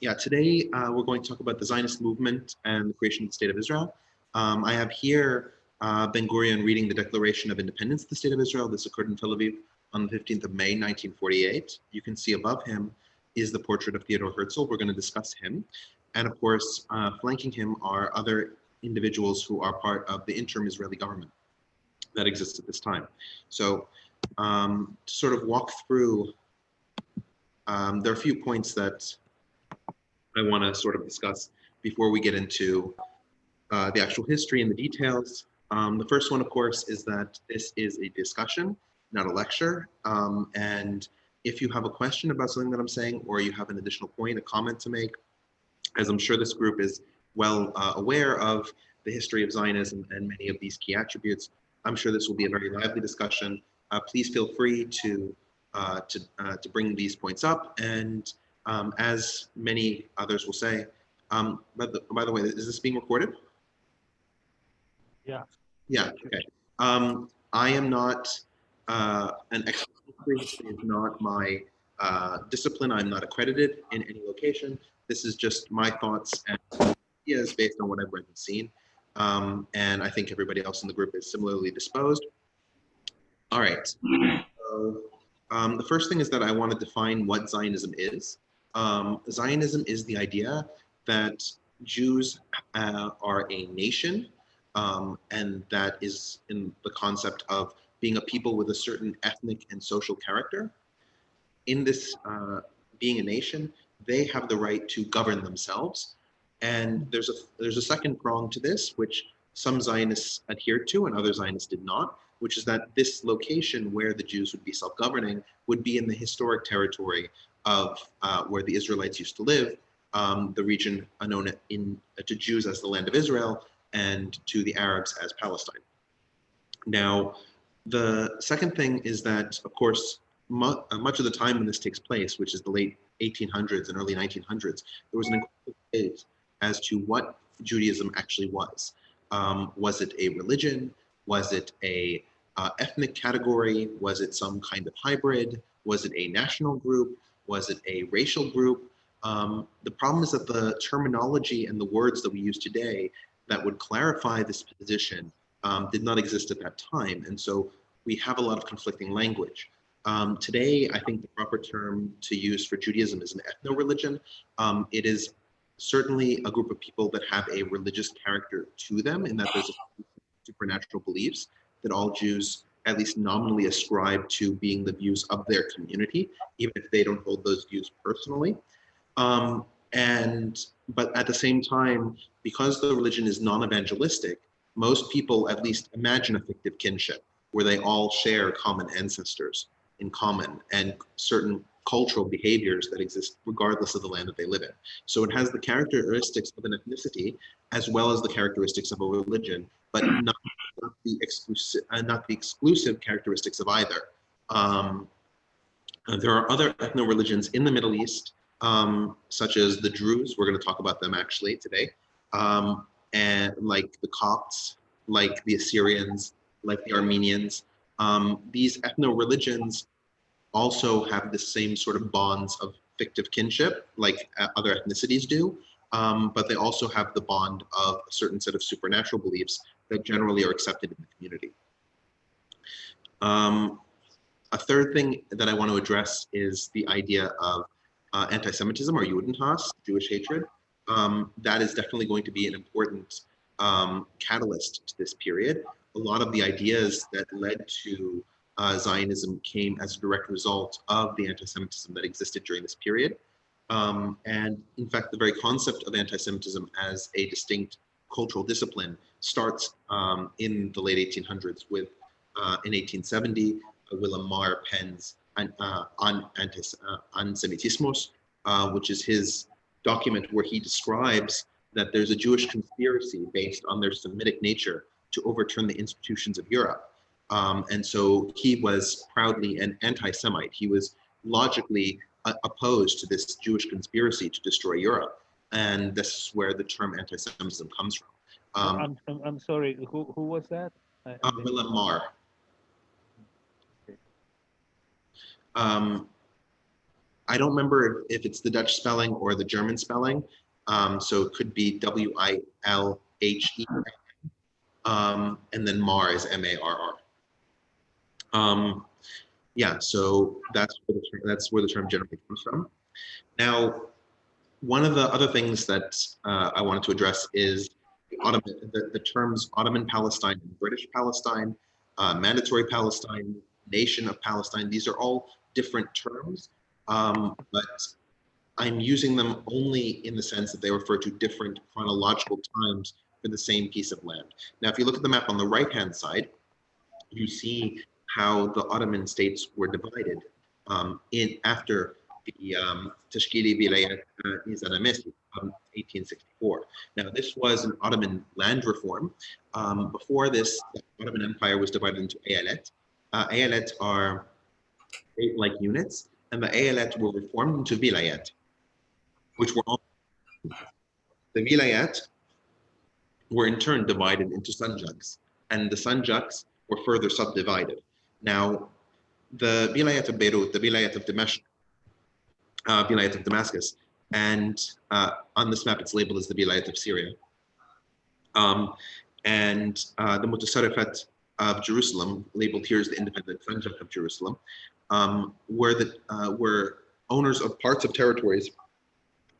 Yeah, today we're going to talk about the Zionist movement and the creation of the State of Israel. I have here Ben-Gurion reading the Declaration of Independence of the State of Israel. This occurred in Tel Aviv on the 15th of May, 1948. You can see above him is the portrait of Theodor Herzl. We're going to discuss him. And of course, flanking him are other individuals who are part of the interim Israeli government that exists at this time. So to sort of walk through, there are a few points that I want to sort of discuss before we get into the actual history and the details. The first one, of course, is that this is a discussion, not a lecture. And if you have a question about something that I'm saying, or you have an additional point, a comment to make, as I'm sure this group is well aware of the history of Zionism and many of these key attributes, I'm sure this will be a very lively discussion. Please feel free to bring these points up, and as many others will say, by the way, is this being recorded? Yeah. Yeah, okay. I am not an expert. It is not my discipline. I'm not accredited in any location. This is just my thoughts and ideas based on what I've read and seen. And I think everybody else in the group is similarly disposed. All right. So, the first thing is that I want to define what Zionism is. Zionism is the idea that Jews are a nation, and that is in the concept of being a people with a certain ethnic and social character. In this being a nation, they have the right to govern themselves. And there's a second prong to this, which some Zionists adhered to and other Zionists did not, which is that this location where the Jews would be self-governing would be in the historic territory of where the Israelites used to live, the region known to Jews as the land of Israel and to the Arabs as Palestine. Now, the second thing is that, of course, much of the time when this takes place, which is the late 1800s and early 1900s, there was an incredible debate as to what Judaism actually was. Was it a religion? Was it a ethnic category? Was it some kind of hybrid? Was it a national group? Was it a racial group? The problem is that the terminology and the words that we use today that would clarify this position did not exist at that time. And so we have a lot of conflicting language. Today, I think the proper term to use for Judaism is an ethno-religion. It is certainly a group of people that have a religious character to them, in that there's supernatural beliefs that all Jews at least nominally ascribe to being the views of their community, even if they don't hold those views personally. But at the same time, because the religion is non-evangelistic, most people at least imagine a fictive kinship where they all share common ancestors in common and certain cultural behaviors that exist regardless of the land that they live in. So it has the characteristics of an ethnicity as well as the characteristics of a religion, but not the exclusive characteristics of either. There are other ethno-religions in the Middle East, such as the Druze. We're going to talk about them actually today, and like the Copts, like the Assyrians, like the Armenians. These ethno-religions also have the same sort of bonds of fictive kinship like other ethnicities do, but they also have the bond of a certain set of supernatural beliefs that generally are accepted in the community. A third thing that I want to address is the idea of anti-Semitism or Judenhass, Jewish hatred. That is definitely going to be an important catalyst to this period. A lot of the ideas that led to Zionism came as a direct result of the anti-Semitism that existed during this period. And in fact, the very concept of anti-Semitism as a distinct cultural discipline starts in the late 1800s with, in 1870, Willem Marr pens Antisemitismus, which is his document where he describes that there's a Jewish conspiracy based on their Semitic nature to overturn the institutions of Europe. And so he was proudly an anti-Semite. He was logically opposed to this Jewish conspiracy to destroy Europe. And this is where the term anti-Semitism comes from. I'm sorry, who was that? Willem Marr. I don't remember if it's the Dutch spelling or the German spelling. So it could be Wilhe, and then Mar is Marr. Yeah, so that's where the term generally comes from. Now, one of the other things that I wanted to address is the terms Ottoman Palestine and British Palestine, mandatory Palestine, nation of Palestine. These are all different terms, but I'm using them only in the sense that they refer to different chronological times for the same piece of land. Now, if you look at the map on the right-hand side, you see how the Ottoman states were divided after the Tashkili Vilayat Nizamesi of 1864. Now, this was an Ottoman land reform. Before this, the Ottoman Empire was divided into eyalet. Eyalet are state-like units, and the eyalet were reformed into vilayat, which were all the vilayat were in turn divided into sanjaks, and the sanjaks were further subdivided. Now, the vilayat of Beirut, the vilayat of vilayat of Damascus, and on this map it's labeled as the vilayat of Syria, and the mutasarrifat of Jerusalem, labeled here as the independent sanjak of Jerusalem, were owners of parts of territories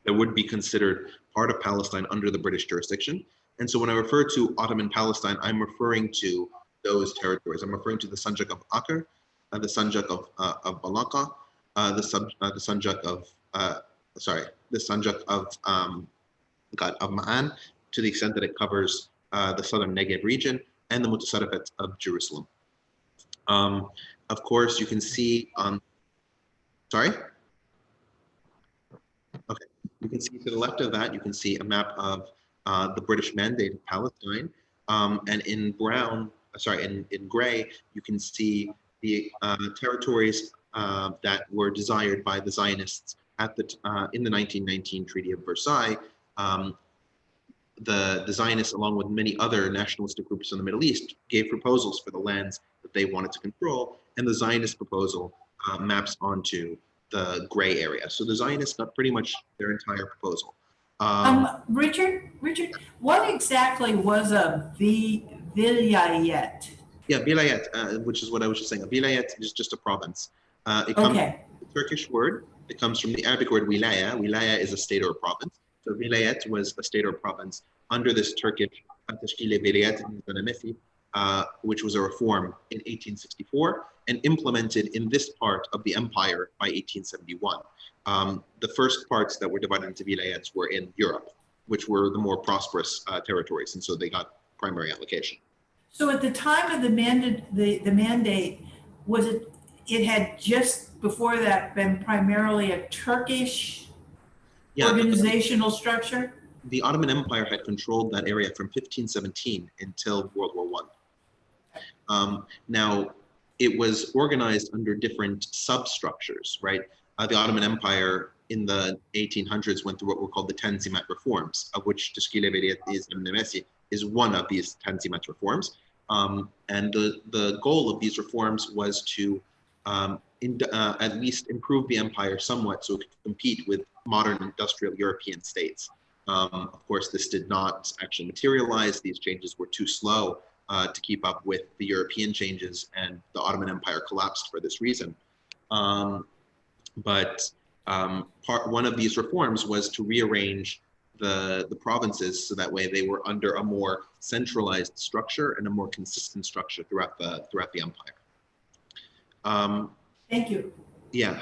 that would be considered part of Palestine under the British jurisdiction. And so when I refer to Ottoman Palestine, I'm referring to those territories. I'm referring to the Sanjak of Acre, the Sanjak of Balaka, the Sanjak of Ma'an, to the extent that it covers the southern Negev region, and the Mutasarrifat of Jerusalem. Of course, you can see on, sorry? Okay, you can see to the left of that, you can see a map of the British Mandate of Palestine, and in gray, you can see the territories that were desired by the Zionists in the 1919 Treaty of Versailles. The Zionists, along with many other nationalistic groups in the Middle East, gave proposals for the lands that they wanted to control, and the Zionist proposal maps onto the gray area. So the Zionists got pretty much their entire proposal. Richard, what exactly was a vilayet? Yeah, vilayet, which is what I was just saying. A vilayet is just a province. It comes from the Turkish word. It comes from the Arabic word wilaya. Wilaya is a state or a province. So vilayet was a state or province under this Turkish Tashkili Vilayat Nizamesi, which was a reform in 1864 and implemented in this part of the empire by 1871. The first parts that were divided into vilayets were in Europe, which were the more prosperous territories, and so they got primary allocation. So at the time of the mandate, was it had just before that been primarily a Turkish organizational structure? The Ottoman Empire had controlled that area from 1517 until World War I. Now, it was organized under different substructures, right? The Ottoman Empire in the 1800s went through what were called the Tanzimat reforms, of which Tashkili Vilayat is one of these Tanzimat reforms. And the goal of these reforms was to at least improve the empire somewhat so it could compete with modern industrial European states. Of course, this did not actually materialize. These changes were too slow to keep up with the European changes, and the Ottoman Empire collapsed for this reason. But one of these reforms was to rearrange the provinces so that way they were under a more centralized structure and a more consistent structure throughout the empire. Thank you. Yeah.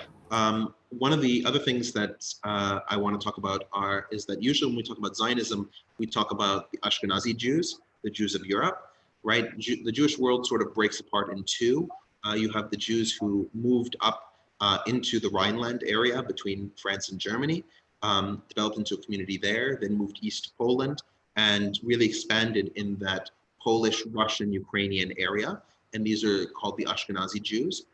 One of the other things that I want to talk about is that usually when we talk about Zionism, we talk about the Ashkenazi Jews, the Jews of Europe, right? The Jewish world sort of breaks apart in two. You have the Jews who moved up into the Rhineland area between France and Germany, developed into a community there, then moved east to Poland, and really expanded in that Polish, Russian, Ukrainian area. And these are called the Ashkenazi Jews.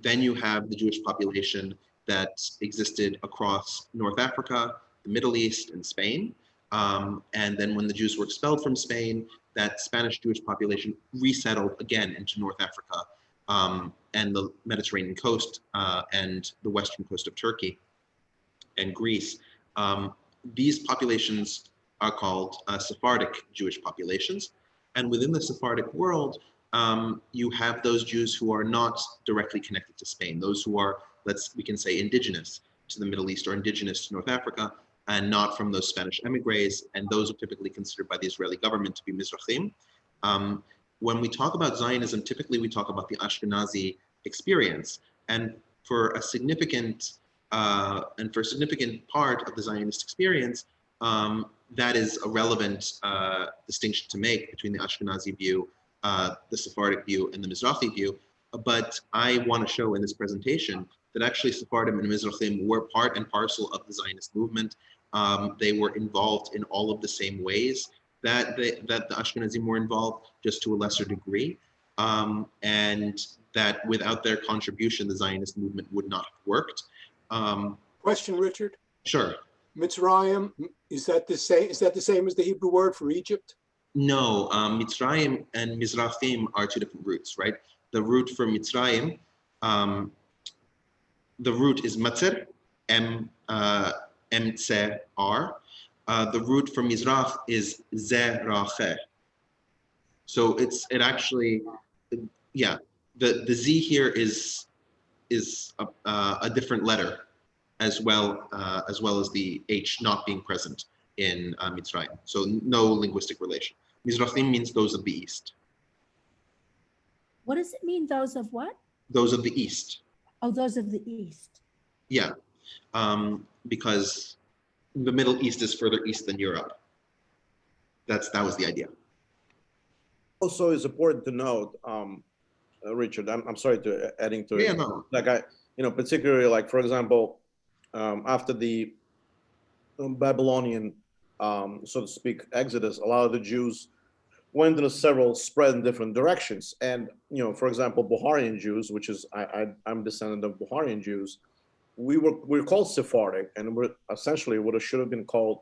Then you have the Jewish population that existed across North Africa, the Middle East, and Spain. And then when the Jews were expelled from Spain, that Spanish Jewish population resettled again into North Africa and the Mediterranean coast and the western coast of Turkey and Greece. These populations are called Sephardic Jewish populations. And within the Sephardic world, you have those Jews who are not directly connected to Spain, those who are, we can say, indigenous to the Middle East or indigenous to North Africa, and not from those Spanish emigres, and those are typically considered by the Israeli government to be Mizrahim. When we talk about Zionism, typically we talk about the Ashkenazi experience, and for a significant part of the Zionist experience, that is a relevant distinction to make between the Ashkenazi view, the Sephardic view, and the Mizrahi view. But I want to show in this presentation that actually Sephardim and Mizrahim were part and parcel of the Zionist movement. They were involved in all of the same ways that the Ashkenazim were involved, just to a lesser degree. And that without their contribution, the Zionist movement would not have worked. Question, Richard? Sure. Mitzrayim, is that the same? Is that the same as the Hebrew word for Egypt? No, Mitzrayim and Mizrahim are two different roots, right? The root for Mitzrayim, the root is Matzer, M-C-R. The root for Mizrach is Zerache. So it actually, yeah, the Z here is a different letter, as well as the H not being present in Mitzrayim. So no linguistic relation. Mizrahim means those of the East. What does it mean, those of what? Those of the East. Oh, those of the East. Yeah, because the Middle East is further east than Europe. That was the idea. Also, it's important to note, Richard, I'm sorry to adding to it. Yeah, no. Like particularly like, for example, after the Babylonian, so to speak, exodus, a lot of the Jews went in several spread in different directions. And, for example, Bukharian Jews, which is, I'm descendant of Bukharian Jews, we're called Sephardic, and we're essentially what it should have been called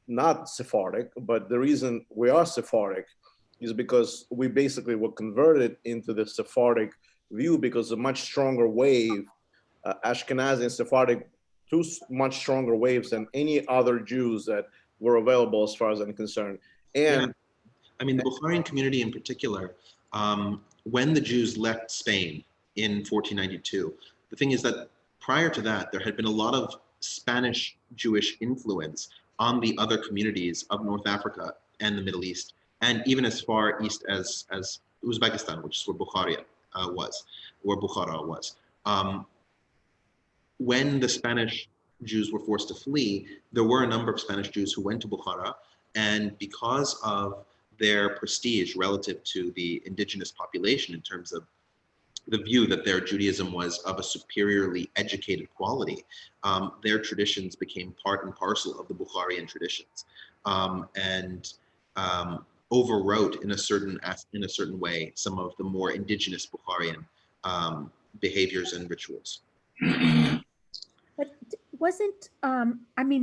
not Sephardic, but the reason we are Sephardic is because we basically were converted into the Sephardic view because a much stronger wave, Ashkenazi and Sephardic, two much stronger waves than any other Jews that were available as far as I'm concerned. And yeah. I mean, the Bukharian community in particular, when the Jews left Spain in 1492, the thing is that prior to that, there had been a lot of Spanish Jewish influence on the other communities of North Africa and the Middle East, and even as far east as Uzbekistan, which is where Bukhara was. When the Spanish Jews were forced to flee, there were a number of Spanish Jews who went to Bukhara, and because of their prestige relative to the indigenous population in terms of the view that their Judaism was of a superiorly educated quality, their traditions became part and parcel of the Bukharian traditions, and overwrote in a certain way some of the more indigenous Bukharian behaviors and rituals. But wasn't,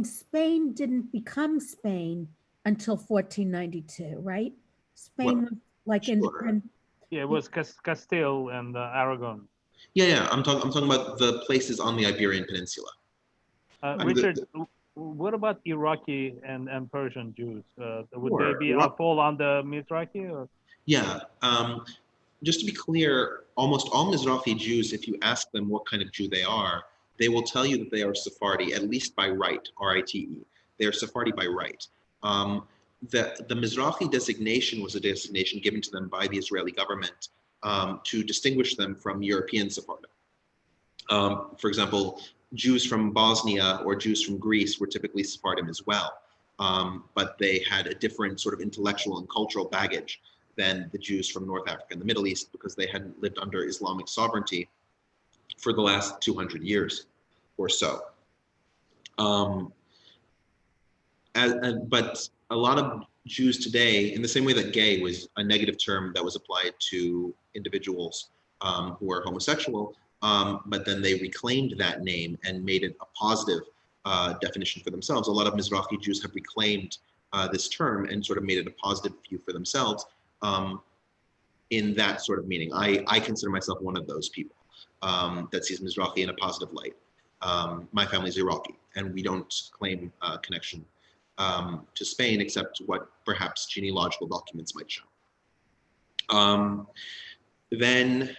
Spain didn't become Spain until 1492, right? Spain was like independent. Yeah, it was Castile and Aragon. Yeah. I'm talking about the places on the Iberian Peninsula. Richard, what about Iraqi and Persian Jews? Would they be fall under Mizrahi? Or? Yeah. Just to be clear, almost all Mizrahi Jews, if you ask them what kind of Jew they are, they will tell you that they are Sephardi, at least by right, R-I-T-E. They are Sephardi by right. The Mizrahi designation was a designation given to them by the Israeli government to distinguish them from European Sephardim. For example, Jews from Bosnia or Jews from Greece were typically Sephardim as well, but they had a different sort of intellectual and cultural baggage than the Jews from North Africa and the Middle East because they hadn't lived under Islamic sovereignty for the last 200 years or so. But a lot of Jews today, in the same way that gay was a negative term that was applied to individuals who are homosexual, but then they reclaimed that name and made it a positive definition for themselves. A lot of Mizrahi Jews have reclaimed this term and sort of made it a positive view for themselves. in that sort of meaning. I consider myself one of those people that sees Mizrahi in a positive light. My family's Iraqi, and we don't claim connection to Spain except what perhaps genealogical documents might show. Then,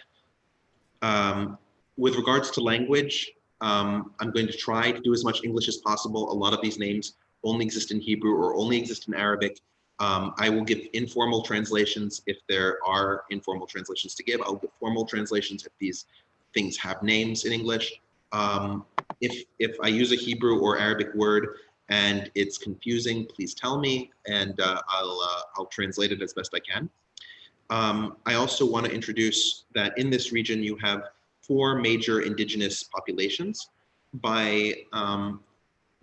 with regards to language, I'm going to try to do as much English as possible. A lot of these names only exist in Hebrew or only exist in Arabic. I will give informal translations if there are informal translations to give. I'll give formal translations if these things have names in English. If I use a Hebrew or Arabic word and it's confusing, please tell me, and I'll translate it as best I can. I also want to introduce that in this region you have 4 major indigenous populations by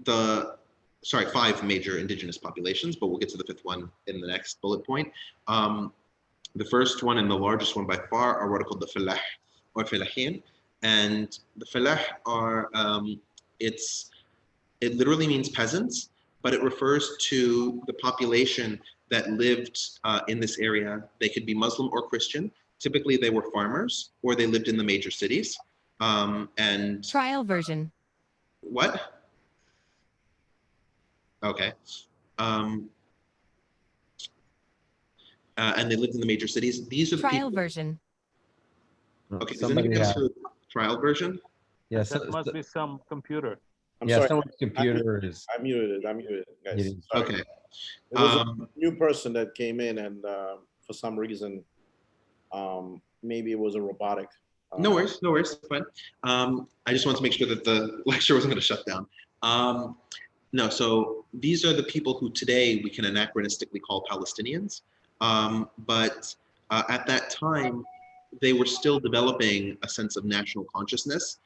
5 major indigenous populations, but we'll get to the 5th one in the next bullet point. The first one and the largest one by far are what are called the Falah or Falahin. And the Falah are, it literally means peasants, but it refers to the population that lived in this area. They could be Muslim or Christian. Typically they were farmers or they lived in the major cities. And trial version. What? Okay. And they lived in the major cities. These are the Trial people. version. Okay, is anybody else heard the trial version? Yes, that must be some computer. I'm sorry. Someone's computer is. I muted it, guys. Sorry. Okay. It was a new person that came in, and for some reason, maybe it was a robotic. No worries, fine. I just wanted to make sure that the lecture wasn't going to shut down. No, so these are the people who today we can anachronistically call Palestinians, but at that time, they were still developing a sense of national consciousness.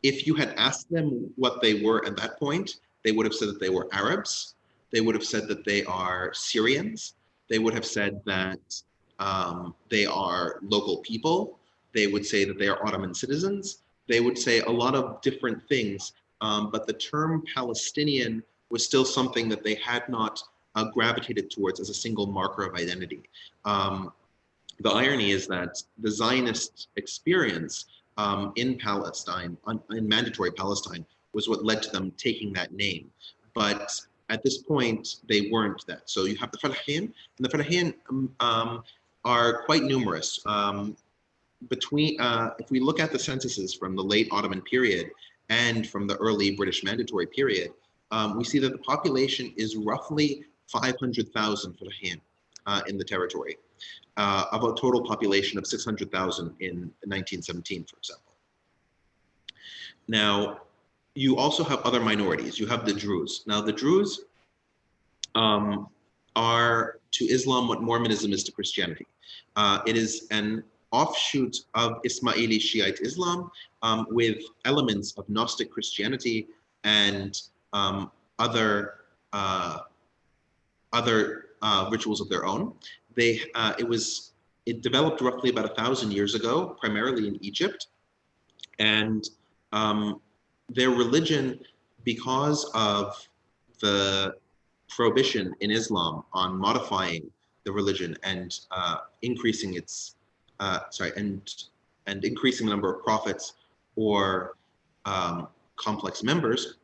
If you had asked them what they were at that point, they would have said that they were Arabs. They would have said that they are Syrians. They would have said that they are local people. They would say that they are Ottoman citizens. They would say a lot of different things, but the term Palestinian was still something that they had not gravitated towards as a single marker of identity. The irony is that the Zionist experience in Palestine, in mandatory Palestine, was what led to them taking that name. But at this point, they weren't that. So you have the Falahin, and the Falahin are quite numerous. If we look at the censuses from the late Ottoman period and from the early British mandatory period, we see that the population is roughly 500,000 Falahin in the territory, of a total population of 600,000 in 1917, for example. Now, you also have other minorities. You have the Druze. Now, the Druze are to Islam what Mormonism is to Christianity. It is an offshoot of Ismaili Shiite Islam with elements of Gnostic Christianity and other rituals of their own. It developed roughly about 1,000 years ago, primarily in Egypt, and their religion, because of the prohibition in Islam on modifying the religion and increasing its increasing the number of prophets or complex members,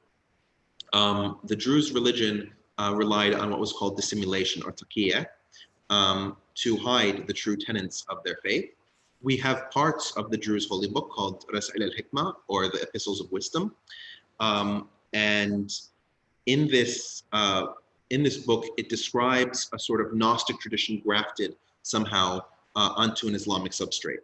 the Druze religion relied on what was called dissimulation or taqiyya to hide the true tenets of their faith. We have parts of the Druze holy book called Rasail al-Hikmah, or the Epistles of Wisdom, and in this book it describes a sort of Gnostic tradition grafted somehow onto an Islamic substrate.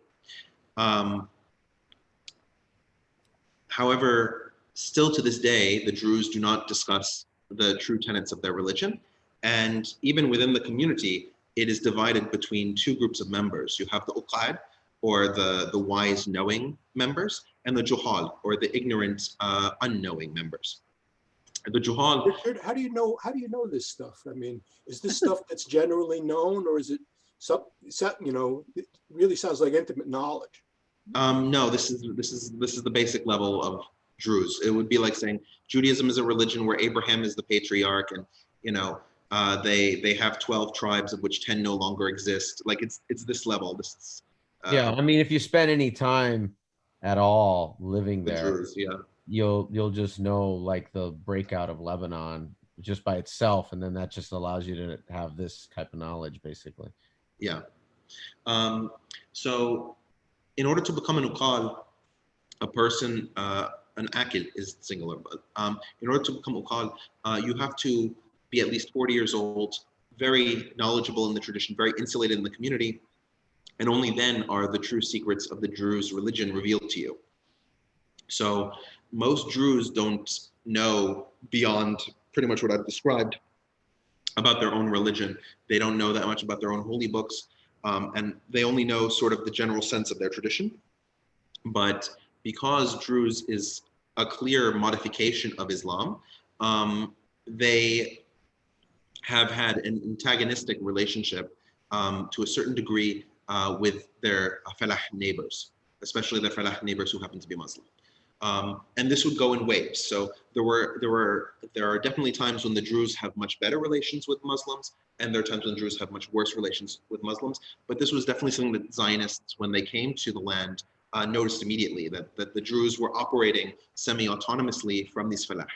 However, still to this day, the Druze do not discuss the true tenets of their religion, and even within the community, it is divided between 2 groups of members. You have the uqad, or the wise knowing members, and the juhal, or the ignorant unknowing members. The juhal. Richard, how do you know this stuff? I mean, is this stuff that's generally known, or is it it really sounds like intimate knowledge? No, this is the basic level of Druze. It would be like saying Judaism is a religion where Abraham is the patriarch, and They have 12 tribes, of which 10 no longer exist. Like it's this level. This is, yeah, I mean, if you spend any time at all living the there, Druze, yeah. you'll just know like the breakout of Lebanon just by itself, and then that just allows you to have this type of knowledge, basically. Yeah. So in order to become an uqal, a person, an akil is singular, but in order to become uqal, you have to be at least 40 years old, very knowledgeable in the tradition, very insulated in the community, and only then are the true secrets of the Druze religion revealed to you. So most Druze don't know beyond pretty much what I've described about their own religion. They don't know that much about their own holy books, and they only know sort of the general sense of their tradition. But because Druze is a clear modification of Islam, they have had an antagonistic relationship to a certain degree with their falah neighbors, especially their falah neighbors who happen to be Muslim. And this would go in waves. So there are definitely times when the Druze have much better relations with Muslims, and there are times when the Druze have much worse relations with Muslims. But this was definitely something that Zionists, when they came to the land, noticed immediately, that the Druze were operating semi-autonomously from these falah.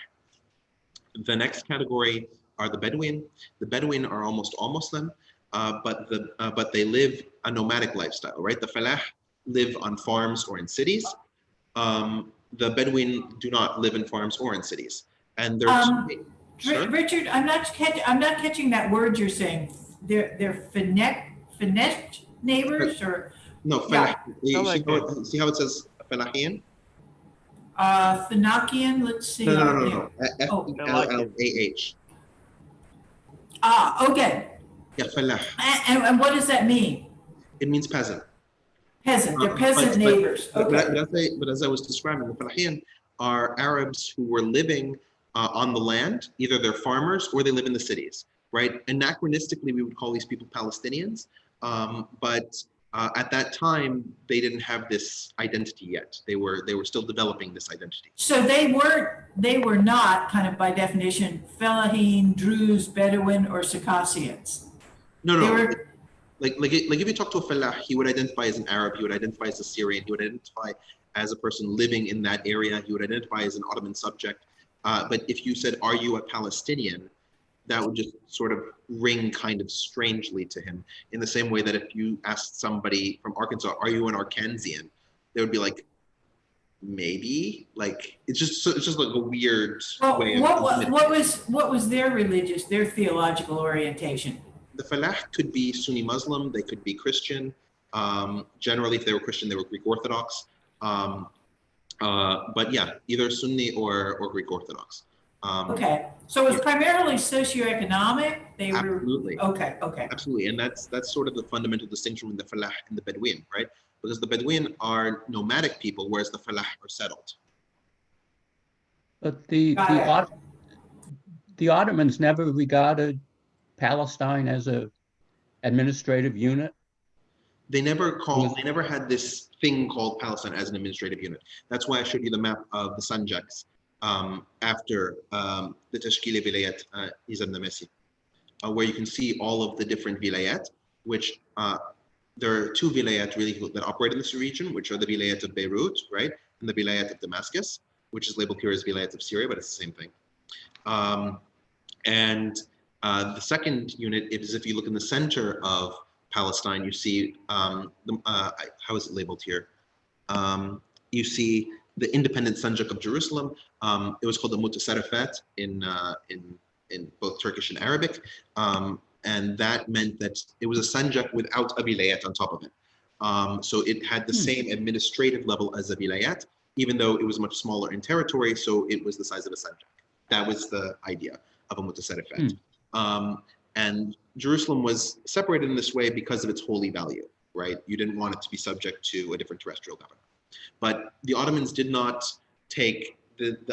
The next category are the Bedouin. The Bedouin are almost all Muslim, but they live a nomadic lifestyle, right? The falah live on farms or in cities. The Bedouin do not live in farms or in cities, and they're Richard, I'm not catching that word you're saying. They're finette neighbors, or no falah. Yeah. See how it says falahian? Finakian. Let's see. No. F-E-L-L-A-H. Okay. Yeah, falah. And what does that mean? It means peasant. Peasant. They're peasant neighbors. Okay. But as I was describing, the Falahian are Arabs who were living on the land. Either they're farmers or they live in the cities, right? Anachronistically, we would call these people Palestinians, but at that time they didn't have this identity yet. They were still developing this identity. So they were not, kind of by definition, Fellahin, Druze, Bedouin, or Circassians. No. They were, like if you talk to a falah, he would identify as an Arab, he would identify as a Syrian, he would identify as a person living in that area, he would identify as an Ottoman subject. But if you said, are you a Palestinian? That would just sort of ring kind of strangely to him, in the same way that if you asked somebody from Arkansas, are you an Arkansian? They would be like, maybe. Like it's just like a weird way of what was their theological orientation? The falah could be Sunni Muslim, they could be Christian. Generally, if they were Christian, they were Greek Orthodox. But yeah, either Sunni or Greek Orthodox. Okay, so it's primarily socioeconomic. They were absolutely okay. Absolutely, and that's sort of the fundamental distinction between the falah and the Bedouin, right? Because the Bedouin are nomadic people, whereas the falah are settled. But the Ottomans never regarded Palestine as a administrative unit. They never had this thing called Palestine as an administrative unit. That's why I showed you the map of the Sanjaks after the Tashkili Vilayat Isa ibn Messi, where you can see all of the different vilayat, which there are two vilayat really that operate in this region, which are the vilayat of Beirut, right, and the vilayat of Damascus, which is labeled here as vilayat of Syria, but it's the same thing. The second unit is, if you look in the center of Palestine, you see, how is it labeled here? You see the independent Sanjak of Jerusalem. It was called the Mutasarrifat in both Turkish and Arabic. And that meant that it was a Sanjak without a vilayat on top of it. So it had the same administrative level as a vilayat, even though it was much smaller in territory, so it was the size of a Sanjak. That was the idea of a Mutasarrifat. And Jerusalem was separated in this way because of its holy value, right? You didn't want it to be subject to a different terrestrial government. But the Ottomans did not the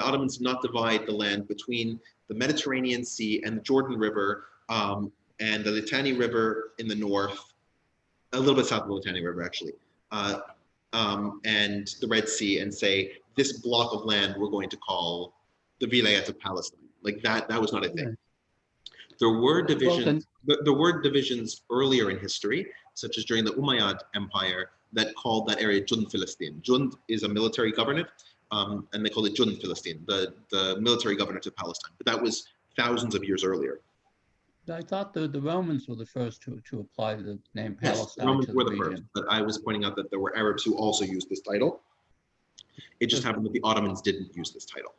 Ottomans did not divide the land between the Mediterranean Sea and the Jordan River and the Litani River in the north, a little bit south of the Litani River actually, and the Red Sea, and say, this block of land we're going to call the Vilayat of Palestine. Like that was not a thing. There were divisions. There were divisions earlier in history, such as during the Umayyad Empire, that called that area Jund Philistine. Jund is a military governorate, and they called it Jund Philistine, the military governorate of Palestine. But that was thousands of years earlier. I thought the Romans were the first to apply the name Palestine. Yes, the Romans to were the the region. first, but I was pointing out that there were Arabs who also used this title. It just happened that the Ottomans didn't use this title.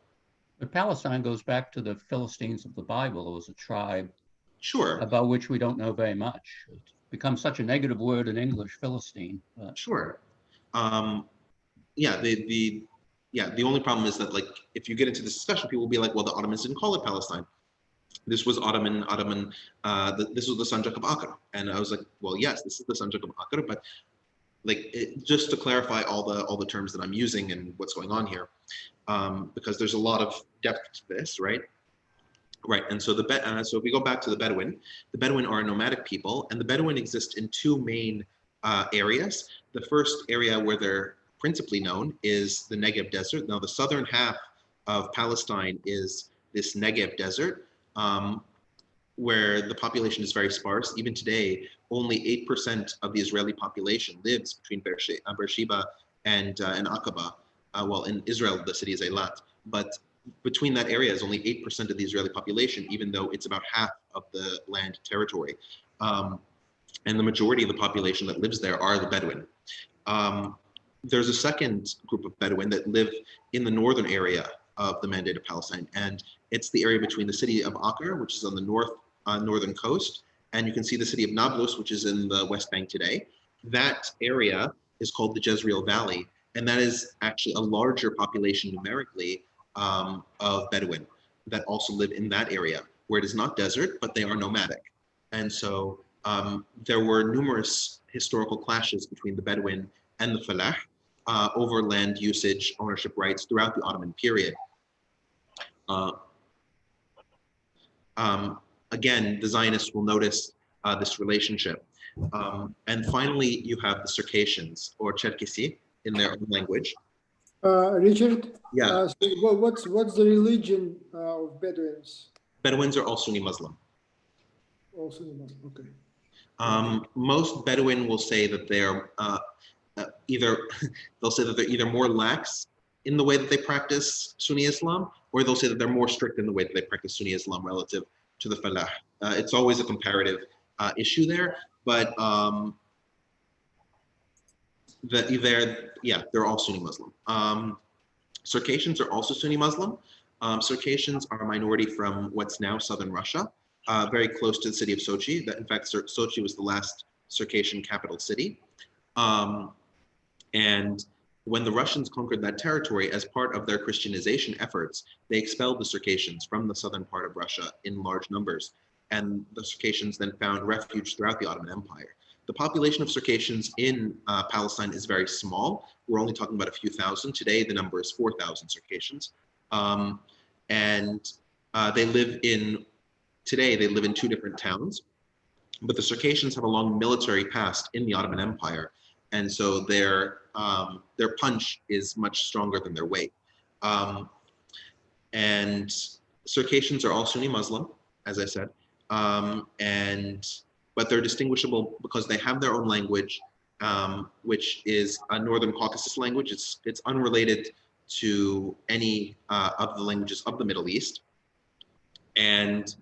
But Palestine goes back to the Philistines of the Bible. It was a tribe Sure. about which we don't know very much. It's become such a negative word in English, Philistine. But. Sure. Yeah, the only problem is that, like, if you get into this discussion, people will be like, well, the Ottomans didn't call it Palestine. This was this was the Sanjak of Akkad. And I was like, well, yes, this is the Sanjak of Akkad, but like, just to clarify all the terms that I'm using and what's going on here, because there's a lot of depth to this, right? Right, and so so if we go back to the Bedouin are a nomadic people, and the Bedouin exist in two main areas. The first area where they're principally known is the Negev Desert. Now, the southern half of Palestine is this Negev Desert, where the population is very sparse. Even today, only 8% of the Israeli population lives between Beersheba and Aqaba. Well, in Israel, the city is Eilat, but between that area is only 8% of the Israeli population, even though it's about half of the land territory. And the majority of the population that lives there are the Bedouin. There's a second group of Bedouin that live in the northern area of the Mandate of Palestine, and it's the area between the city of Acre, which is on the northern coast, and you can see the city of Nablus, which is in the West Bank today. That area is called the Jezreel Valley, and that is actually a larger population numerically of Bedouin that also live in that area, where it is not desert, but they are nomadic. And so there were numerous historical clashes between the Bedouin and the Falah over land usage, ownership rights throughout the Ottoman period. Again, the Zionists will notice this relationship. And finally, you have the Circassians, or Cherkessi, in their own language. Richard? Yeah. So what's the religion of Bedouins? Bedouins are all Sunni Muslim. All Sunni Muslim, okay. Most Bedouin will say that they're either more lax in the way that they practice Sunni Islam, or they'll say that they're more strict in the way that they practice Sunni Islam relative to the Falah. It's always a comparative issue there, but they're all Sunni Muslim. Circassians are also Sunni Muslim. Circassians are a minority from what's now southern Russia, very close to the city of Sochi. That, in fact, Sochi was the last Circassian capital city. And when the Russians conquered that territory, as part of their Christianization efforts, they expelled the Circassians from the southern part of Russia in large numbers. And the Circassians then found refuge throughout the Ottoman Empire. The population of Circassians in Palestine is very small. We're only talking about a few thousand. Today, the number is 4,000 Circassians. They live in two different towns, but the Circassians have a long military past in the Ottoman Empire. And so their punch is much stronger than their weight. And Circassians are all Sunni Muslim, as I said, but they're distinguishable because they have their own language, which is a Northern Caucasus language. It's unrelated to any of the languages of the Middle East, and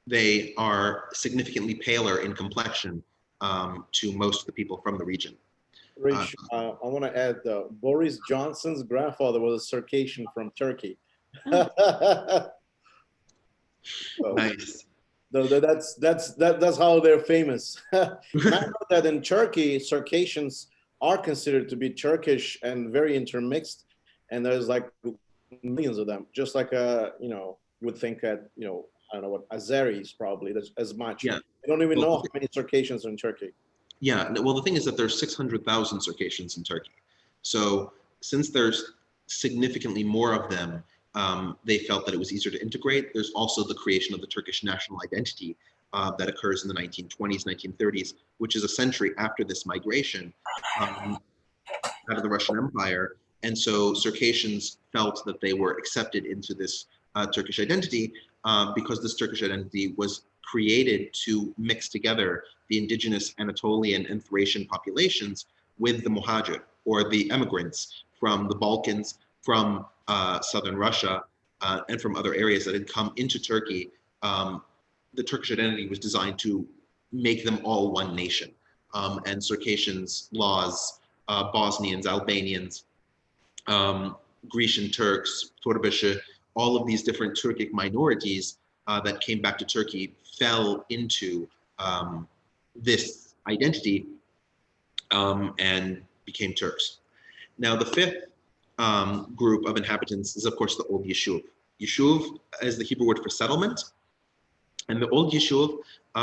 they are significantly paler in complexion to most of the people from the region. Rich, I want to add, Boris Johnson's grandfather was a Circassian from Turkey. So, nice. That's how they're famous. And I know that in Turkey, Circassians are considered to be Turkish and very intermixed, and there's like millions of them. Just like you would think that I don't know what Azeris probably there's as much. Yeah. I don't even know how many Circassians are in Turkey. Yeah. Well, the thing is that there's 600,000 Circassians in Turkey. So since there's significantly more of them, they felt that it was easier to integrate. There's also the creation of the Turkish national identity that occurs in the 1920s, 1930s, which is a century after this migration out of the Russian Empire. And so Circassians felt that they were accepted into this Turkish identity. because this Turkish identity was created to mix together the indigenous Anatolian and Thracian populations with the Muhajir, or the immigrants from the Balkans, from southern Russia, and from other areas that had come into Turkey. The Turkish identity was designed to make them all one nation. And Circassians, Laws, Bosnians, Albanians, Grecian Turks, Torbische, all of these different Turkic minorities that came back to Turkey fell into this identity and became Turks. Now, the fifth group of inhabitants is, of course, the Old Yishuv. Yishuv is the Hebrew word for settlement. And the Old Yishuv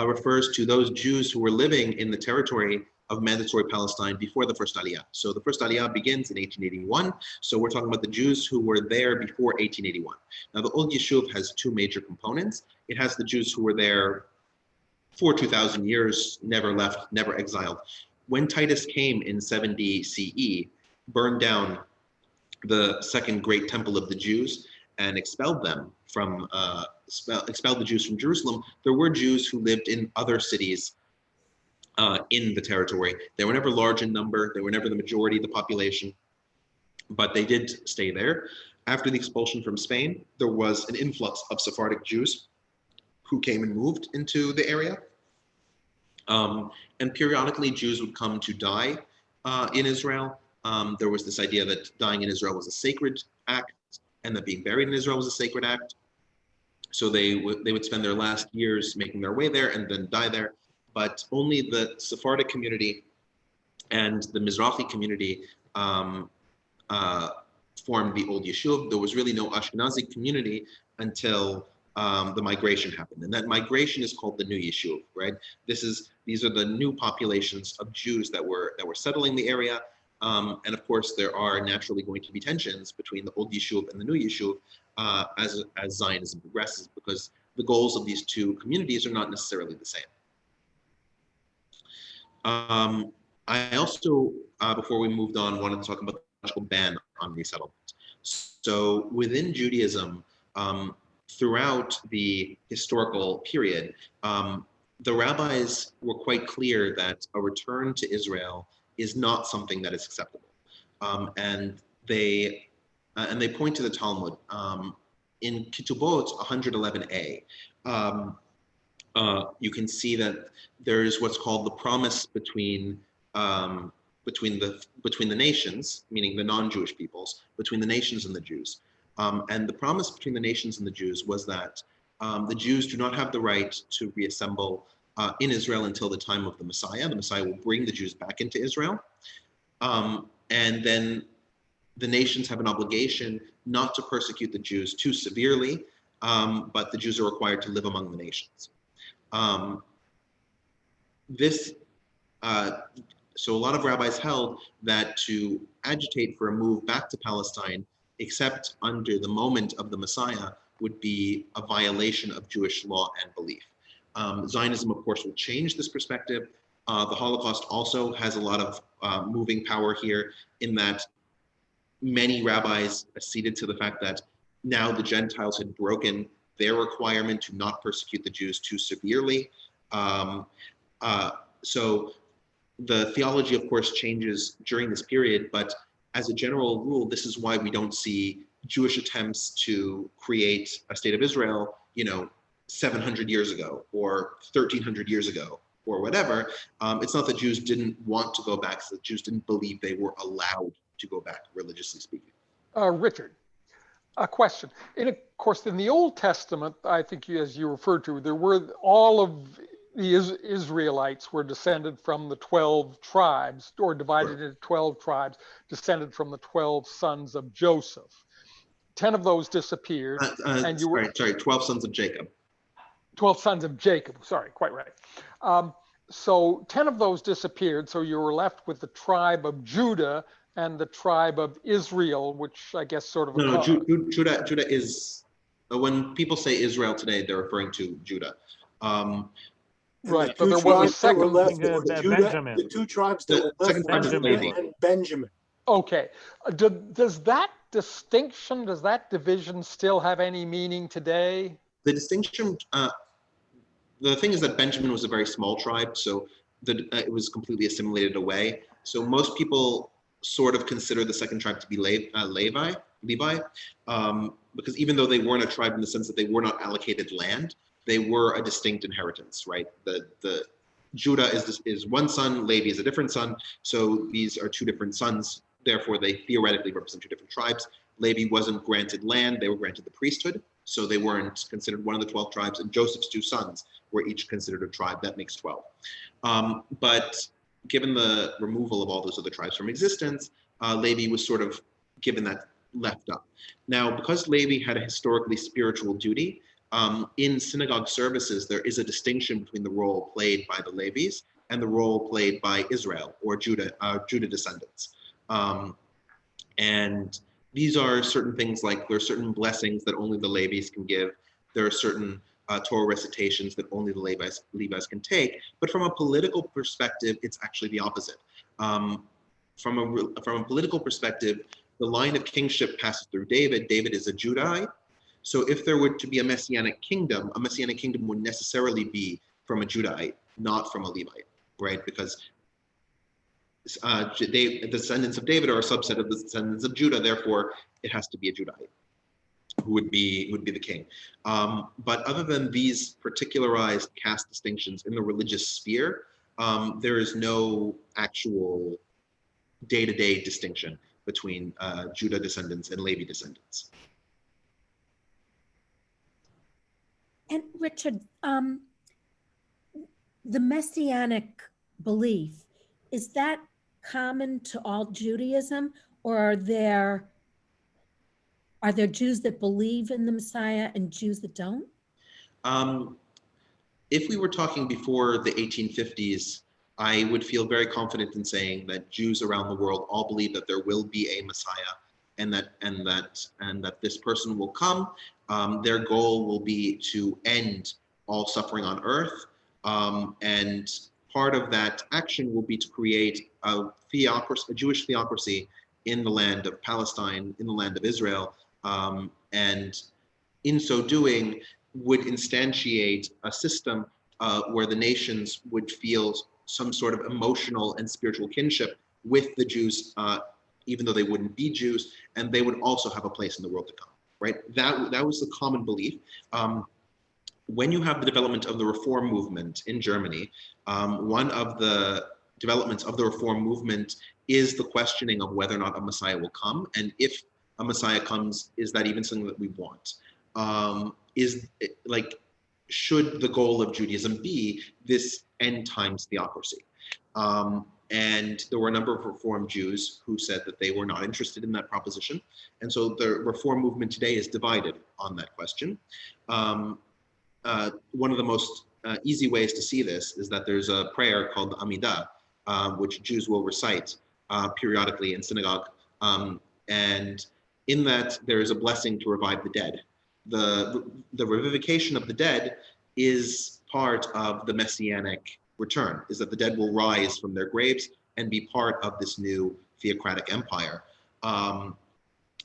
refers to those Jews who were living in the territory of mandatory Palestine before the first Aliyah. So the first Aliyah begins in 1881. So we're talking about the Jews who were there before 1881. Now, the Old Yishuv has two major components. It has the Jews who were there for 2,000 years, never left, never exiled. When Titus came in 70 CE, burned down the second great temple of the Jews and expelled them from, expelled the Jews from Jerusalem, there were Jews who lived in other cities in the territory. They were never large in number, they were never the majority of the population, but they did stay there. After the expulsion from Spain, there was an influx of Sephardic Jews who came and moved into the area. And periodically Jews would come to die in Israel. There was this idea that dying in Israel was a sacred act and that being buried in Israel was a sacred act. So they would spend their last years making their way there and then die there. But only the Sephardic community and the Mizrahi community formed the Old Yishuv. There was really no Ashkenazi community until the migration happened. And that migration is called the New Yishuv, right? These are the new populations of Jews that were settling the area. And of course, there are naturally going to be tensions between the Old Yishuv and the New Yishuv as Zionism progresses, because the goals of these two communities are not necessarily the same. I also, before we moved on, wanted to talk about the theological ban on resettlement. So within Judaism, throughout the historical period, the rabbis were quite clear that a return to Israel is not something that is acceptable. And they point to the Talmud. In Ketubot 111a, you can see that there is what's called the promise between the nations, meaning the non-Jewish peoples, between the nations and the Jews. And the promise between the nations and the Jews was that the Jews do not have the right to reassemble in Israel until the time of the Messiah. The Messiah will bring the Jews back into Israel. And then the nations have an obligation not to persecute the Jews too severely, but the Jews are required to live among the nations. So a lot of rabbis held that to agitate for a move back to Palestine, except under the moment of the Messiah, would be a violation of Jewish law and belief. Zionism, of course, will change this perspective. The Holocaust also has a lot of moving power here, in that many rabbis acceded to the fact that now the Gentiles had broken their requirement to not persecute the Jews too severely. So the theology, of course, changes during this period, but as a general rule, this is why we don't see Jewish attempts to create a state of Israel, 700 years ago or 1300 years ago or whatever. It's not that Jews didn't want to go back, it's that Jews didn't believe they were allowed to go back, religiously speaking. Richard, a question. Of course, in the Old Testament, I think as you referred to, there were all of the Israelites were descended from the 12 tribes, or divided into 12 tribes, descended from the 12 sons of Joseph. 10 of those disappeared. And you were 12 sons of Jacob. 12 sons of Jacob, sorry, quite right. So 10 of those disappeared, so you were left with the tribe of Judah and the tribe of Israel, which I guess sort of... No, Judah is, when people say Israel today, they're referring to Judah. Right, but there was a second... Benjamin. The two tribes that were left, Benjamin and Benjamin. Okay, does that distinction, does that division still have any meaning today? The distinction, the thing is that Benjamin was a very small tribe, so it was completely assimilated away. So most people sort of consider the second tribe to be Levi, because even though they weren't a tribe in the sense that they were not allocated land, they were a distinct inheritance, right? The Judah is one son, Levi is a different son, so these are two different sons. Therefore, they theoretically represent two different tribes. Levi wasn't granted land; they were granted the priesthood, so they weren't considered one of the 12 tribes. And Joseph's two sons were each considered a tribe. That makes 12. But given the removal of all those other tribes from existence, Levi was sort of given that left up. Now, because Levi had a historically spiritual duty, in synagogue services, there is a distinction between the role played by the Levis and the role played by Israel or Judah descendants. And these are certain things like there are certain blessings that only the Levis can give. There are certain Torah recitations that only the Levites can take. But from a political perspective, it's actually the opposite. From a political perspective, the line of kingship passes through David. David is a Judahite. So if there were to be a messianic kingdom would necessarily be from a Judahite, not from a Levite, right? Because the descendants of David are a subset of the descendants of Judah. Therefore, it has to be a Judahite who would be the king. But other than these particularized caste distinctions in the religious sphere, there is no actual day-to-day distinction between Judah descendants and Levi descendants. And Richard, the messianic belief, is that common to all Judaism, or are there Jews that believe in the Messiah and Jews that don't? If we were talking before the 1850s, I would feel very confident in saying that Jews around the world all believe that there will be a Messiah, and that this person will come. Their goal will be to end all suffering on earth, and part of that action will be to create a Jewish theocracy in the land of Palestine, in the land of Israel, and in so doing would instantiate a system where the nations would feel some sort of emotional and spiritual kinship with the Jews, even though they wouldn't be Jews, and they would also have a place in the world to come, right? That was the common belief. When you have the development of the Reform movement in Germany, one of the developments of the Reform movement is the questioning of whether or not a Messiah will come, and if a Messiah comes, is that even something that we want? Should the goal of Judaism be this end times theocracy? And there were a number of Reform Jews who said that they were not interested in that proposition. And so the Reform movement today is divided on that question. One of the most easy ways to see this is that there's a prayer called the Amidah, which Jews will recite periodically in synagogue. And in that, there is a blessing to revive the dead. The revivification of the dead is part of the messianic return, is that the dead will rise from their graves and be part of this new theocratic empire.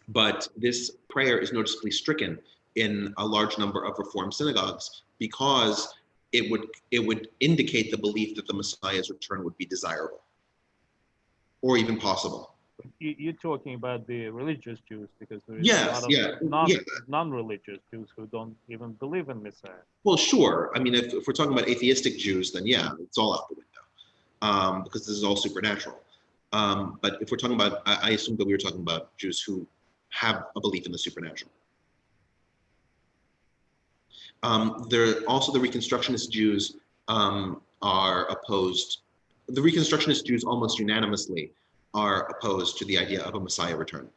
But this prayer is noticeably stricken in a large number of Reform synagogues because it would indicate the belief that the Messiah's return would be desirable or even possible. You're talking about the religious Jews, because there is a lot of non-religious Jews who don't even believe in Messiah. Well, sure. I mean, if we're talking about atheistic Jews, then yeah, it's all out the window because this is all supernatural. But if we're talking about, I assume that we were talking about Jews who have a belief in the supernatural. Also, the Reconstructionist Jews are opposed. The Reconstructionist Jews almost unanimously are opposed to the idea of a Messiah return.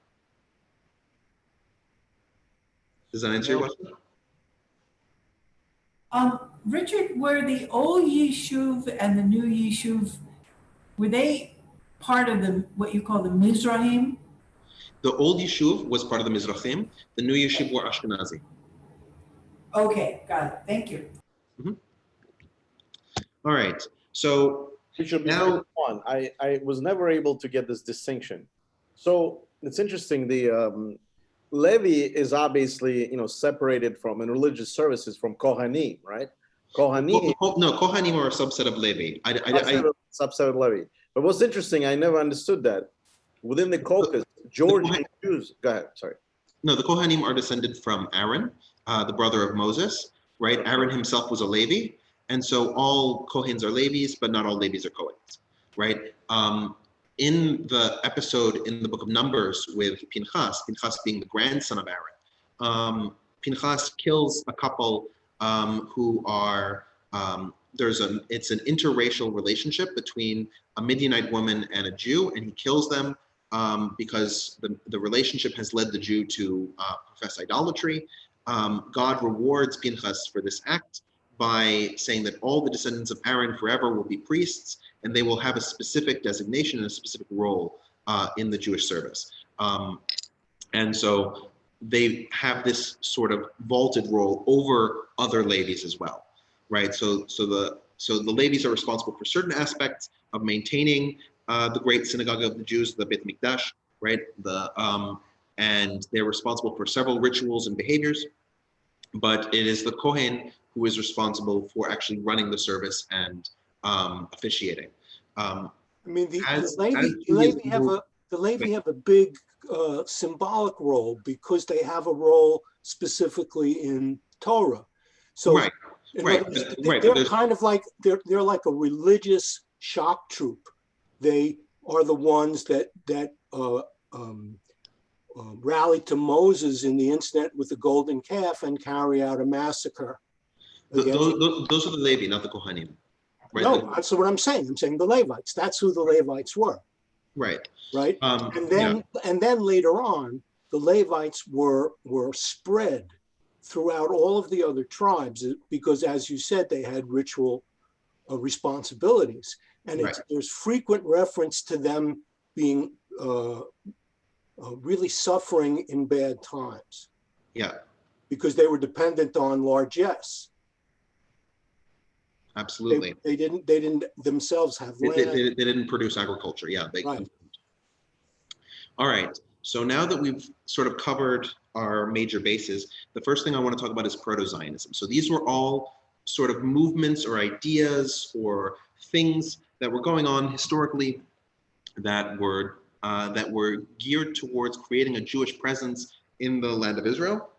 Does that answer your question? Richard, were the old Yishuv and the new Yishuv, were they part of what you call the Mizrahim? The old Yishuv was part of the Mizrahim. The new Yishuv were Ashkenazi. Okay, got it. Thank you. Mm-hmm. All right. So now, I was never able to get this distinction. So it's interesting. Levi is obviously, separated from in religious services from Kohanim, right? Kohanim. No, Kohanim are a subset of Levi. Subset of Levi. But what's interesting, I never understood that. Within the Caucasus, Georgian Jews. Go ahead. Sorry. No, the Kohanim are descended from Aaron, the brother of Moses, right? Aaron himself was a Levi, and so all Kohens are Levis, but not all Levis are Kohens, right? In the episode in the book of Numbers with Pinchas being the grandson of Aaron, Pinchas kills a couple who are, it's an interracial relationship between a Midianite woman and a Jew, and he kills them because the relationship has led the Jew to profess idolatry. God rewards Pinchas for this act by saying that all the descendants of Aaron forever will be priests, and they will have a specific designation and a specific role in the Jewish service. And so they have this sort of vaulted role over other Levies as well, right? So the Levies are responsible for certain aspects of maintaining the great synagogue of the Jews, the Beit Mikdash, right? And they're responsible for several rituals and behaviors, but it is the Kohen who is responsible for actually running the service and officiating. I mean, the Levi have a big symbolic role because they have a role specifically in Torah. So right. They're kind of like they're like a religious shock troop. They are the ones that rally to Moses in the incident with the golden calf and carry out a massacre. Those are the Levi, not the Kohanim. Right? No, that's what I'm saying. I'm saying the Levites. That's who the Levites were. Right. Right. And then later on, the Levites were spread throughout all of the other tribes because, as you said, they had ritual responsibilities, and there's frequent reference to them being really suffering in bad times. Yeah. Because they were dependent on largesse. Absolutely. They didn't themselves have land. They didn't produce agriculture. Yeah. All right. So now that we've sort of covered our major bases, the first thing I want to talk about is Proto-Zionism. So these were all sort of movements or ideas or things that were going on historically that were geared towards creating a Jewish presence in the land of Israel,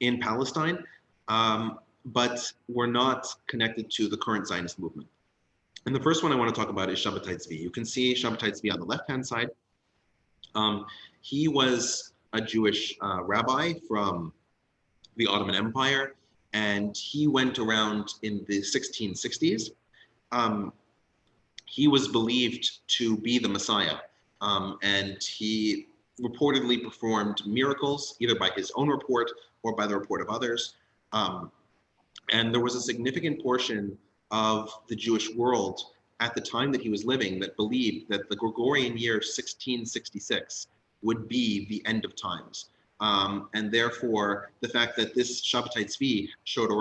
in Palestine, but were not connected to the current Zionist movement. And the first one I want to talk about is Shabbatai Tzvi. You can see Shabbatai Tzvi on the left-hand side. He was a Jewish rabbi from the Ottoman Empire, and he went around in the 1660s. He was believed to be the Messiah, and he reportedly performed miracles, either by his own report or by the report of others. And there was a significant portion of the Jewish world at the time that he was living that believed that the Gregorian year 1666 would be the end of times. And therefore, the fact that this Shabbatai Tzvi showed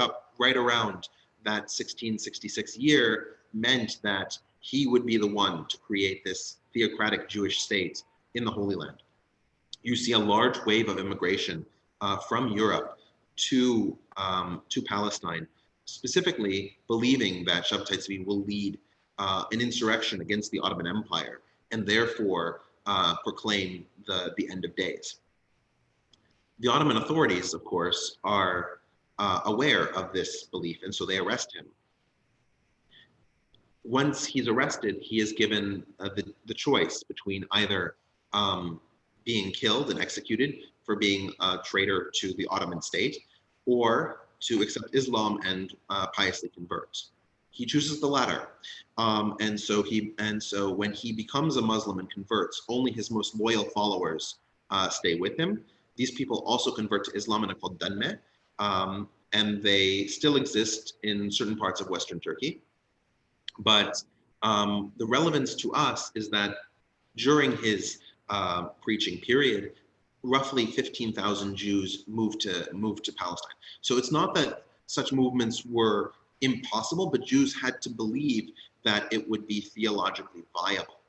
up right around that 1666 year meant that he would be the one to create this theocratic Jewish state in the Holy Land. You see a large wave of immigration from Europe to Palestine, specifically believing that Shabbatai Tzvi will lead an insurrection against the Ottoman Empire and therefore proclaim the end of days. The Ottoman authorities, of course, are aware of this belief, and so they arrest him. Once he's arrested, he is given the choice between either being killed and executed for being a traitor to the Ottoman state, or to accept Islam and piously convert. He chooses the latter, and so when he becomes a Muslim and converts, only his most loyal followers stay with him. These people also convert to Islam and are called Danme, and they still exist in certain parts of Western Turkey. But the relevance to us is that during his preaching period, roughly 15,000 Jews moved to Palestine. So it's not that such movements were impossible, but Jews had to believe that it would be theologically viable.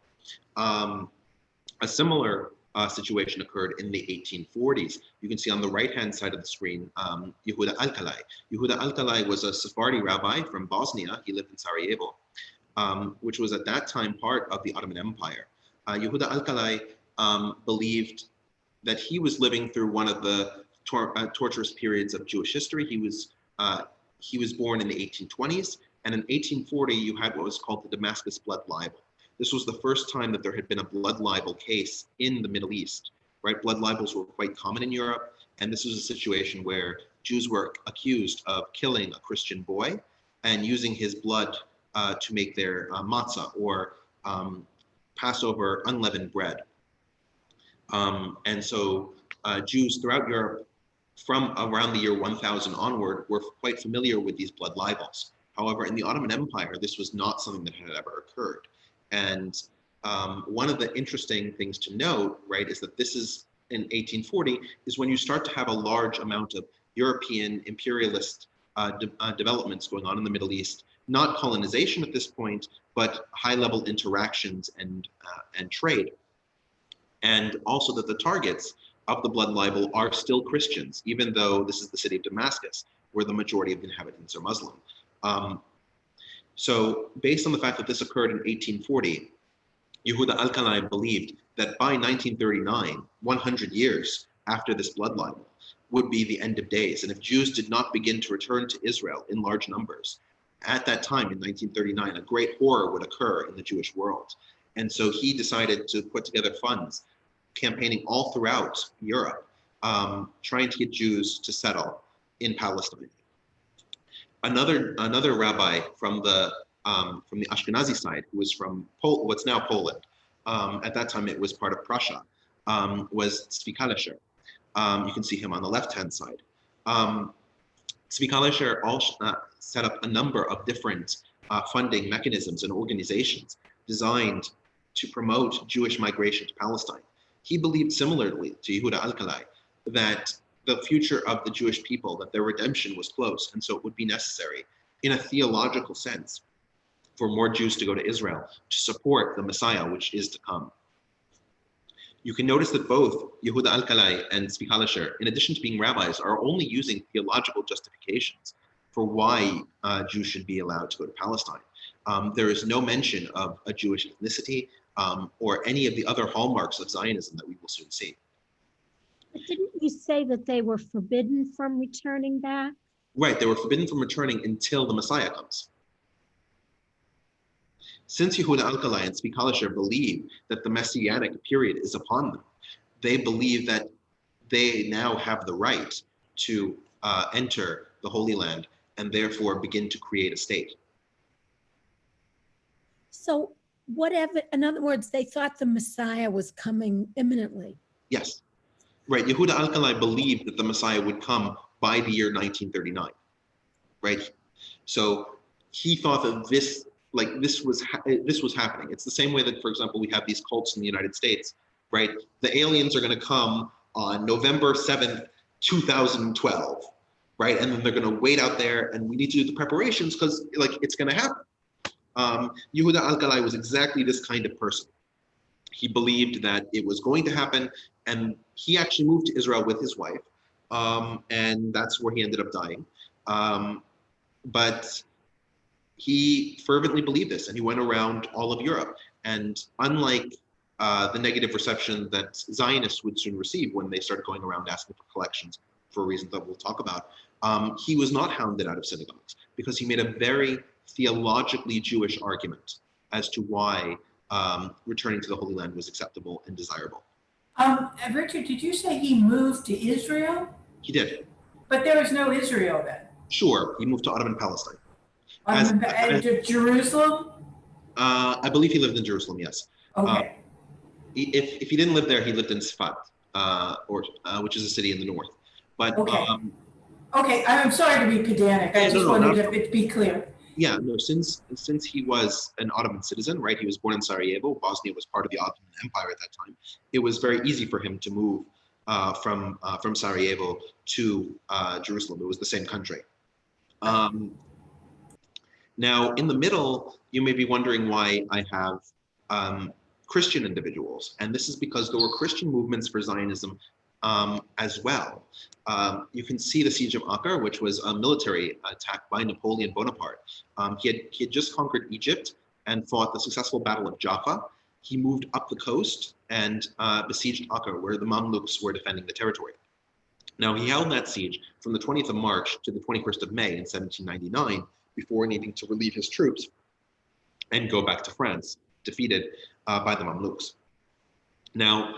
A similar situation occurred in the 1840s. You can see on the right-hand side of the screen, Yehuda Alkalai. Yehuda Alkalai was a Sephardi rabbi from Bosnia. He lived in Sarajevo, which was at that time part of the Ottoman Empire. Yehuda Alkalai believed that he was living through one of the torturous periods of Jewish history. He was born in the 1820s, and in 1840 you had what was called the Damascus blood libel. This was the first time that there had been a blood libel case in the Middle East, right? Blood libels were quite common in Europe, and this was a situation where Jews were accused of killing a Christian boy and using his blood to make their matzah, or Passover unleavened bread. And so Jews throughout Europe from around the year 1000 onward were quite familiar with these blood libels. However, in the Ottoman Empire, this was not something that had ever occurred. And one of the interesting things to note, right, is that this is in 1840, is when you start to have a large amount of European imperialist developments going on in the Middle East, not colonization at this point, but high-level interactions and trade. And also that the targets of the blood libel are still Christians, even though this is the city of Damascus, where the majority of the inhabitants are Muslim. So based on the fact that this occurred in 1840, Yehuda Alkalai believed that by 1939, 100 years after this blood libel, would be the end of days. And if Jews did not begin to return to Israel in large numbers, at that time in 1939, a great horror would occur in the Jewish world. And so he decided to put together funds, campaigning all throughout Europe, trying to get Jews to settle in Palestine. Another rabbi from the Ashkenazi side, who was from what's now Poland, at that time it was part of Prussia, was Tzvi Kalisher. You can see him on the left-hand side. Tzvi Kalisher set up a number of different funding mechanisms and organizations designed to promote Jewish migration to Palestine. He believed similarly to Yehuda Alkalai that the future of the Jewish people, that their redemption was close, and so it would be necessary, in a theological sense, for more Jews to go to Israel to support the Messiah, which is to come. You can notice that both Yehuda Alkalai and Tzvi Kalisher, in addition to being rabbis, are only using theological justifications for why Jews should be allowed to go to Palestine. There is no mention of a Jewish ethnicity or any of the other hallmarks of Zionism that we will soon see. But didn't you say that they were forbidden from returning back? Right, they were forbidden from returning until the Messiah comes. Since Yehuda Alkalai and Tzvi Kalisher believe that the Messianic period is upon them, they believe that they now have the right to enter the Holy Land and therefore begin to create a state. So whatever, in other words, they thought the Messiah was coming imminently. Yes, right. Yehuda Alkalai believed that the Messiah would come by the year 1939, right? So he thought that this was happening. It's the same way that, for example, we have these cults in the United States, right? The aliens are going to come on November 7th, 2012, right? And then they're going to wait out there, and we need to do the preparations because, like, it's going to happen. Yehuda Alkalai was exactly this kind of person. He believed that it was going to happen, and he actually moved to Israel with his wife, and that's where he ended up dying. But he fervently believed this, and he went around all of Europe. And unlike the negative reception that Zionists would soon receive when they started going around asking for collections for reasons that we'll talk about, he was not hounded out of synagogues because he made a very theologically Jewish argument as to why returning to the Holy Land was acceptable and desirable. Richard, did you say he moved to Israel? He did. But there was no Israel then? Sure, he moved to Ottoman Palestine. To Jerusalem? I believe he lived in Jerusalem, yes. Okay. If he didn't live there, he lived in Sfat, which is a city in the north. But okay. Okay, I'm sorry to be pedantic. I just wanted to be clear. Yeah, no, since he was an Ottoman citizen, right? He was born in Sarajevo. Bosnia was part of the Ottoman Empire at that time. It was very easy for him to move from Sarajevo to Jerusalem. It was the same country. Now, in the middle, you may be wondering why I have Christian individuals. And this is because there were Christian movements for Zionism as well. You can see the Siege of Acre, which was a military attack by Napoleon Bonaparte. He had just conquered Egypt and fought the successful Battle of Jaffa. He moved up the coast and besieged Acre, where the Mamluks were defending the territory. Now, he held that siege from the 20th of March to the 21st of May in 1799, before needing to relieve his troops and go back to France, defeated by the Mamluks. Now,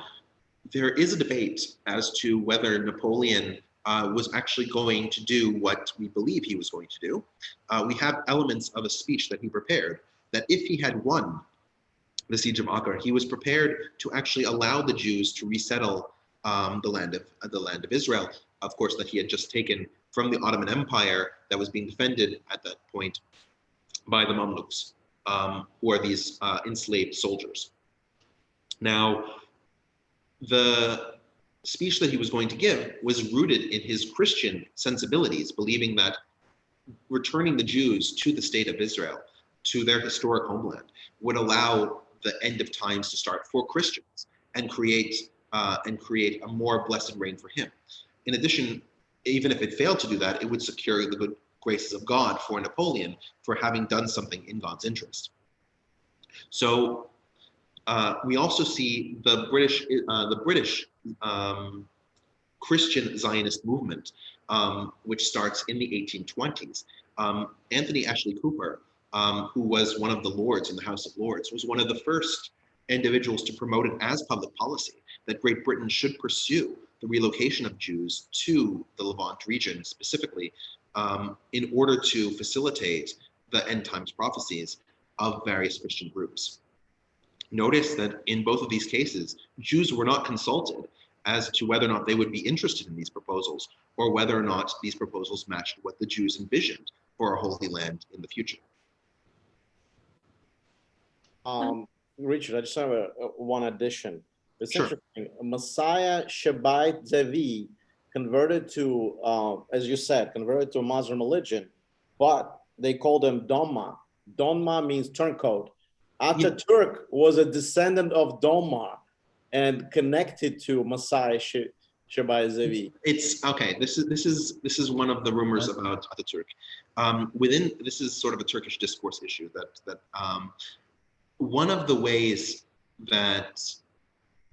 there is a debate as to whether Napoleon was actually going to do what we believe he was going to do. We have elements of a speech that he prepared, that if he had won the Siege of Acre, he was prepared to actually allow the Jews to resettle the land of Israel, of course, that he had just taken from the Ottoman Empire that was being defended at that point by the Mamluks, who are these enslaved soldiers. Now, the speech that he was going to give was rooted in his Christian sensibilities, believing that returning the Jews to the state of Israel, to their historic homeland, would allow the end of times to start for Christians and create a more blessed reign for him. In addition, even if it failed to do that, it would secure the good graces of God for Napoleon for having done something in God's interest. So we also see the British Christian Zionist movement, which starts in the 1820s. Anthony Ashley Cooper, who was one of the lords in the House of Lords, was one of the first individuals to promote it as public policy that Great Britain should pursue the relocation of Jews to the Levant region specifically, in order to facilitate the end times prophecies of various Christian groups. Notice that in both of these cases, Jews were not consulted as to whether or not they would be interested in these proposals, or whether or not these proposals matched what the Jews envisioned for a Holy Land in the future. Richard, I just have one addition. It's Sure. interesting. Messiah Shabbat Zevi converted to, as you said, converted to a Muslim religion, but they called him Donma. Donma means turncoat. Ataturk was a descendant of Donma and connected to Messiah Shabbat Zevi. It's okay. This is one of the rumors about Ataturk. This is sort of a Turkish discourse issue that one of the ways that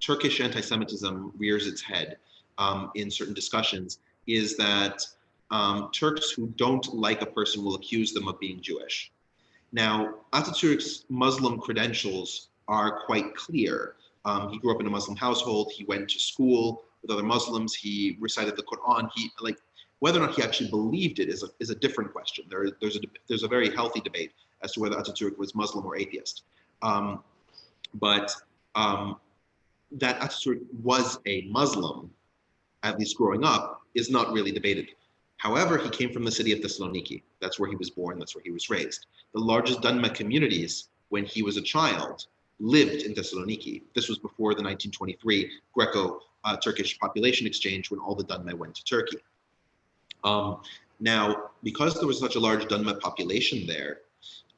Turkish anti-Semitism rears its head in certain discussions is that Turks who don't like a person will accuse them of being Jewish. Now, Ataturk's Muslim credentials are quite clear. He grew up in a Muslim household. He went to school with other Muslims. He recited the Quran. Whether or not he actually believed it is a different question. There's a very healthy debate as to whether Ataturk was Muslim or atheist. But that Ataturk was a Muslim, at least growing up, is not really debated. However, he came from the city of Thessaloniki. That's where he was born. That's where he was raised. The largest Dunma communities, when he was a child, lived in Thessaloniki. This was before the 1923 Greco-Turkish population exchange, when all the Dunma went to Turkey. Now, because there was such a large Dunma population there,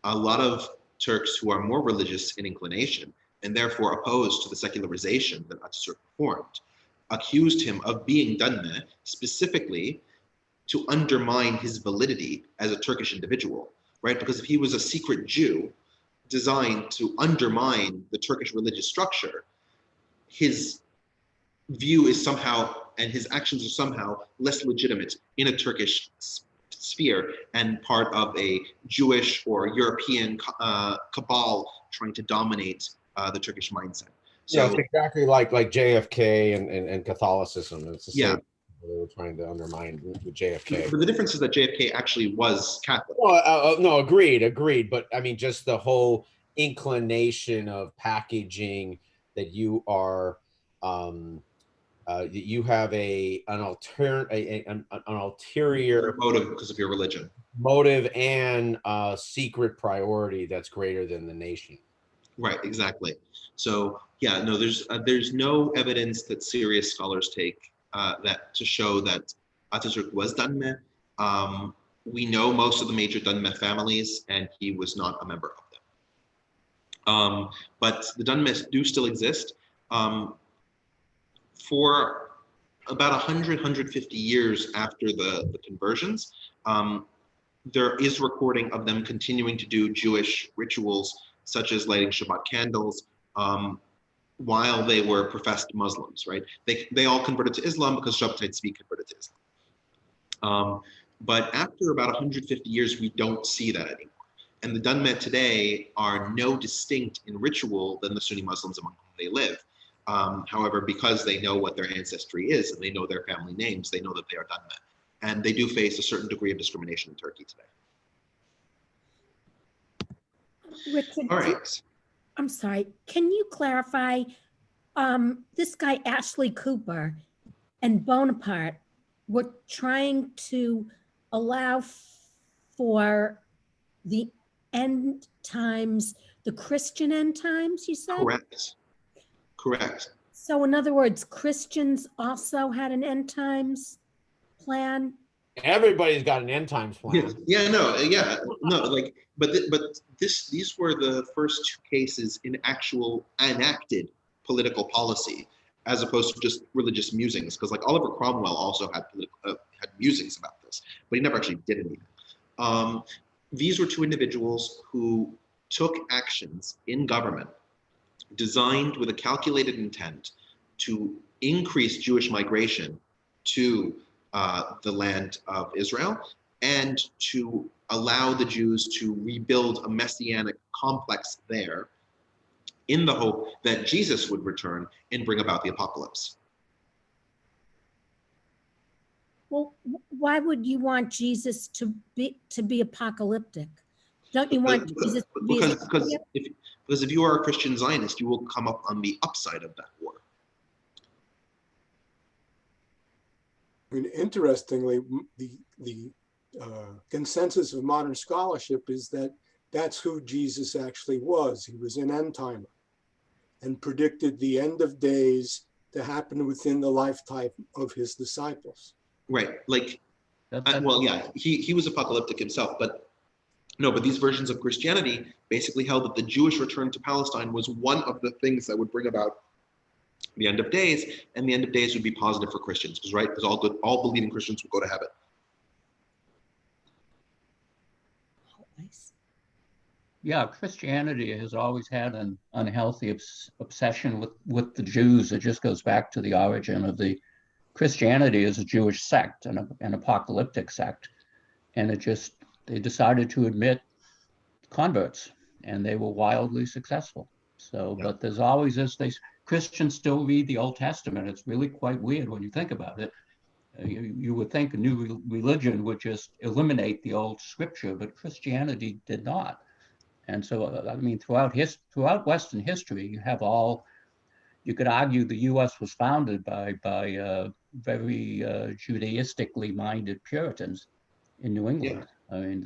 a lot of Turks who are more religious in inclination, and therefore opposed to the secularization that Ataturk performed, accused him of being Dunma specifically to undermine his validity as a Turkish individual, right? Because if he was a secret Jew designed to undermine the Turkish religious structure, his view is somehow, and his actions are somehow less legitimate in a Turkish sphere and part of a Jewish or European cabal trying to dominate the Turkish mindset. So, yeah, it's exactly like JFK and Catholicism. It's the same. They were trying to undermine with JFK. But the difference is that JFK actually was Catholic. Well, no, agreed. But I mean, just the whole inclination of packaging that you are, you have an ulterior motive because of your religion, motive and secret priority that's greater than the nation. Right, exactly. So yeah, no, there's no evidence that serious scholars take that to show that Ataturk was Dunma. We know most of the major Dunma families, and he was not a member of But the done myths do still exist. For about 150 years after the conversions, there is recording of them continuing to do Jewish rituals, such as lighting Shabbat candles, while they were professed Muslims, right? They all converted to Islam because Shabbatai Tzvi converted to Islam. But after about 150 years, we don't see that anymore. And the Dunmet today are no distinct in ritual than the Sunni Muslims among whom they live. However, because they know what their ancestry is and they know their family names, they know that they are Dunmet. And they do face a certain degree of discrimination in Turkey today. Richard, all right. I'm sorry, can you clarify, this guy Ashley Cooper and Bonaparte were trying to allow for the end times, the Christian end times, you said? Correct. Correct. So in other words, Christians also had an end times plan? Everybody's got an end times plan. These were the first two cases in actual enacted political policy, as opposed to just religious musings. Because like Oliver Cromwell also had had musings about this, but he never actually did anything. These were two individuals who took actions in government designed with a calculated intent to increase Jewish migration to the land of Israel and to allow the Jews to rebuild a messianic complex there in the hope that Jesus would return and bring about the apocalypse. Well, why would you want Jesus to be apocalyptic? Don't you want Jesus to be because if you are a Christian Zionist, you will come up on the upside of that war. I mean, interestingly, the consensus of modern scholarship is that that's who Jesus actually was. He was an end timer and predicted the end of days to happen within the lifetime of his disciples. Right. Like, well, yeah, he was apocalyptic himself, but no, but these versions of Christianity basically held that the Jewish return to Palestine was one of the things that would bring about the end of days, and the end of days would be positive for Christians, because right, because all believing Christians will go to heaven. Yeah, Christianity has always had an unhealthy obsession with the Jews. It just goes back to the origin of the Christianity as a Jewish sect, an apocalyptic sect, and they decided to admit converts, and they were wildly successful. So, but there's always this, Christians still read the Old Testament. It's really quite weird when you think about it. You would think a new religion would just eliminate the old scripture, but Christianity did not. And so, I mean, throughout Western history, you could argue the U.S. was founded by very Judaistically minded Puritans in New England. Yeah. I mean,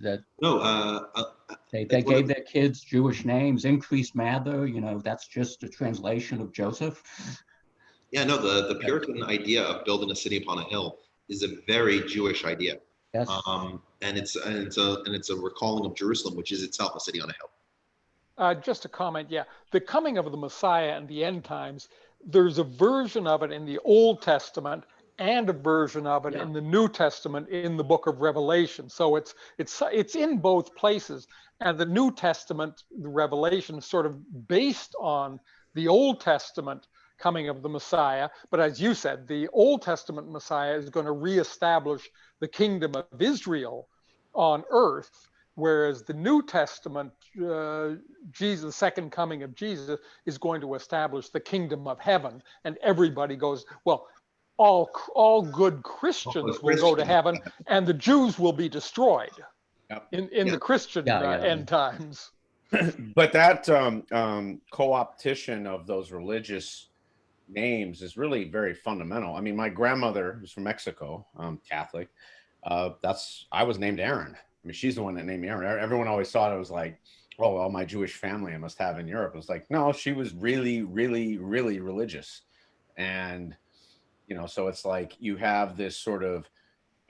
they gave their kids Jewish names. Increased Mather, that's just a translation of Joseph. Yeah, no, the Puritan idea of building a city upon a hill is a very Jewish idea. Yes. And it's a recalling of Jerusalem, which is itself a city on a hill. Just a comment, yeah. The coming of the Messiah and the end times, there's a version of it in the Old Testament and a version of it in the New Testament in the book of Revelation. So it's in both places. And the New Testament, the Revelation, is sort of based on the Old Testament coming of the Messiah. But as you said, the Old Testament Messiah is going to reestablish the kingdom of Israel on earth, whereas the New Testament, Jesus, the second coming of Jesus, is going to establish the kingdom of heaven. And everybody goes, well, all good Christians will go to heaven, and the Jews will be destroyed in the Christian end times. But that co-optation of those religious names is really very fundamental. I mean, my grandmother, who's from Mexico, Catholic, I was named Aaron. I mean, she's the one that named me Aaron. Everyone always thought it was like, oh, all my Jewish family I must have in Europe. It was like, no, she was really, really, really religious. And, so it's like you have this sort of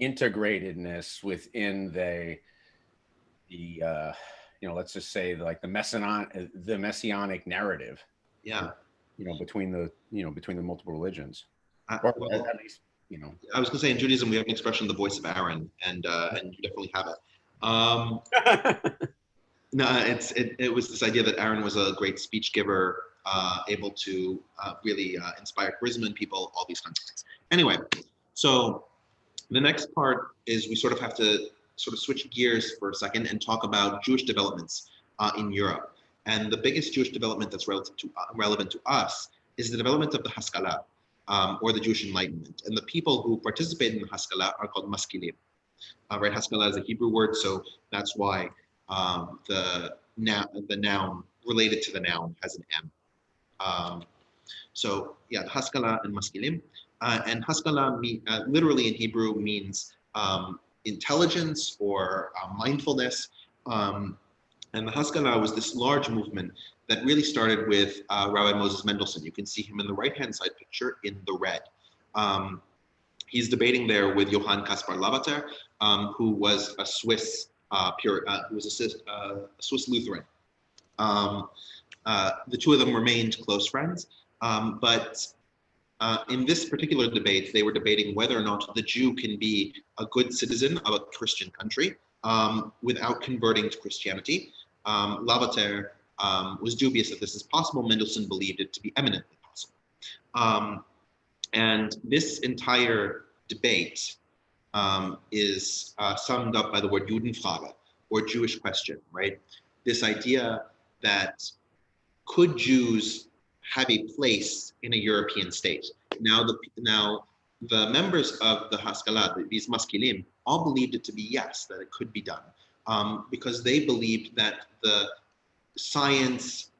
integratedness within the let's just say like the messianic narrative. Yeah. Between the multiple religions. Well, at least, I was going to say in Judaism we have an expression, the voice of Aaron, and you definitely have it. No, it was this idea that Aaron was a great speech giver, able to really inspire charisma in people, all these kinds of things. Anyway, so the next part is we sort of have to sort of switch gears for a second and talk about Jewish developments in Europe. And the biggest Jewish development that's relevant to us is the development of the Haskalah, or the Jewish Enlightenment. And the people who participate in the Haskalah are called maskilim. Right, Haskalah is a Hebrew word, so that's why the noun related to the noun has an M. So yeah, the Haskalah and maskilim. And Haskalah literally in Hebrew means intelligence or mindfulness. And the Haskalah was this large movement that really started with Rabbi Moses Mendelssohn. You can see him in the right-hand side picture in the red. He's debating there with Johann Caspar Lavater, who was a Swiss Swiss Lutheran. The two of them remained close friends, but in this particular debate, they were debating whether or not the Jew can be a good citizen of a Christian country without converting to Christianity. Lavater was dubious that this is possible. Mendelssohn believed it to be eminently possible. And this entire debate is summed up by the word Judenfrage, or Jewish question, right? This idea that could Jews have a place in a European state? Now the members of the Haskalah, these maskilim, all believed it to be yes, that it could be done, because they believed that the science,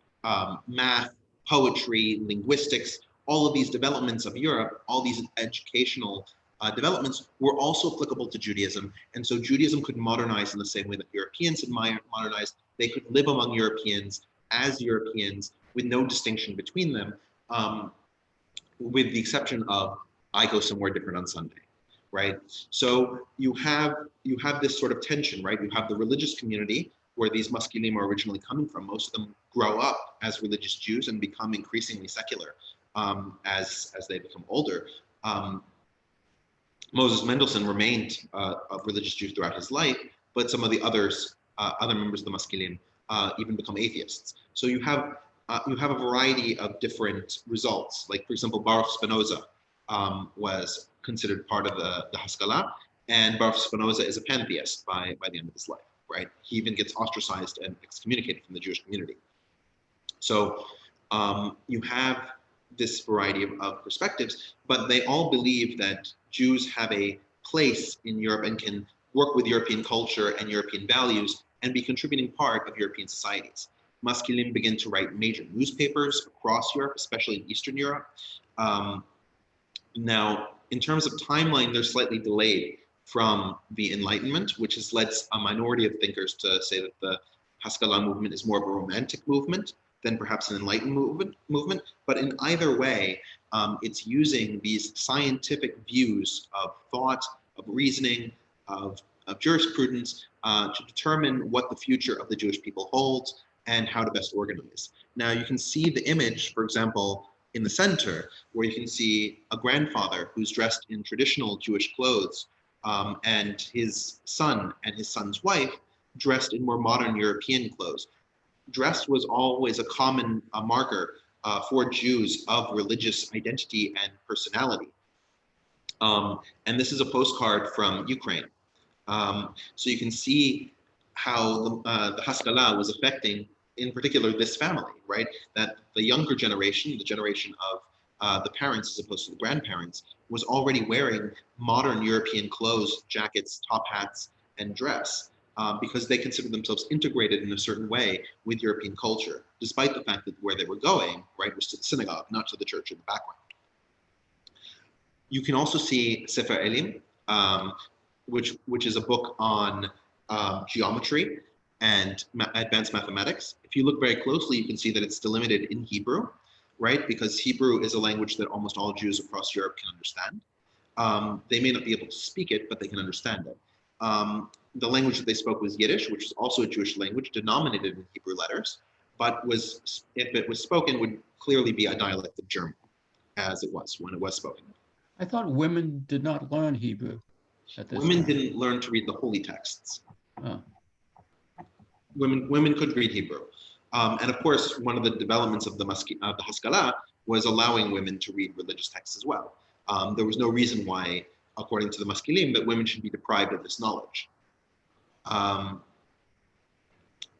math, poetry, linguistics, all of these developments of Europe, all these educational developments were also applicable to Judaism. And so Judaism could modernize in the same way that Europeans had modernized. They could live among Europeans as Europeans with no distinction between them, with the exception of I go somewhere different on Sunday, right? So you have this sort of tension, right? You have the religious community where these maskilim are originally coming from. Most of them grow up as religious Jews and become increasingly secular as they become older. Moses Mendelssohn remained a religious Jew throughout his life, but some of the other members of the maskilim even become atheists. So you have a variety of different results. Like, for example, Baruch Spinoza was considered part of the Haskalah, and Baruch Spinoza is a pantheist by the end of his life, right? He even gets ostracized and excommunicated from the Jewish community. So you have this variety of perspectives, but they all believe that Jews have a place in Europe and can work with European culture and European values and be contributing part of European societies. Maskilim begin to write major newspapers across Europe, especially in Eastern Europe. Now, in terms of timeline, they're slightly delayed from the Enlightenment, which has led a minority of thinkers to say that the Haskalah movement is more of a romantic movement than perhaps an enlightened movement. But in either way, it's using these scientific views of thought, of reasoning, of jurisprudence to determine what the future of the Jewish people holds and how to best organize. Now you can see the image, for example, in the center, where you can see a grandfather who's dressed in traditional Jewish clothes, and his son and his son's wife dressed in more modern European clothes. Dress was always a common marker for Jews of religious identity and personality. And this is a postcard from Ukraine. So you can see how the Haskalah was affecting, in particular, this family, right? That the younger generation, the generation of the parents as opposed to the grandparents, was already wearing modern European clothes, jackets, top hats, and dress. Because they considered themselves integrated in a certain way with European culture, despite the fact that where they were going, right, was to the synagogue, not to the church in the background. You can also see Sefer Elim, which is a book on geometry and advanced mathematics. If you look very closely, you can see that it's delimited in Hebrew, right? Because Hebrew is a language that almost all Jews across Europe can understand. They may not be able to speak it, but they can understand it. the language that they spoke was Yiddish, which was also a Jewish language, denominated in Hebrew letters, but if it was spoken, would clearly be a dialect of German, as it was when it was spoken. I thought women did not learn Hebrew at this Women time. didn't learn to read the holy texts. Oh. Women could read Hebrew. And of course, one of the developments of the Haskalah was allowing women to read religious texts as well. There was no reason why, according to the Maskilim, that women should be deprived of this knowledge. On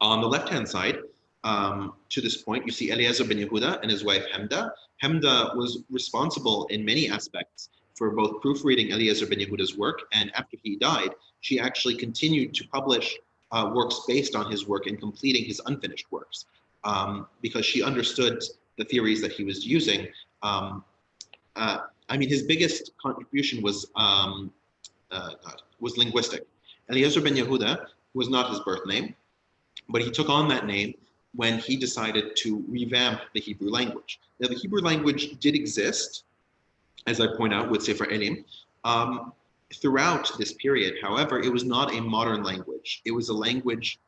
the left-hand side, to this point, you see Eliezer ben Yehuda and his wife Hemda. Hemda was responsible in many aspects for both proofreading Eliezer ben Yehuda's work, and after he died, she actually continued to publish works based on his work and completing his unfinished works, because she understood the theories that he was using. I mean, his biggest contribution was linguistic. Eliezer ben Yehuda was not his birth name, but he took on that name when he decided to revamp the Hebrew language. Now, the Hebrew language did exist, as I point out with Sefer Elim, throughout this period. However, it was not a modern language. It was a language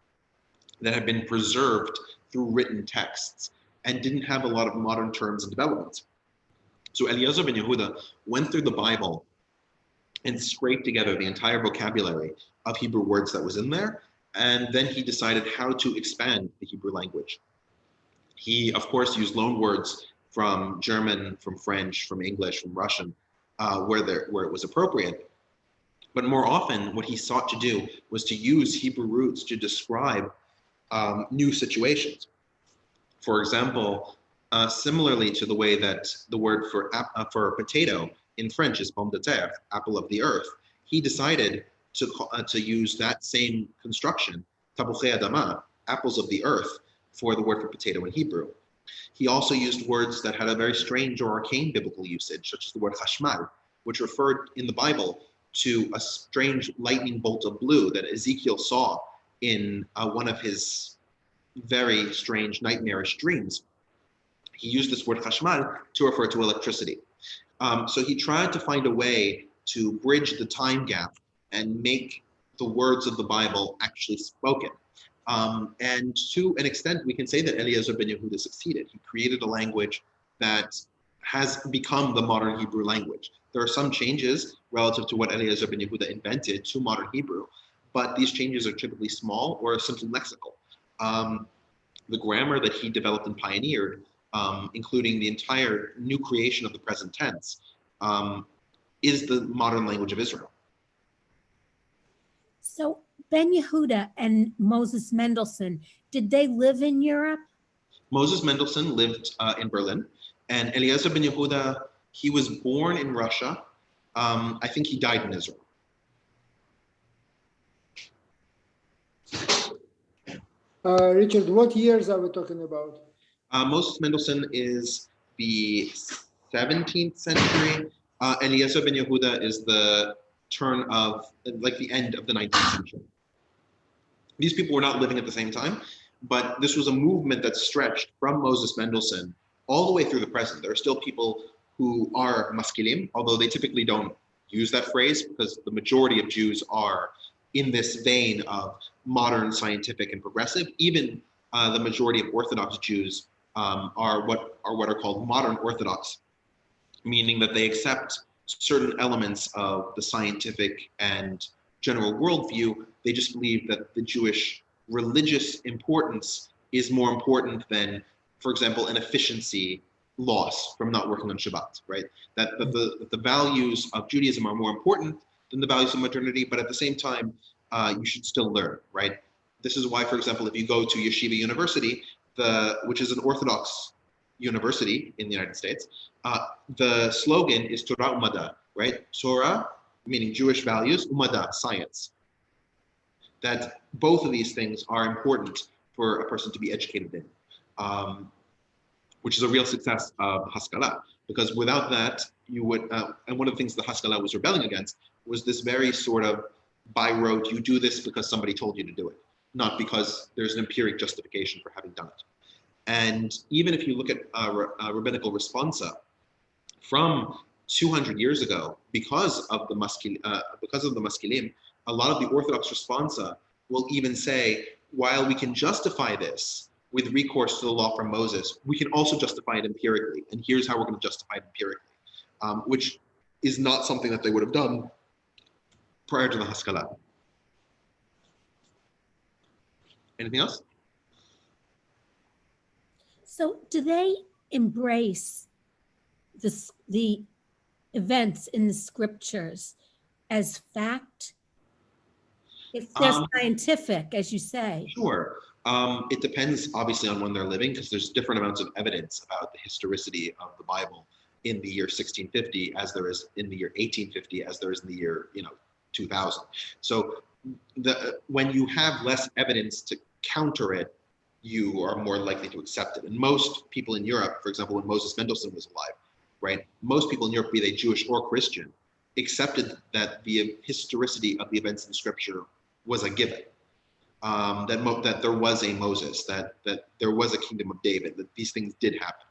that had been preserved through written texts and didn't have a lot of modern terms and developments. So Eliezer ben Yehuda went through the Bible and scraped together the entire vocabulary of Hebrew words that was in there, and then he decided how to expand the Hebrew language. He, of course, used loan words from German, from French, from English, from Russian, where it was appropriate. But more often, what he sought to do was to use Hebrew roots to describe new situations. For example, similarly to the way that the word for potato in French is pomme de terre, apple of the earth, he decided to use that same construction, tapuchei adama, apples of the earth, for the word for potato in Hebrew. He also used words that had a very strange or arcane biblical usage, such as the word chashmal, which referred in the Bible to a strange lightning bolt of blue that Ezekiel saw in one of his very strange nightmarish dreams. He used this word chashmal to refer to electricity. So he tried to find a way to bridge the time gap and make the words of the Bible actually spoken. And to an extent, we can say that Eliezer ben Yehuda succeeded. He created a language that has become the modern Hebrew language. There are some changes relative to what Eliezer ben Yehuda invented to modern Hebrew, but these changes are typically small or simply lexical. The grammar that he developed and pioneered, including the entire new creation of the present tense, is the modern language of Israel. So Ben Yehuda and Moses Mendelssohn, did they live in Europe? Moses Mendelssohn lived in Berlin, and Eliezer ben Yehuda, he was born in Russia. I think he died in Israel. Richard, what years are we talking about? Moses Mendelssohn is the 17th century. Eliezer ben Yehuda is the turn of, like, the end of the 19th century. These people were not living at the same time, but this was a movement that stretched from Moses Mendelssohn all the way through the present. There are still people who are maskilim, although they typically don't use that phrase because the majority of Jews are in this vein of modern, scientific, and progressive. Even the majority of Orthodox Jews are what are called modern Orthodox, meaning that they accept certain elements of the scientific and general worldview. They just believe that the Jewish religious importance is more important than, for example, an efficiency loss from not working on Shabbat, right? That the values of Judaism are more important than the values of modernity, but at the same time, you should still learn, right? This is why, for example, if you go to Yeshiva University, which is an Orthodox university in the United States, the slogan is Torah Umada, right? Torah, meaning Jewish values, Umada, science. That both of these things are important for a person to be educated in, which is a real success of Haskalah, because without that, you would, and one of the things the Haskalah was rebelling against was this very sort of by rote, you do this because somebody told you to do it, not because there's an empiric justification for having done it. And even if you look at rabbinical responsa from 200 years ago, because of the maskilim, a lot of the Orthodox responsa will even say, while we can justify this with recourse to the law from Moses, we can also justify it empirically. And here's how we're going to justify it empirically, which is not something that they would have done prior to the Haskalah. Anything else? So do they embrace the events in the scriptures as fact? If they're scientific, as you say. Sure. It depends, obviously, on when they're living, because there's different amounts of evidence about the historicity of the Bible in the year 1650 as there is in the year 1850 as there is in the year 2000. So when you have less evidence to counter it, you are more likely to accept it. And most people in Europe, for example, when Moses Mendelssohn was alive, right? Most people in Europe, be they Jewish or Christian, accepted that the historicity of the events in Scripture was a given. That there was a Moses, that there was a kingdom of David, that these things did happen.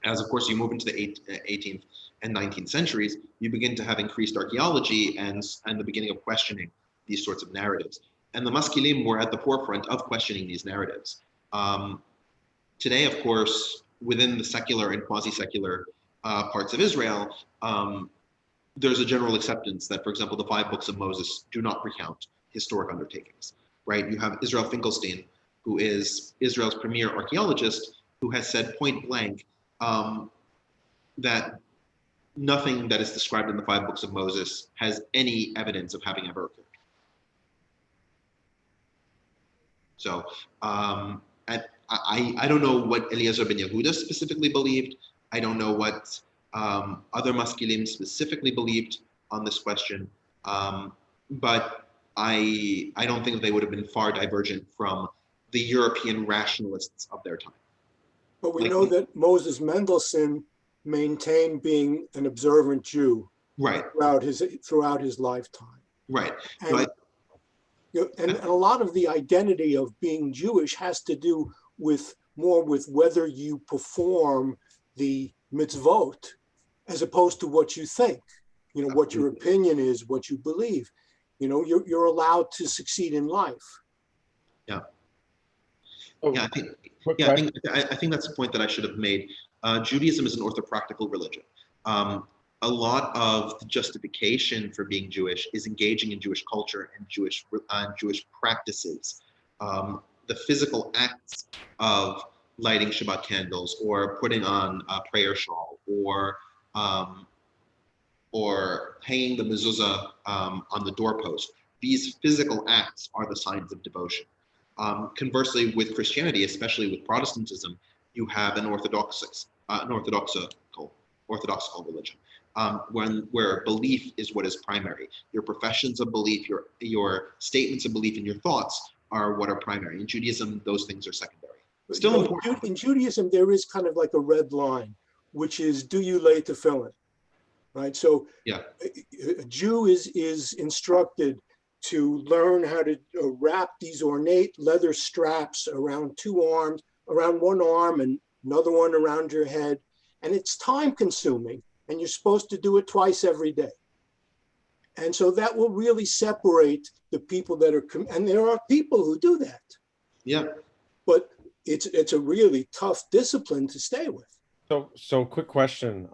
As of course you move into the 18th and 19th centuries, you begin to have increased archaeology and the beginning of questioning these sorts of narratives. And the Maskilim were at the forefront of questioning these narratives. Today, of course, within the secular and quasi-secular parts of Israel, there's a general acceptance that, for example, the 5 books of Moses do not recount historic undertakings, right? You have Israel Finkelstein, who is Israel's premier archaeologist, who has said point blank that nothing that is described in the 5 books of Moses has any evidence of having ever occurred. So I don't know what Eliezer ben Yehuda specifically believed. I don't know what other Maskilim specifically believed on this question, but I don't think they would have been far divergent from the European rationalists of their time. But we know that Moses Mendelssohn maintained being an observant Jew, right, throughout his lifetime. Right. And a lot of the identity of being Jewish has to do more with whether you perform the mitzvot as opposed to what you think, what your opinion is, what you believe. You're allowed to succeed in life. Yeah. Yeah, I think that's the point that I should have made. Judaism is an orthopractical religion. A lot of the justification for being Jewish is engaging in Jewish culture and Jewish practices. The physical acts of lighting Shabbat candles, or putting on a prayer shawl, or hanging the mezuzah on the doorpost. These physical acts are the signs of devotion. Conversely, with Christianity, especially with Protestantism, you have an orthodoxical religion, where belief is what is primary. Your professions of belief, your statements of belief, and your thoughts are what are primary. In Judaism, those things are secondary. Still important. In Judaism, there is kind of like a red line, which is, do you lay tefillin? Right. So a Jew is instructed to learn how to wrap these ornate leather straps around one arm and another one around your head. And it's time consuming, and you're supposed to do it twice every day. And so that will really separate the people that are, and there are people who do that. Yeah. But it's a really tough discipline to stay with. So quick question.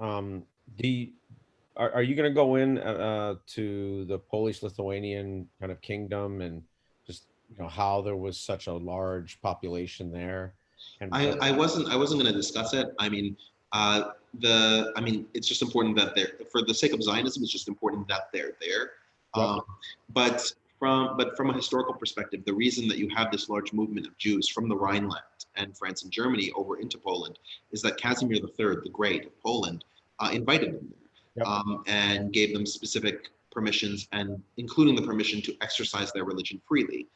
Are you going to go in to the Polish-Lithuanian kind of kingdom and just how there was such a large population there? And I wasn't going to discuss it. I mean, it's just important that for the sake of Zionism, it's just important that they're there. But from a historical perspective, the reason that you have this large movement of Jews from the Rhineland and France and Germany over into Poland is that Casimir III, the Great of Poland, invited them there. And gave them specific permissions, and including the permission to exercise their religion freely.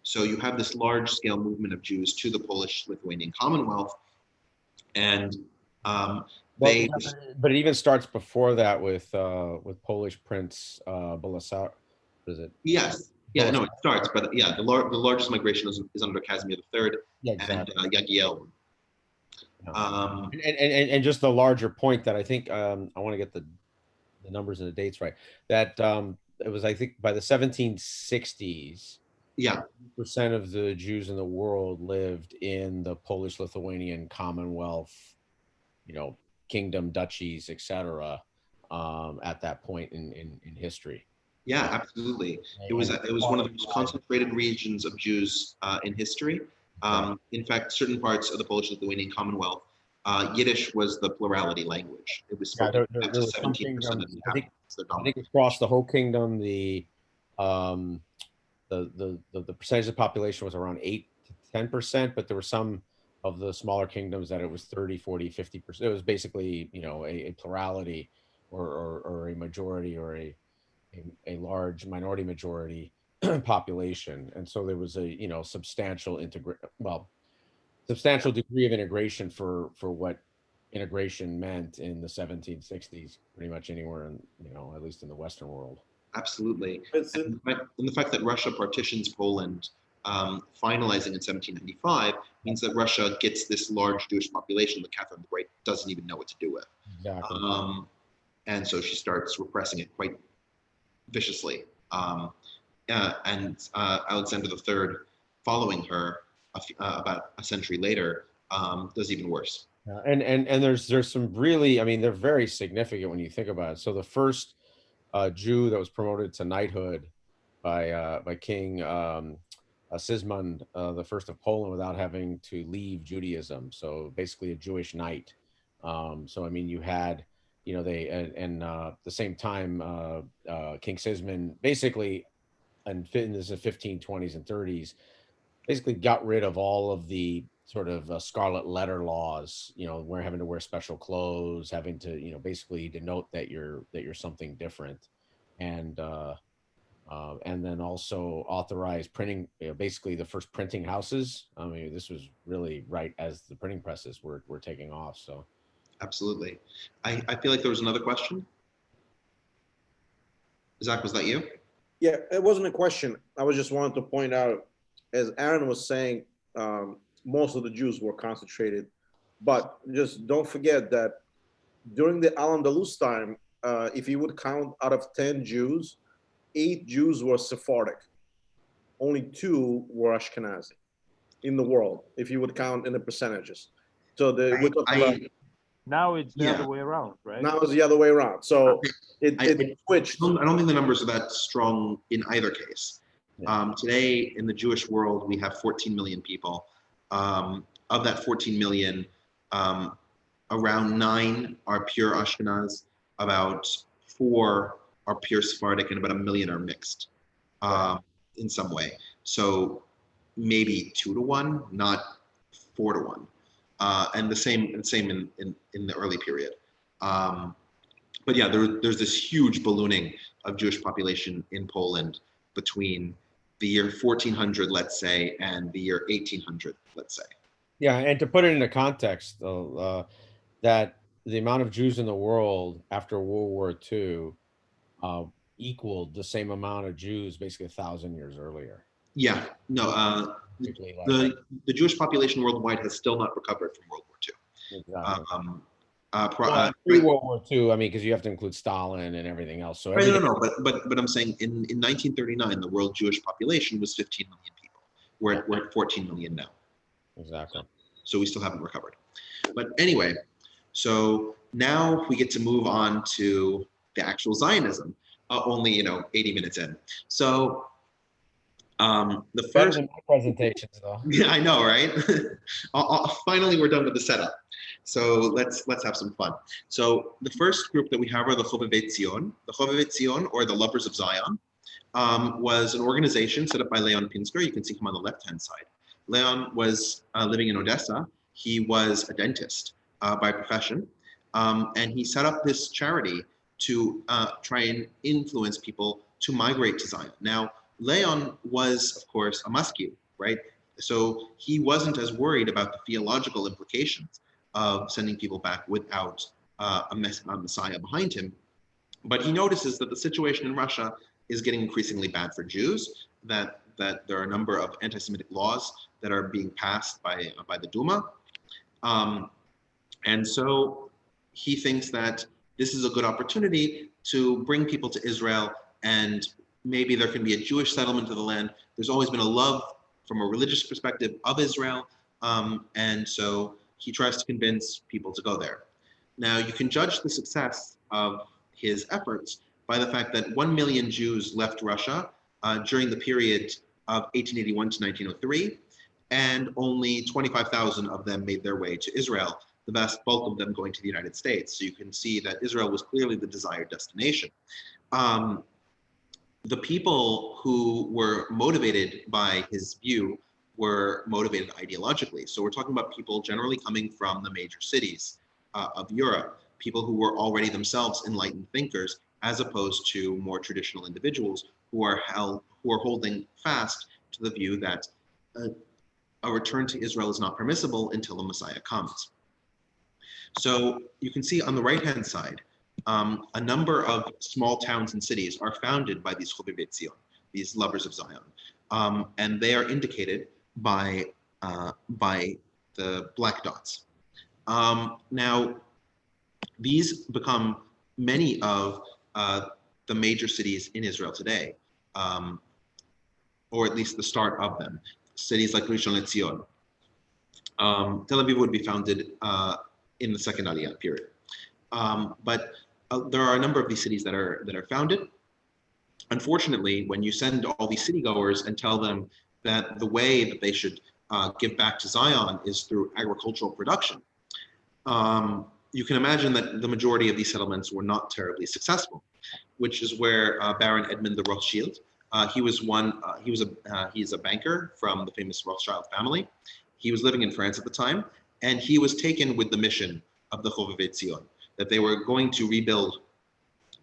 So you have this large-scale movement of Jews to the Polish-Lithuanian Commonwealth, and but it even starts before that with Polish Prince Bolesław. Is it? Yes. Yeah. No, it starts, but yeah, the largest migration is under Casimir III and Jagiel. And just the larger point that I think I want to get the numbers and the dates right, that it was, I think, by the 1760s. Yeah. Percent of the Jews in the world lived in the Polish-Lithuanian Commonwealth, kingdom, duchies, etc. At that point in history. Yeah, absolutely. It was one of the most concentrated regions of Jews in history. In fact, certain parts of the Polish-Lithuanian Commonwealth, Yiddish was the plurality language. It was spoken up to 17% of the inhabitants. I think across the whole kingdom, the percentage of the population was around 8 to 10%, but there were some of the smaller kingdoms that it was 30, 40, 50%. It was basically, a plurality or a majority or a large minority majority population. And so there was a, substantial degree of integration for what integration meant in the 1760s, pretty much anywhere in, at least in the Western world. Absolutely. And the fact that Russia partitions Poland, finalizing in 1795, means that Russia gets this large Jewish population that Catherine the Great doesn't even know what to do with. Exactly. And so she starts repressing it quite viciously. And Alexander III, following her about a century later, does even worse. And there's some really, they're very significant when you think about it. So the first Jew that was promoted to knighthood by King Sigismund the First of Poland without having to leave Judaism. So basically a Jewish knight. So you had, the same time King Sigismund basically, and in the 1520s and 30s, basically got rid of all of the sort of scarlet letter laws, we're having to wear special clothes, having to, basically denote that you're something different. And then also authorized printing, basically the first printing houses. This was really right as the printing presses were taking off. So. Absolutely. I feel like there was another question. Zach, was that you? Yeah, it wasn't a question. I was just wanted to point out, as Aaron was saying, most of the Jews were concentrated, but just don't forget that during the Al-Andalus time, if you would count out of 10 Jews, 8 Jews were Sephardic. Only 2 were Ashkenazi in the world, if you would count in the percentages. So now it's the other way around, right? Now it's the other way around. So it switched. I don't think the numbers are that strong in either case. Yeah. Today in the Jewish world, we have 14 million people. Of that 14 million, around 9 are pure Ashkenaz, about 4 are pure Sephardic, and about 1 million are mixed in some way. So maybe 2 to 1, not 4 to 1. And the same in the early period. But yeah, there's this huge ballooning of Jewish population in Poland between the year 1400, let's say, and the year 1800, let's say. Yeah, and to put it into context, though, that the amount of Jews in the world after World War II equaled the same amount of Jews basically 1,000 years earlier. Yeah, no, the Jewish population worldwide has still not recovered from World War II. Exactly. Pre-World War II, because you have to include Stalin and everything else. So but I'm saying in 1939, the world Jewish population was 15 million people. We're at 14 million now. Exactly. So we still haven't recovered. But anyway, so now we get to move on to the actual Zionism. Only 80 minutes in. So the first presentations, though. Yeah, I know, right? Finally, we're done with the setup. So let's have some fun. So the first group that we have are the Chovevei Zion. The Chovevei Zion, or the Lovers of Zion, was an organization set up by Leon Pinsker. You can see him on the left-hand side. Leon was living in Odessa. He was a dentist by profession, and he set up this charity to try and influence people to migrate to Zion. Now, Leon was, of course, a Muskie, right? So he wasn't as worried about the theological implications of sending people back without a Messiah behind him. But he notices that the situation in Russia is getting increasingly bad for Jews, that there are a number of anti-Semitic laws that are being passed by the Duma. And so he thinks that this is a good opportunity to bring people to Israel and maybe there can be a Jewish settlement of the land. There's always been a love from a religious perspective of Israel, and so he tries to convince people to go there. Now, you can judge the success of his efforts by the fact that 1 million Jews left Russia during the period of 1881 to 1903, and only 25,000 of them made their way to Israel, the vast bulk of them going to the United States. So you can see that Israel was clearly the desired destination. The people who were motivated by his view were motivated ideologically. So we're talking about people generally coming from the major cities of Europe, people who were already themselves enlightened thinkers, as opposed to more traditional individuals who are holding fast to the view that a return to Israel is not permissible until the Messiah comes. So you can see on the right-hand side, a number of small towns and cities are founded by these Chobevei Zion, these lovers of Zion, and they are indicated by the black dots. Now, these become many of the major cities in Israel today, or at least the start of them. Cities like Rishon LeZion. Tel Aviv would be founded in the second Aliyah period. But there are a number of these cities that are founded. Unfortunately, when you send all these city goers and tell them that the way that they should give back to Zion is through agricultural production, you can imagine that the majority of these settlements were not terribly successful, which is where Baron Edmund de Rothschild, he's a banker from the famous Rothschild family. He was living in France at the time, and he was taken with the mission of the Chobevei Zion, that they were going to rebuild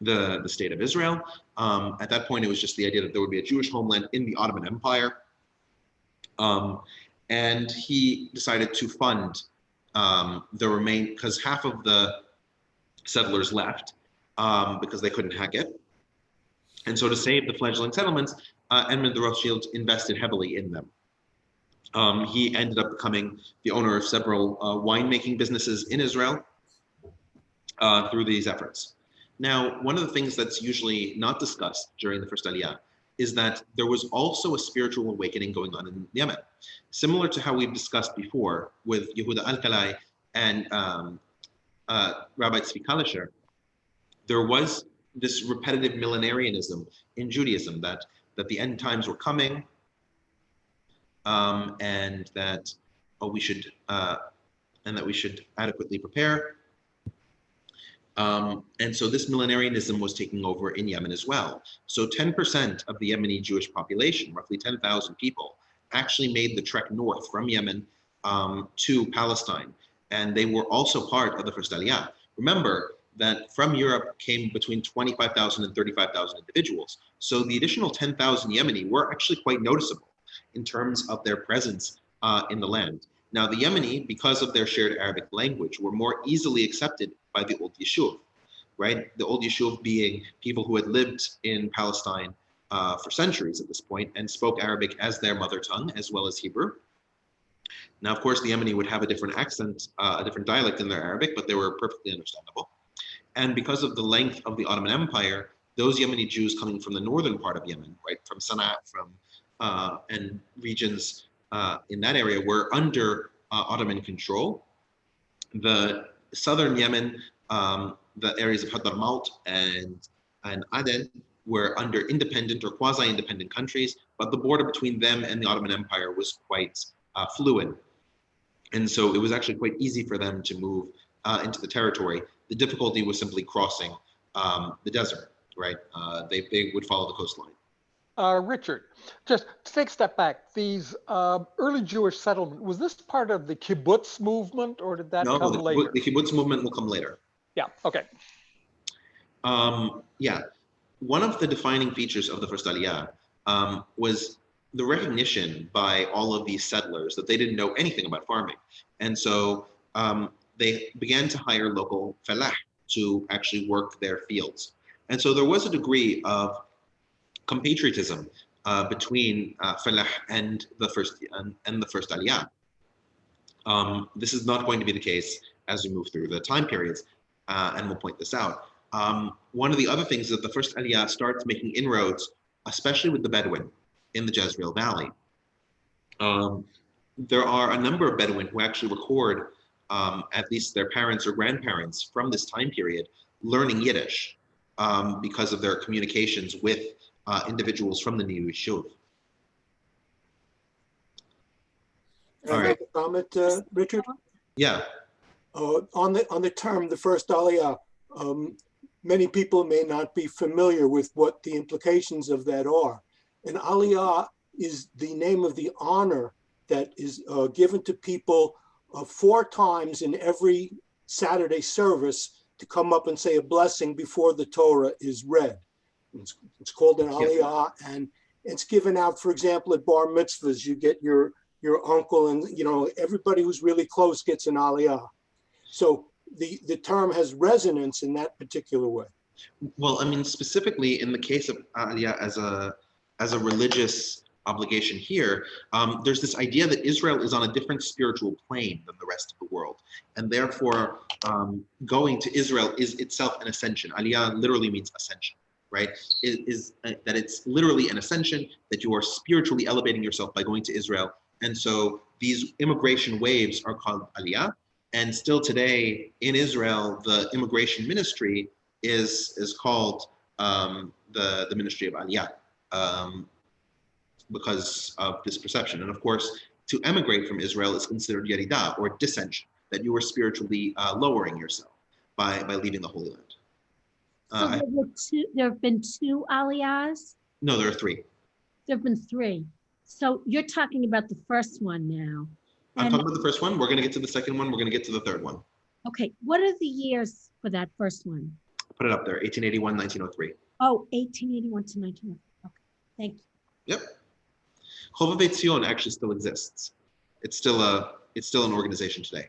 the state of Israel. At that point, it was just the idea that there would be a Jewish homeland in the Ottoman Empire. And he decided to fund because half of the settlers left because they couldn't hack it. And so to save the fledgling settlements, Edmund de Rothschild invested heavily in them. He ended up becoming the owner of several winemaking businesses in Israel through these efforts. Now, one of the things that's usually not discussed during the first Aliyah is that there was also a spiritual awakening going on in Yemen. Similar to how we've discussed before with Yehuda Alkalai and Rabbi Tzvi Kalisher, there was this repetitive millenarianism in Judaism that the end times were coming, and that we should adequately prepare. And so this millenarianism was taking over in Yemen as well. So 10% of the Yemeni Jewish population, roughly 10,000 people, actually made the trek north from Yemen to Palestine. And they were also part of the first Aliyah. Remember that from Europe came between 25,000 and 35,000 individuals. So the additional 10,000 Yemeni were actually quite noticeable in terms of their presence in the land. Now, the Yemeni, because of their shared Arabic language, were more easily accepted by the old Yishuv, right? The old Yishuv being people who had lived in Palestine for centuries at this point and spoke Arabic as their mother tongue, as well as Hebrew. Now, of course, the Yemeni would have a different accent, a different dialect in their Arabic, but they were perfectly understandable. And because of the length of the Ottoman Empire, those Yemeni Jews coming from the northern part of Yemen, right, from Sana'a, and regions in that area were under Ottoman control. The southern Yemen, the areas of Hadramaut and Aden were under independent or quasi-independent countries, but the border between them and the Ottoman Empire was quite fluid. And so it was actually quite easy for them to move into the territory. The difficulty was simply crossing the desert, right? They would follow the coastline. Richard, just to take a step back, these early Jewish settlement, was this part of the kibbutz movement, or did that come later? The kibbutz movement will come later. Yeah, okay. Yeah, one of the defining features of the first Aliyah was the recognition by all of these settlers that they didn't know anything about farming. And so they began to hire local felah to actually work their fields. And so there was a degree of compatriotism between felah and the first Aliyah. This is not going to be the case as we move through the time periods, and we'll point this out. One of the other things is that the first Aliyah starts making inroads, especially with the Bedouin in the Jezreel Valley. There are a number of Bedouin who actually record at least their parents or grandparents from this time period learning Yiddish because of their communications with individuals from the New Yishuv. All right. Comment, Richard? Yeah. On the term, the first Aliyah, many people may not be familiar with what the implications of that are. An Aliyah is the name of the honor that is given to people 4 times in every Saturday service to come up and say a blessing before the Torah is read. It's called an Aliyah, and it's given out, for example, at bar mitzvahs. You get your uncle and, you know, everybody who's really close gets an Aliyah. So the term has resonance in that particular way. Well, I mean, specifically in the case of Aliyah as a religious obligation here, there's this idea that Israel is on a different spiritual plane than the rest of the world. And therefore, going to Israel is itself an ascension. Aliyah literally means ascension, right? That it's literally an ascension, that you are spiritually elevating yourself by going to Israel. And so these immigration waves are called Aliyah. And still today in Israel, the immigration ministry is called the Ministry of Aliyah because of this perception. And of course, to emigrate from Israel is considered Yeridah, or dissension, that you are spiritually lowering yourself by leaving the Holy Land. So there have been 2 Aliyahs? No, there are 3. There have been 3. So you're talking about the first one now. I'm talking about the first one. We're going to get to the second one. We're going to get to the third one. Okay. What are the years for that first one? Put it up there, 1881, 1903. Oh, 1881 to 1903. Okay. Thank you. Yep. Chovevei Tzion actually still exists. It's still an organization today.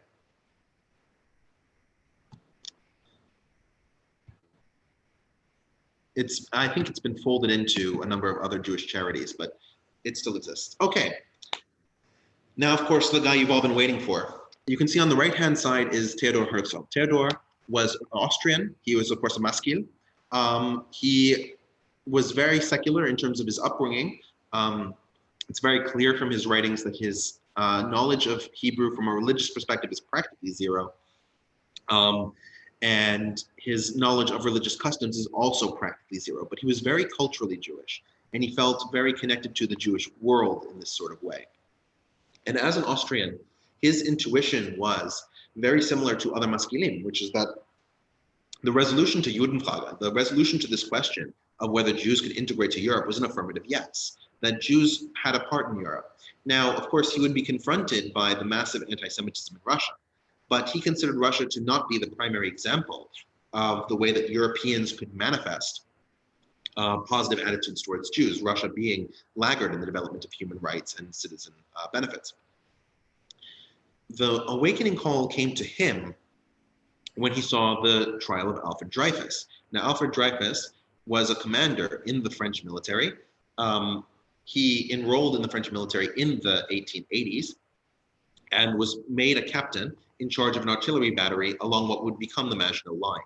I think it's been folded into a number of other Jewish charities, but it still exists. Okay. Now, of course, the guy you've all been waiting for. You can see on the right-hand side is Theodor Herzl. Theodor was Austrian. He was, of course, a maskil. He was very secular in terms of his upbringing. It's very clear from his writings that his knowledge of Hebrew from a religious perspective is practically zero. And his knowledge of religious customs is also practically zero. But he was very culturally Jewish, and he felt very connected to the Jewish world in this sort of way. And as an Austrian, his intuition was very similar to other maskilim, which is that the resolution to Judenfrage, the resolution to this question of whether Jews could integrate to Europe, was an affirmative yes, that Jews had a part in Europe. Now, of course, he would be confronted by the massive anti-Semitism in Russia, but he considered Russia to not be the primary example of the way that Europeans could manifest positive attitudes towards Jews, Russia being laggard in the development of human rights and citizen benefits. The awakening call came to him when he saw the trial of Alfred Dreyfus. Now, Alfred Dreyfus was a commander in the French military. He enrolled in the French military in the 1880s and was made a captain in charge of an artillery battery along what would become the Maginot Line.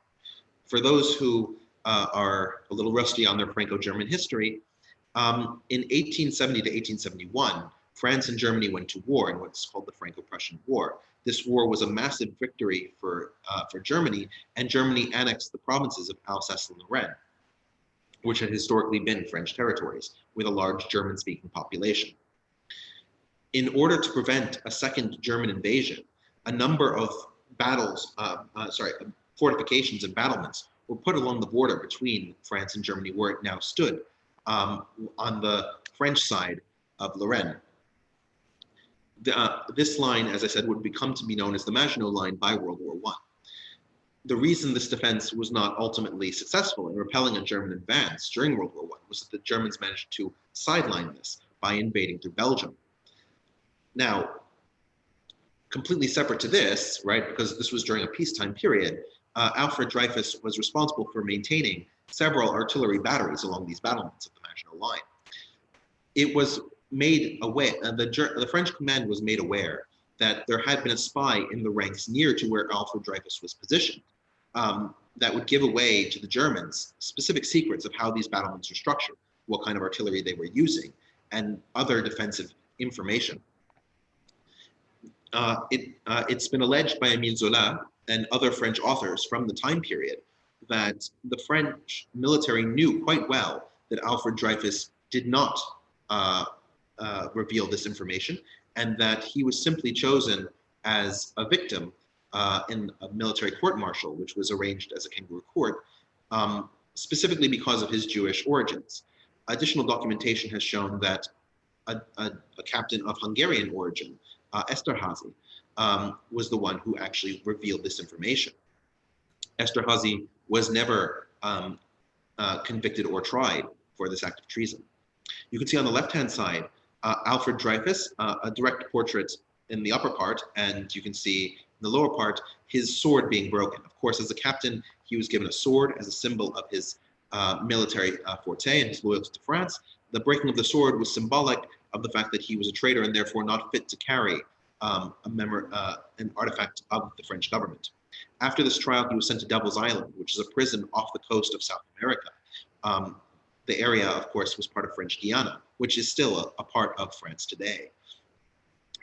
For those who are a little rusty on their Franco-German history, in 1870 to 1871, France and Germany went to war in what's called the Franco-Prussian War. This war was a massive victory for Germany, and Germany annexed the provinces of Alsace and Lorraine, which had historically been French territories with a large German-speaking population. In order to prevent a second German invasion, a number of fortifications and battlements were put along the border between France and Germany, where it now stood on the French side of Lorraine. This line, as I said, would become to be known as the Maginot Line by World War I. The reason this defense was not ultimately successful in repelling a German advance during World War I was that the Germans managed to sideline this by invading through Belgium. Now, completely separate to this, right, because this was during a peacetime period, Alfred Dreyfus was responsible for maintaining several artillery batteries along these battlements of the Maginot Line. It was made aware, the French command was made aware that there had been a spy in the ranks near to where Alfred Dreyfus was positioned. that would give away to the Germans specific secrets of how these battlements are structured, what kind of artillery they were using, and other defensive information. It's been alleged by Émile Zola and other French authors from the time period that the French military knew quite well that Alfred Dreyfus did not reveal this information, and that he was simply chosen as a victim in a military court-martial, which was arranged as a kangaroo court, specifically because of his Jewish origins. Additional documentation has shown that a captain of Hungarian origin, Esterházy, was the one who actually revealed this information. Esterházy was never convicted or tried for this act of treason. You can see on the left-hand side, Alfred Dreyfus, a direct portrait in the upper part, and you can see in the lower part, his sword being broken. Of course, as a captain, he was given a sword as a symbol of his military forte and his loyalty to France. The breaking of the sword was symbolic of the fact that he was a traitor and therefore not fit to carry an artifact of the French government. After this trial, he was sent to Devil's Island, which is a prison off the coast of South America. The area, of course, was part of French Guiana, which is still a part of France today.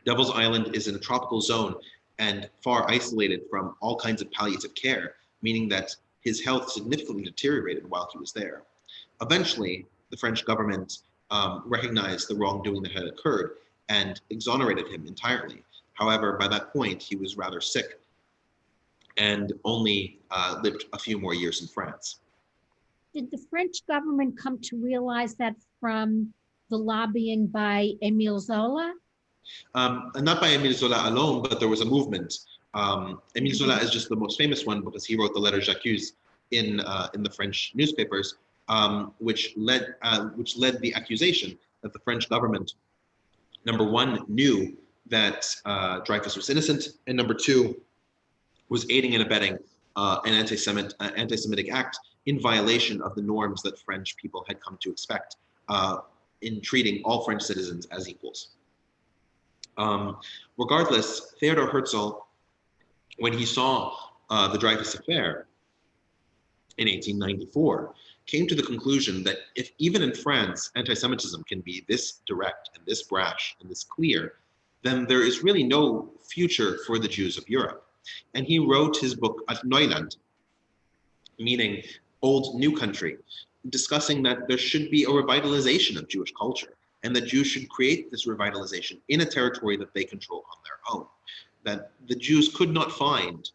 Devil's Island is in a tropical zone and far isolated from all kinds of palliative care, meaning that his health significantly deteriorated while he was there. Eventually, the French government recognized the wrongdoing that had occurred and exonerated him entirely. However, by that point, he was rather sick and only lived a few more years in France. Did the French government come to realize that from the lobbying by Émile Zola? Not by Émile Zola alone, but there was a movement. Émile Zola is just the most famous one because he wrote the letter J'accuse in the French newspapers, which led the accusation that the French government, number one, knew that Dreyfus was innocent, and number two, was aiding and abetting an anti-Semitic act in violation of the norms that French people had come to expect in treating all French citizens as equals. Regardless, Theodor Herzl, when he saw the Dreyfus Affair in 1894, came to the conclusion that if even in France, anti-Semitism can be this direct and this brash and this clear, then there is really no future for the Jews of Europe. And he wrote his book, Neuland, meaning old new country, discussing that there should be a revitalization of Jewish culture and that Jews should create this revitalization in a territory that they control on their own. That the Jews could not find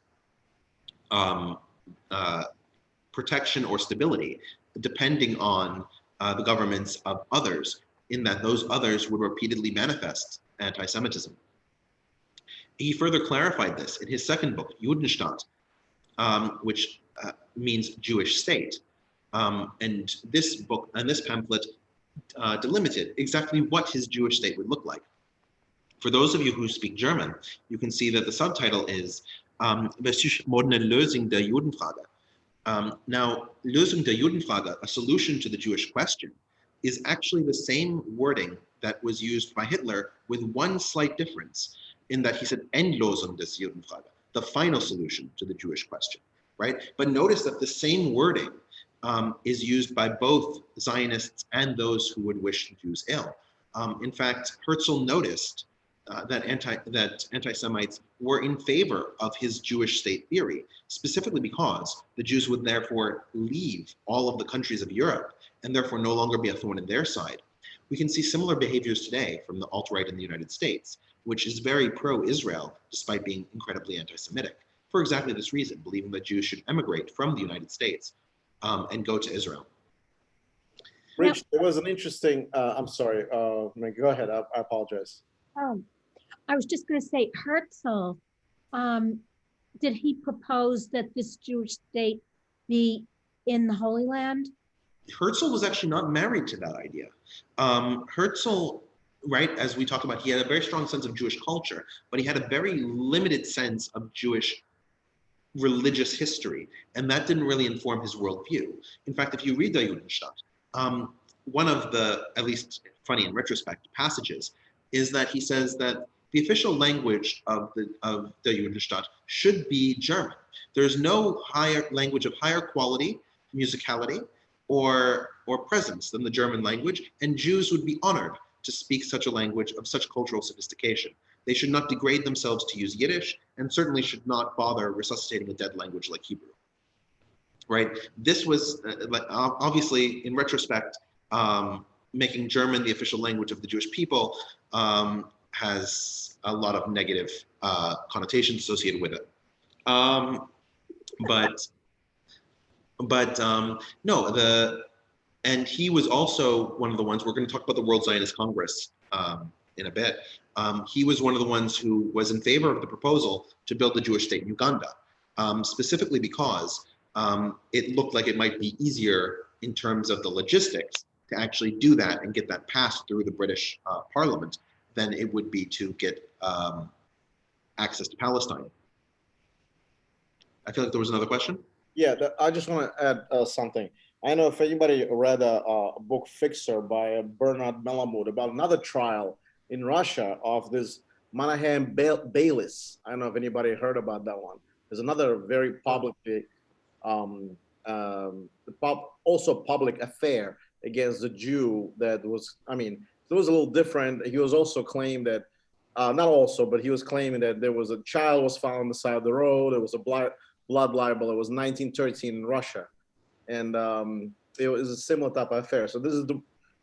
protection or stability depending on the governments of others, in that those others would repeatedly manifest anti-Semitism. He further clarified this in his second book, Judenstaat, which means Jewish state. And this book and this pamphlet delimited exactly what his Jewish state would look like. For those of you who speak German, you can see that the subtitle is moderne Lösung der Judenfrage. Now, Lösung der Judenfrage, a solution to the Jewish question, is actually the same wording that was used by Hitler, with one slight difference, in that he said Endlösung des Judenfrage, the final solution to the Jewish question, right? But notice that the same wording is used by both Zionists and those who would wish the Jews ill. In fact, Herzl noticed that anti-Semites were in favor of his Jewish state theory, specifically because the Jews would therefore leave all of the countries of Europe and therefore no longer be a thorn in their side. We can see similar behaviors today from the alt-right in the United States, which is very pro-Israel despite being incredibly anti-Semitic, for exactly this reason, believing that Jews should emigrate from the United States and go to Israel. Rich, there was an interesting, I'm sorry, Maggie, go ahead, I apologize. Oh, I was just going to say, Herzl, did he propose that this Jewish state be in the Holy Land? Herzl was actually not married to that idea. Herzl, right, as we talked about, he had a very strong sense of Jewish culture, but he had a very limited sense of Jewish religious history, and that didn't really inform his worldview. In fact, if you read the Judenstaat, one of the, at least funny in retrospect, passages is that he says that the official language of the Judenstaat should be German. There's no higher language of higher quality, musicality, or presence than the German language, and Jews would be honored to speak such a language of such cultural sophistication. They should not degrade themselves to use Yiddish, and certainly should not bother resuscitating a dead language like Hebrew. Right? This was obviously, in retrospect, making German the official language of the Jewish people has a lot of negative connotations associated with it. And he was also one of the ones, we're going to talk about the World Zionist Congress in a bit. He was one of the ones who was in favor of the proposal to build the Jewish state in Uganda, specifically because it looked like it might be easier in terms of the logistics to actually do that and get that passed through the British Parliament than it would be to get access to Palestine. I feel like there was another question. Yeah, I just want to add something. I know if anybody read a book Fixer by Bernard Malamud about another trial in Russia of this Menahem Baylis. I don't know if anybody heard about that one. There's another very publicly, also public affair against the Jew that was, I mean, it was a little different. He was also claimed that, not also, but he was claiming that there was a child was found on the side of the road. It was a blood libel. It was 1913 in Russia. And it was a similar type of affair. So this is the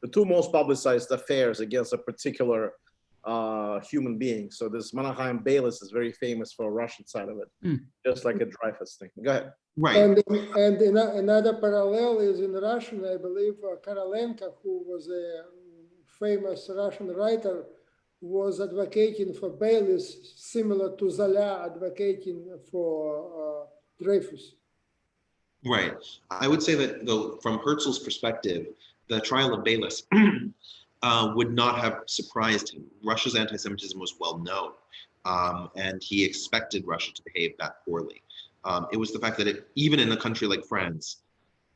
two most publicized affairs against a particular human being. So this Menahem Baylis is very famous for the Russian side of it, just like a Dreyfus thing. Go ahead. Right. And another parallel is in Russian, I believe, Korolenko, who was a famous Russian writer, was advocating for Baylis, similar to Zola advocating for Dreyfus. Right. I would say that, though, from Herzl's perspective, the trial of Baylis would not have surprised him. Russia's anti-Semitism was well known, and he expected Russia to behave that poorly. It was the fact that even in a country like France,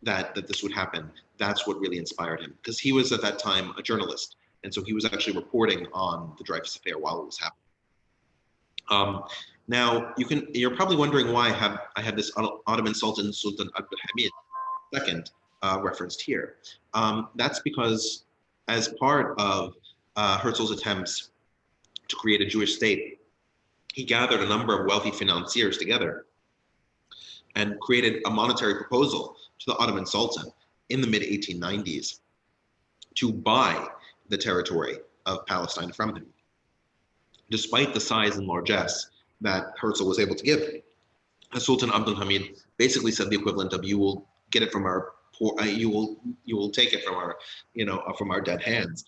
that this would happen. That's what really inspired him, because he was at that time a journalist, and so he was actually reporting on the Dreyfus Affair while it was happening. Now, you're probably wondering why I have this Ottoman Sultan Abdulhamid II referenced here. That's because as part of Herzl's attempts to create a Jewish state, he gathered a number of wealthy financiers together and created a monetary proposal to the Ottoman Sultan in the mid-1890s to buy the territory of Palestine from him, despite the size and largesse that Herzl was able to give. Sultan Abdulhamid basically said the equivalent of, "You will get it from our poor, you will take it from our dead hands,"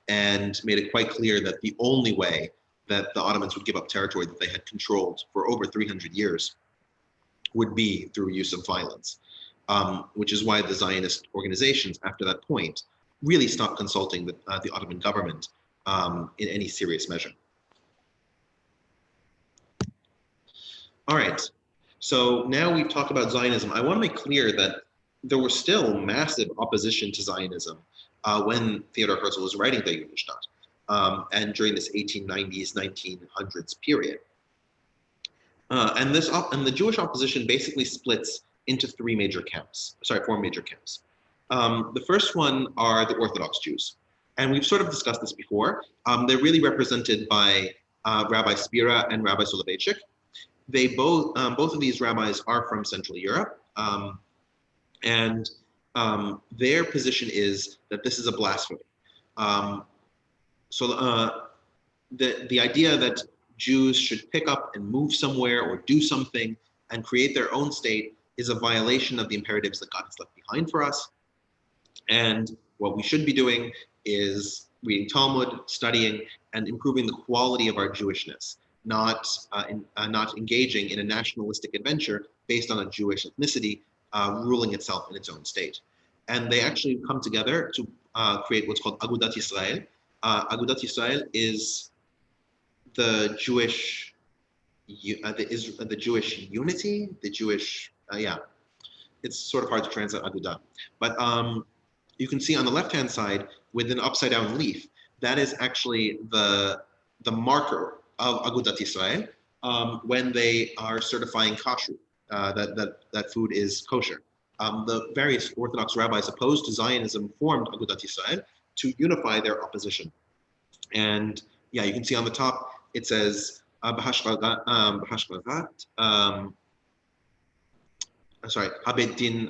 and made it quite clear that the only way that the Ottomans would give up territory that they had controlled for over 300 years would be through use of violence, which is why the Zionist organizations after that point really stopped consulting the Ottoman government in any serious measure. All right, so now we've talked about Zionism. I want to make clear that there was still massive opposition to Zionism when Theodor Herzl was writing the Judenstaat and during this 1890s, 1900s period. And the Jewish opposition basically splits into four major camps. The first one are the Orthodox Jews. And we've sort of discussed this before. They're really represented by Rabbi Spira and Rabbi Soloveitchik. They both of these rabbis are from Central Europe. And their position is that this is a blasphemy. The idea that Jews should pick up and move somewhere or do something and create their own state is a violation of the imperatives that God has left behind for us. And what we should be doing is reading Talmud, studying, and improving the quality of our Jewishness, not engaging in a nationalistic adventure based on a Jewish ethnicity ruling itself in its own state. And they actually come together to create what's called Agudat Yisrael. Agudat Yisrael is the Jewish unity, it's sort of hard to translate Agudah. But you can see on the left-hand side with an upside-down leaf, that is actually the marker of Agudat Israel when they are certifying kashrut, that food is kosher. The various Orthodox rabbis opposed to Zionism formed Agudat Israel to unify their opposition. And yeah, you can see on the top, it says, Habed Din,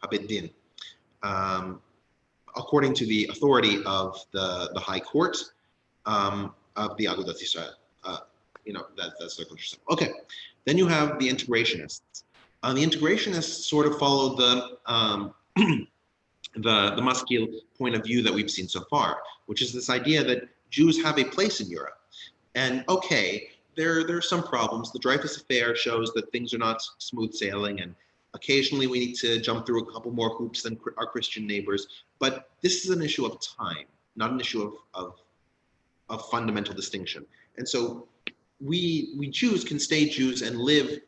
Habed Din. According to the authority of the High Court of the Agudat Israel. That's their kosher symbol. Okay, then you have the integrationists. The integrationists sort of follow the maskil point of view that we've seen so far, which is this idea that Jews have a place in Europe. And okay, there are some problems. The Dreyfus Affair shows that things are not smooth sailing, and occasionally we need to jump through a couple more hoops than our Christian neighbors. But this is an issue of time, not an issue of fundamental distinction. And so we Jews can stay Jews and live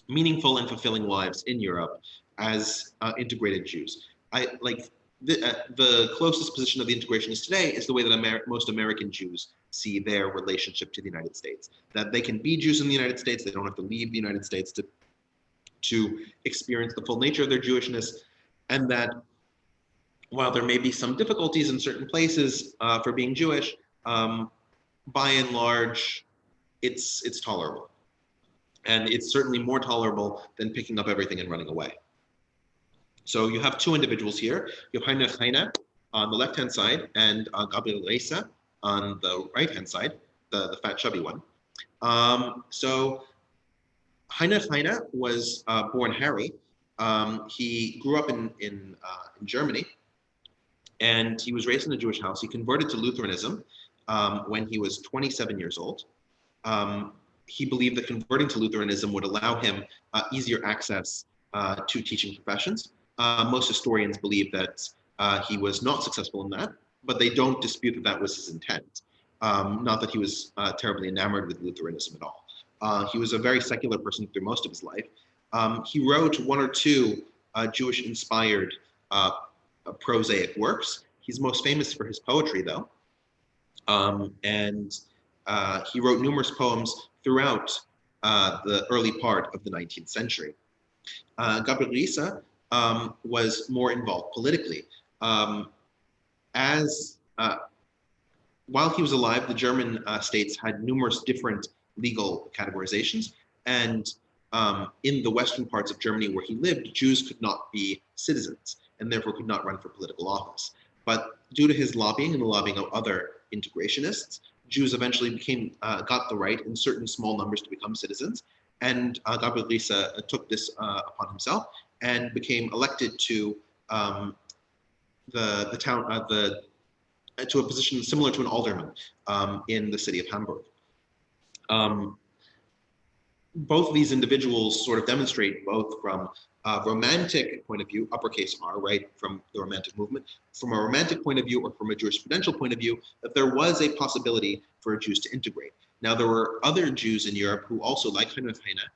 meaningful and fulfilling lives in Europe as integrated Jews. The closest position of the integrationists today is the way that most American Jews see their relationship to the United States. That they can be Jews in the United States, they don't have to leave the United States to experience the full nature of their Jewishness, and that while there may be some difficulties in certain places for being Jewish, by and large, it's tolerable. And it's certainly more tolerable than picking up everything and running away. So you have two individuals here. You have Heinrich Heine on the left-hand side and Gabriel Reisa on the right-hand side, the fat, chubby one. So Heinrich Heine was born Harry. He grew up in Germany, and he was raised in a Jewish house. He converted to Lutheranism when he was 27 years old. He believed that converting to Lutheranism would allow him easier access to teaching professions. Most historians believe that he was not successful in that, but they don't dispute that that was his intent. Not that he was terribly enamored with Lutheranism at all. He was a very secular person through most of his life. He wrote one or two Jewish-inspired prosaic works. He's most famous for his poetry, though. And he wrote numerous poems throughout the early part of the 19th century. Gabriel Reisa was more involved politically. While he was alive, the German states had numerous different legal categorizations, and in the western parts of Germany where he lived, Jews could not be citizens and therefore could not run for political office. But due to his lobbying and the lobbying of other integrationists, Jews eventually got the right in certain small numbers to become citizens. And Gabriel Reisa took this upon himself and became elected to to a position similar to an alderman in the city of Hamburg. Both of these individuals sort of demonstrate, both from a romantic point of view, uppercase R, right, from the Romantic movement, from a romantic point of view or from a jurisprudential point of view, that there was a possibility for Jews to integrate. Now, there were other Jews in Europe who also, like Heinrich Heine,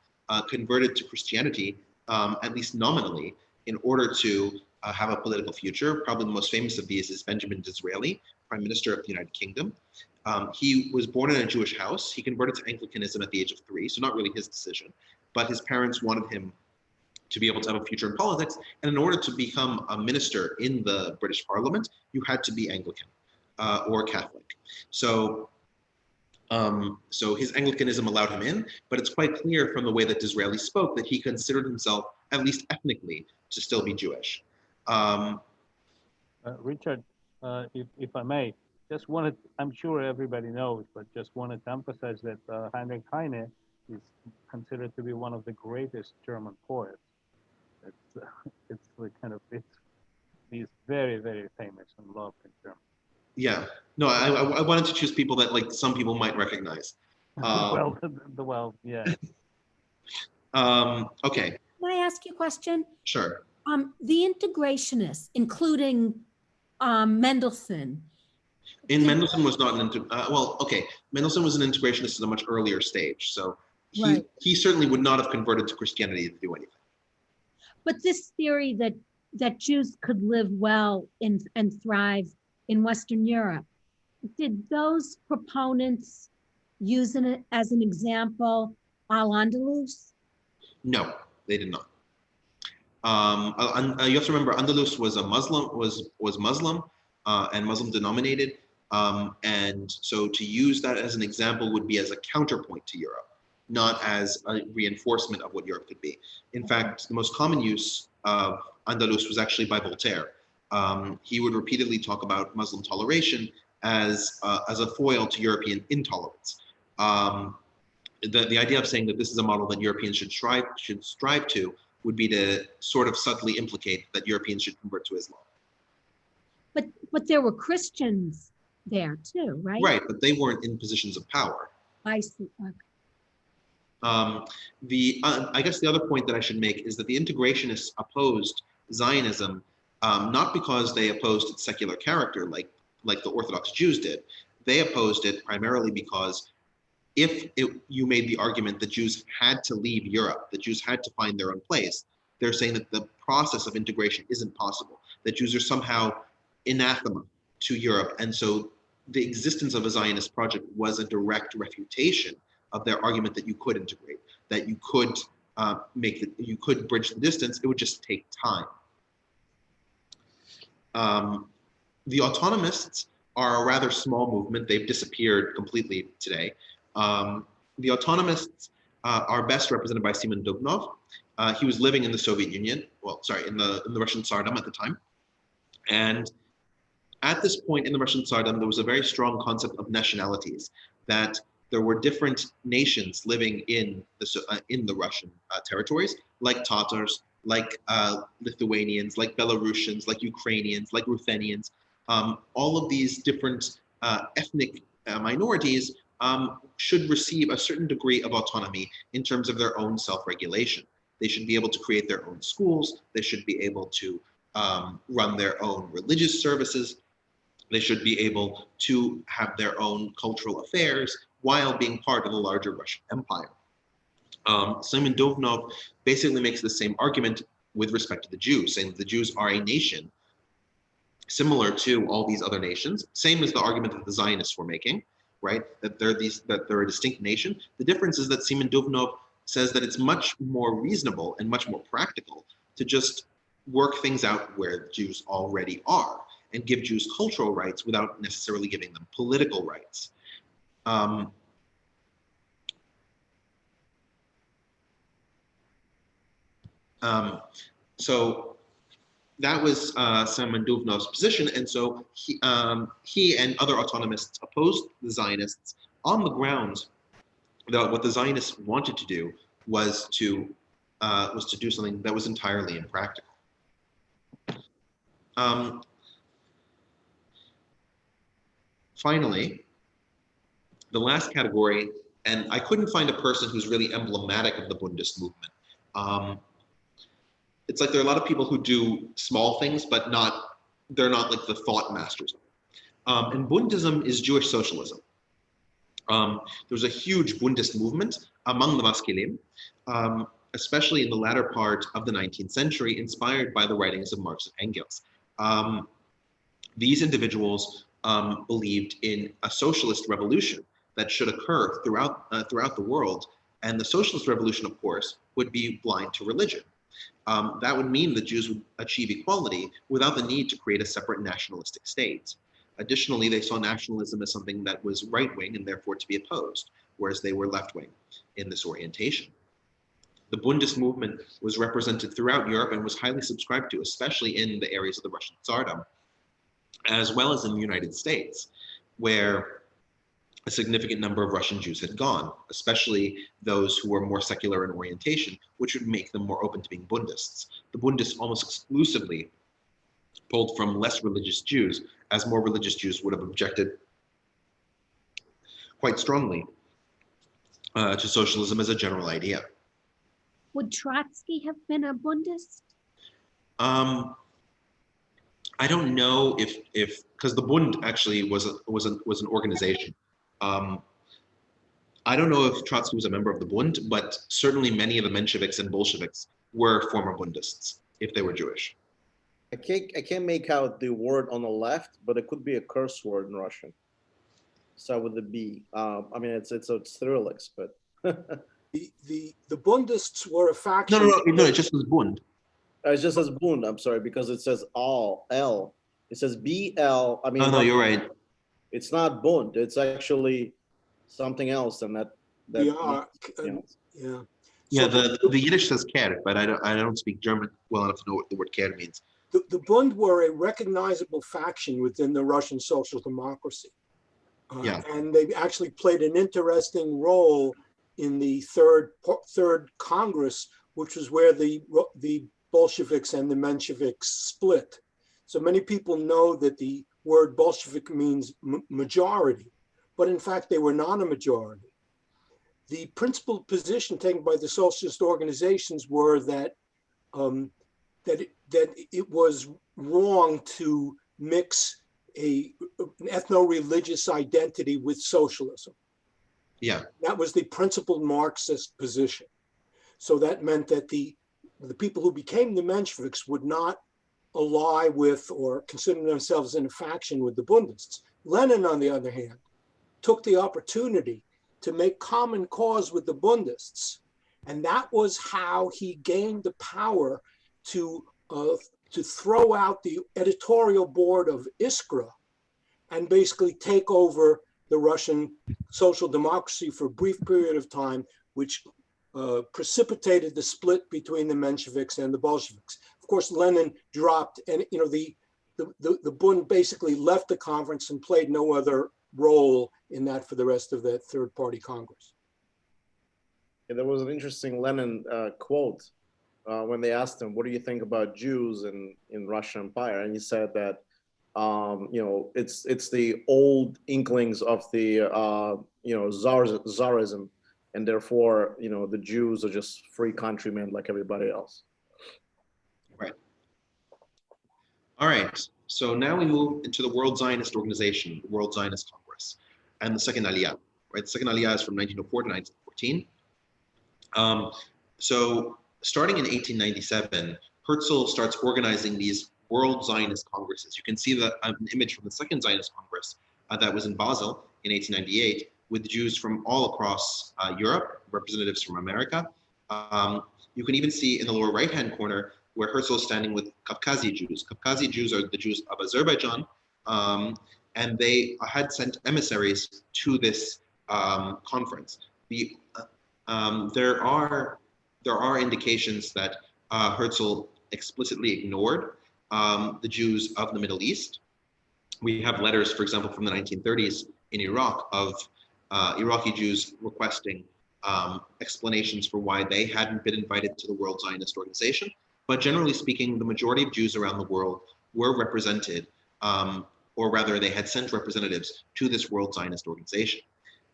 converted to Christianity, at least nominally, in order to have a political future. Probably the most famous of these is Benjamin Disraeli, Prime Minister of the United Kingdom. He was born in a Jewish house. He converted to Anglicanism at the age of 3, so not really his decision, but his parents wanted him to be able to have a future in politics. And in order to become a minister in the British Parliament, you had to be Anglican or Catholic. So his Anglicanism allowed him in, but it's quite clear from the way that Disraeli spoke that he considered himself, at least ethnically, to still be Jewish. Richard, if I may, just wanted, I'm sure everybody knows, but just wanted to emphasize that Heinrich Heine is considered to be one of the greatest German poets. He's very, very famous and loved in Germany. Yeah, no, I wanted to choose people that like some people might recognize. Yeah. Okay. Can I ask you a question? Sure. The integrationists, including Mendelssohn. Mendelssohn was not Mendelssohn was an integrationist at a much earlier stage. So he certainly would not have converted to Christianity to do anything. But this theory that Jews could live well and thrive in Western Europe, did those proponents use it as an example Al-Andalus? No, they did not. You have to remember, Andalus was a Muslim and Muslim denominated, and so to use that as an example would be as a counterpoint to Europe, not as a reinforcement of what Europe could be. In fact, the most common use of Andalus was actually by Voltaire. He would repeatedly talk about Muslim toleration as a foil to European intolerance. The idea of saying that this is a model that Europeans should strive to would be to sort of subtly implicate that Europeans should convert to Islam. But there were Christians there too, right? Right, but they weren't in positions of power. I see. Okay. I guess the other point that I should make is that the integrationists opposed Zionism not because they opposed its secular character like the Orthodox Jews did. They opposed it primarily because if you made the argument that Jews had to leave Europe, that Jews had to find their own place, they're saying that the process of integration isn't possible, that Jews are somehow anathema to Europe. And so the existence of a Zionist project was a direct refutation of their argument that you could integrate, that you could you could bridge the distance, it would just take time. The autonomists are a rather small movement. They've disappeared completely today. The autonomists are best represented by Simon Dubnov. He was living in the Soviet Union, in the Russian Tsardom at the time. And at this point in the Russian Tsardom, there was a very strong concept of nationalities, that there were different nations living in the Russian territories, like Tatars, like Lithuanians, like Belarusians, like Ukrainians, like Ruthenians. All of these different ethnic minorities should receive a certain degree of autonomy in terms of their own self-regulation. They should be able to create their own schools. They should be able to run their own religious services. They should be able to have their own cultural affairs while being part of the larger Russian Empire. Simon Dubnov basically makes the same argument with respect to the Jews, saying that the Jews are a nation similar to all these other nations, same as the argument that the Zionists were making, right? That they're a distinct nation. The difference is that Simon Dubnov says that it's much more reasonable and much more practical to just work things out where Jews already are and give Jews cultural rights without necessarily giving them political rights. So that was Simon Dubnov's position, and so he and other autonomists opposed the Zionists on the grounds that what the Zionists wanted to do was to do something that was entirely impractical. Finally, the last category, and I couldn't find a person who's really emblematic of the Bundist movement. It's like there are a lot of people who do small things, but they're not like the thought masters. And Bundism is Jewish socialism. There's a huge Bundist movement among the Maskilim, especially in the latter part of the 19th century, inspired by the writings of Marx and Engels. These individuals believed in a socialist revolution that should occur throughout the world. And the socialist revolution, of course, would be blind to religion. That would mean that Jews would achieve equality without the need to create a separate nationalistic state. Additionally, they saw nationalism as something that was right-wing and therefore to be opposed, whereas they were left-wing in this orientation. The Bundist movement was represented throughout Europe and was highly subscribed to, especially in the areas of the Russian Tsardom, as well as in the United States, where a significant number of Russian Jews had gone, especially those who were more secular in orientation, which would make them more open to being Bundists. The Bundists almost exclusively pulled from less religious Jews, as more religious Jews would have objected quite strongly to socialism as a general idea. Would Trotsky have been a Bundist? I don't know if because the Bund actually was an organization. I don't know if Trotsky was a member of the Bund, but certainly many of the Mensheviks and Bolsheviks were former Bundists, if they were Jewish. I can't make out the word on the left, but it could be a curse word in Russian. start with the B. I mean, it's Cyrillics, but The Bundists were a faction. No, it just was Bund. it just says Bund. I'm sorry, because it says L. It says BL. I mean, No, you're right. It's not Bund. It's actually something else, and that Yeah. Yeah, So the Yiddish says Ker, but I don't speak German well enough to know what the word Ker means. the Bund were a recognizable faction within the Russian social democracy. And they actually played an interesting role in the third Congress, which was where the Bolsheviks and the Mensheviks split. So many people know that the word Bolshevik means majority, but in fact they were not a majority. The principal position taken by the socialist organizations were that it was wrong to mix an ethno-religious identity with socialism. Yeah. That was the principal Marxist position. So that meant that the people who became the Mensheviks would not ally with or consider themselves in a faction with the Bundists. Lenin, on the other hand, took the opportunity to make common cause with the Bundists. And that was how he gained the power to throw out the editorial board of Iskra and basically take over the Russian social democracy for a brief period of time, which precipitated the split between the Mensheviks and the Bolsheviks. Of course, Lenin dropped, and the Bund basically left the conference and played no other role in that for the rest of that third party Congress. Yeah, there was an interesting Lenin quote when they asked him, what do you think about Jews in Russian Empire? And he said that, it's the old inklings of the, Tsarism, and therefore, the Jews are just free countrymen like everybody else. Right. All right. So now we move into the World Zionist Organization, the World Zionist Congress, and the second Aliyah. Right. The second Aliyah is from 1904 to 1914. So starting in 1897, Herzl starts organizing these World Zionist Congresses. You can see an image from the Second Zionist Congress that was in Basel in 1898 with Jews from all across Europe, representatives from America. You can even see in the lower right-hand corner where Herzl is standing with Caucasian Jews. Caucasian Jews are the Jews of Azerbaijan, and they had sent emissaries to this conference. There are indications that Herzl explicitly ignored the Jews of the Middle East. We have letters, for example, from the 1930s in Iraq of Iraqi Jews requesting explanations for why they hadn't been invited to the World Zionist Organization. But generally speaking, the majority of Jews around the world were represented, or rather they had sent representatives to this World Zionist Organization.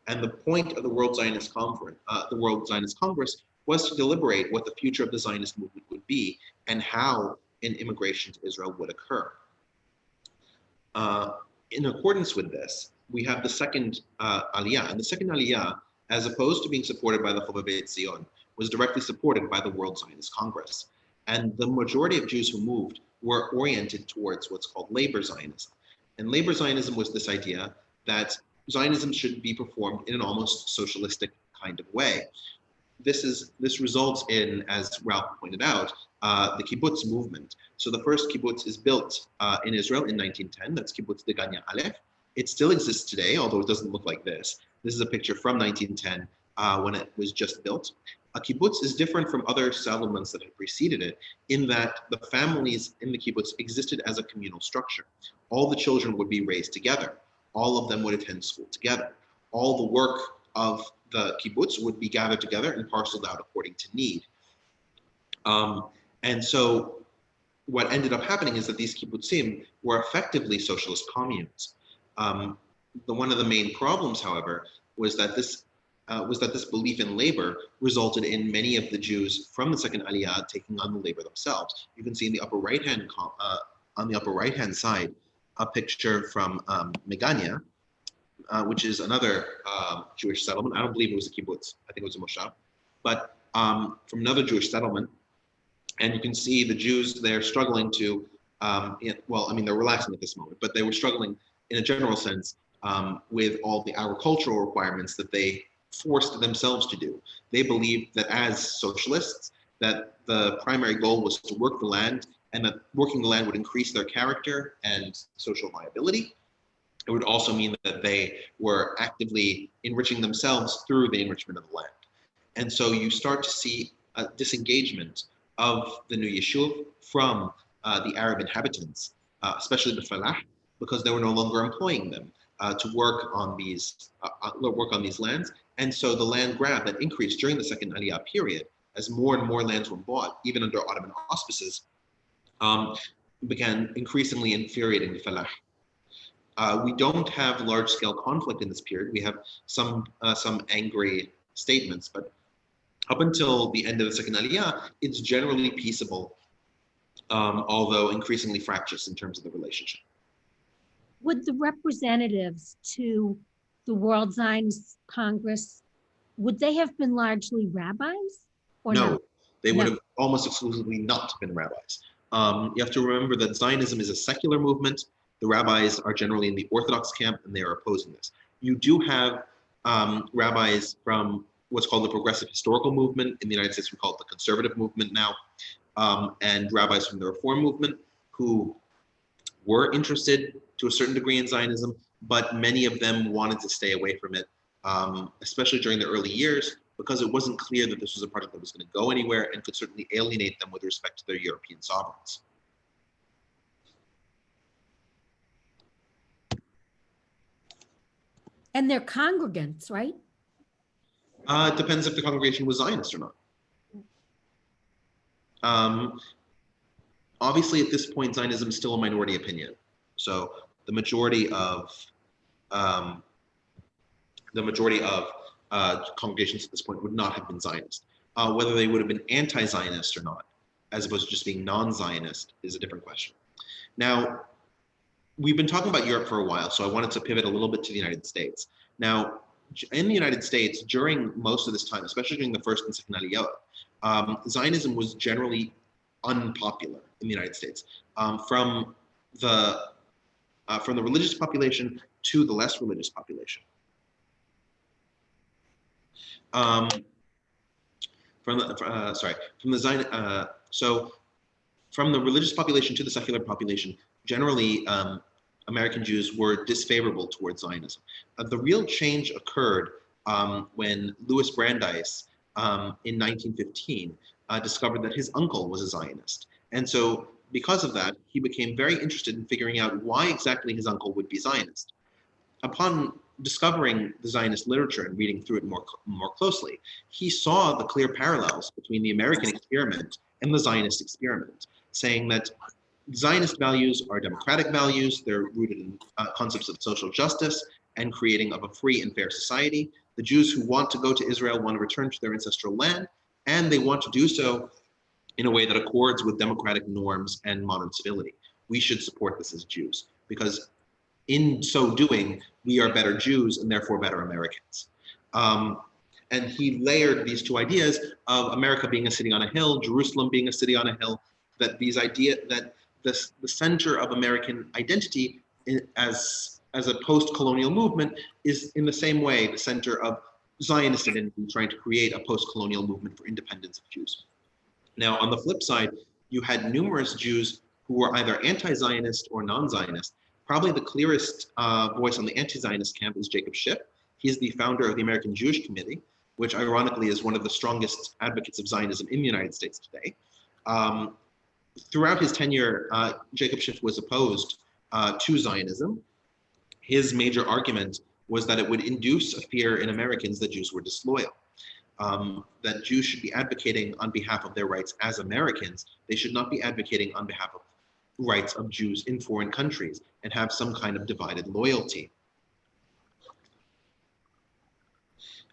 And the point of the World Zionist Conference, the World Zionist Congress, was to deliberate what the future of the Zionist movement would be and how an immigration to Israel would occur. In accordance with this, we have the second Aliyah, and the second Aliyah, as opposed to being supported by the Chovevei Zion, was directly supported by the World Zionist Congress. And the majority of Jews who moved were oriented towards what's called labor Zionism. And labor Zionism was this idea that Zionism should be performed in an almost socialistic kind of way. This results in, as Ralph pointed out, the kibbutz movement. So the first kibbutz is built in Israel in 1910. That's kibbutz Degania Aleph. It still exists today, although it doesn't look like this. This is a picture from 1910 when it was just built. A kibbutz is different from other settlements that had preceded it in that the families in the kibbutz existed as a communal structure. All the children would be raised together. All of them would attend school together. All the work of the kibbutz would be gathered together and parceled out according to need. And so what ended up happening is that these kibbutzim were effectively socialist communes. One of the main problems, however, was that this belief in labor resulted in many of the Jews from the second Aliyah taking on the labor themselves. You can see in the upper right-hand side a picture from Megania, which is another Jewish settlement. I don't believe it was a kibbutz. I think it was a moshav, but from another Jewish settlement. And you can see the Jews there struggling to, they're relaxing at this moment, but they were struggling in a general sense with all the agricultural requirements that they forced themselves to do. They believed that as socialists, that the primary goal was to work the land, and that working the land would increase their character and social viability. It would also mean that they were actively enriching themselves through the enrichment of the land. And so you start to see a disengagement of the new Yishuv from the Arab inhabitants, especially the Falah, because they were no longer employing them to work on these lands. And so the land grab that increased during the second Aliyah period, as more and more lands were bought, even under Ottoman auspices, began increasingly infuriating the Falah. We don't have large-scale conflict in this period. We have some angry statements, but up until the end of the second Aliyah, it's generally peaceable, although increasingly fractious in terms of the relationship. Would the representatives to the World Zionist Congress, would they have been largely rabbis? Or No, not? they would No. have almost exclusively not been rabbis. You have to remember that Zionism is a secular movement. The rabbis are generally in the Orthodox camp, and they are opposing this. You do have rabbis from what's called the progressive historical movement. In the United States, we call it the conservative movement now, and rabbis from the Reform movement who were interested to a certain degree in Zionism, but many of them wanted to stay away from it, especially during the early years, because it wasn't clear that this was a project that was going to go anywhere and could certainly alienate them with respect to their European sovereigns. And they're congregants, right? It depends if the congregation was Zionist or not. Obviously, at this point, Zionism is still a minority opinion. So the majority of congregations at this point would not have been Zionist. Whether they would have been anti-Zionist or not, as opposed to just being non-Zionist, is a different question. Now, we've been talking about Europe for a while, so I wanted to pivot a little bit to the United States. Now, in the United States, during most of this time, especially during the first and second Aliyah, Zionism was generally unpopular in the United States, from the religious population to the less religious population. From the religious population to the secular population, generally American Jews were disfavorable towards Zionism. The real change occurred when Louis Brandeis in 1915 discovered that his uncle was a Zionist. And so because of that, he became very interested in figuring out why exactly his uncle would be Zionist. Upon discovering the Zionist literature and reading through it more closely, he saw the clear parallels between the American experiment and the Zionist experiment, saying that Zionist values are democratic values. They're rooted in concepts of social justice and creating of a free and fair society. The Jews who want to go to Israel want to return to their ancestral land, and they want to do so in a way that accords with democratic norms and modern civility. We should support this as Jews, because in so doing, we are better Jews and therefore better Americans. And he layered these two ideas of America being a city on a hill, Jerusalem being a city on a hill, that these ideas that the center of American identity as a post-colonial movement is in the same way the center of Zionist identity, trying to create a post-colonial movement for independence of Jews. Now, on the flip side, you had numerous Jews who were either anti-Zionist or non-Zionist. Probably the clearest voice on the anti-Zionist camp is Jacob Schiff. He's the founder of the American Jewish Committee, which ironically is one of the strongest advocates of Zionism in the United States today. Throughout his tenure, Jacob Schiff was opposed to Zionism. His major argument was that it would induce a fear in Americans that Jews were disloyal, that Jews should be advocating on behalf of their rights as Americans. They should not be advocating on behalf of rights of Jews in foreign countries and have some kind of divided loyalty.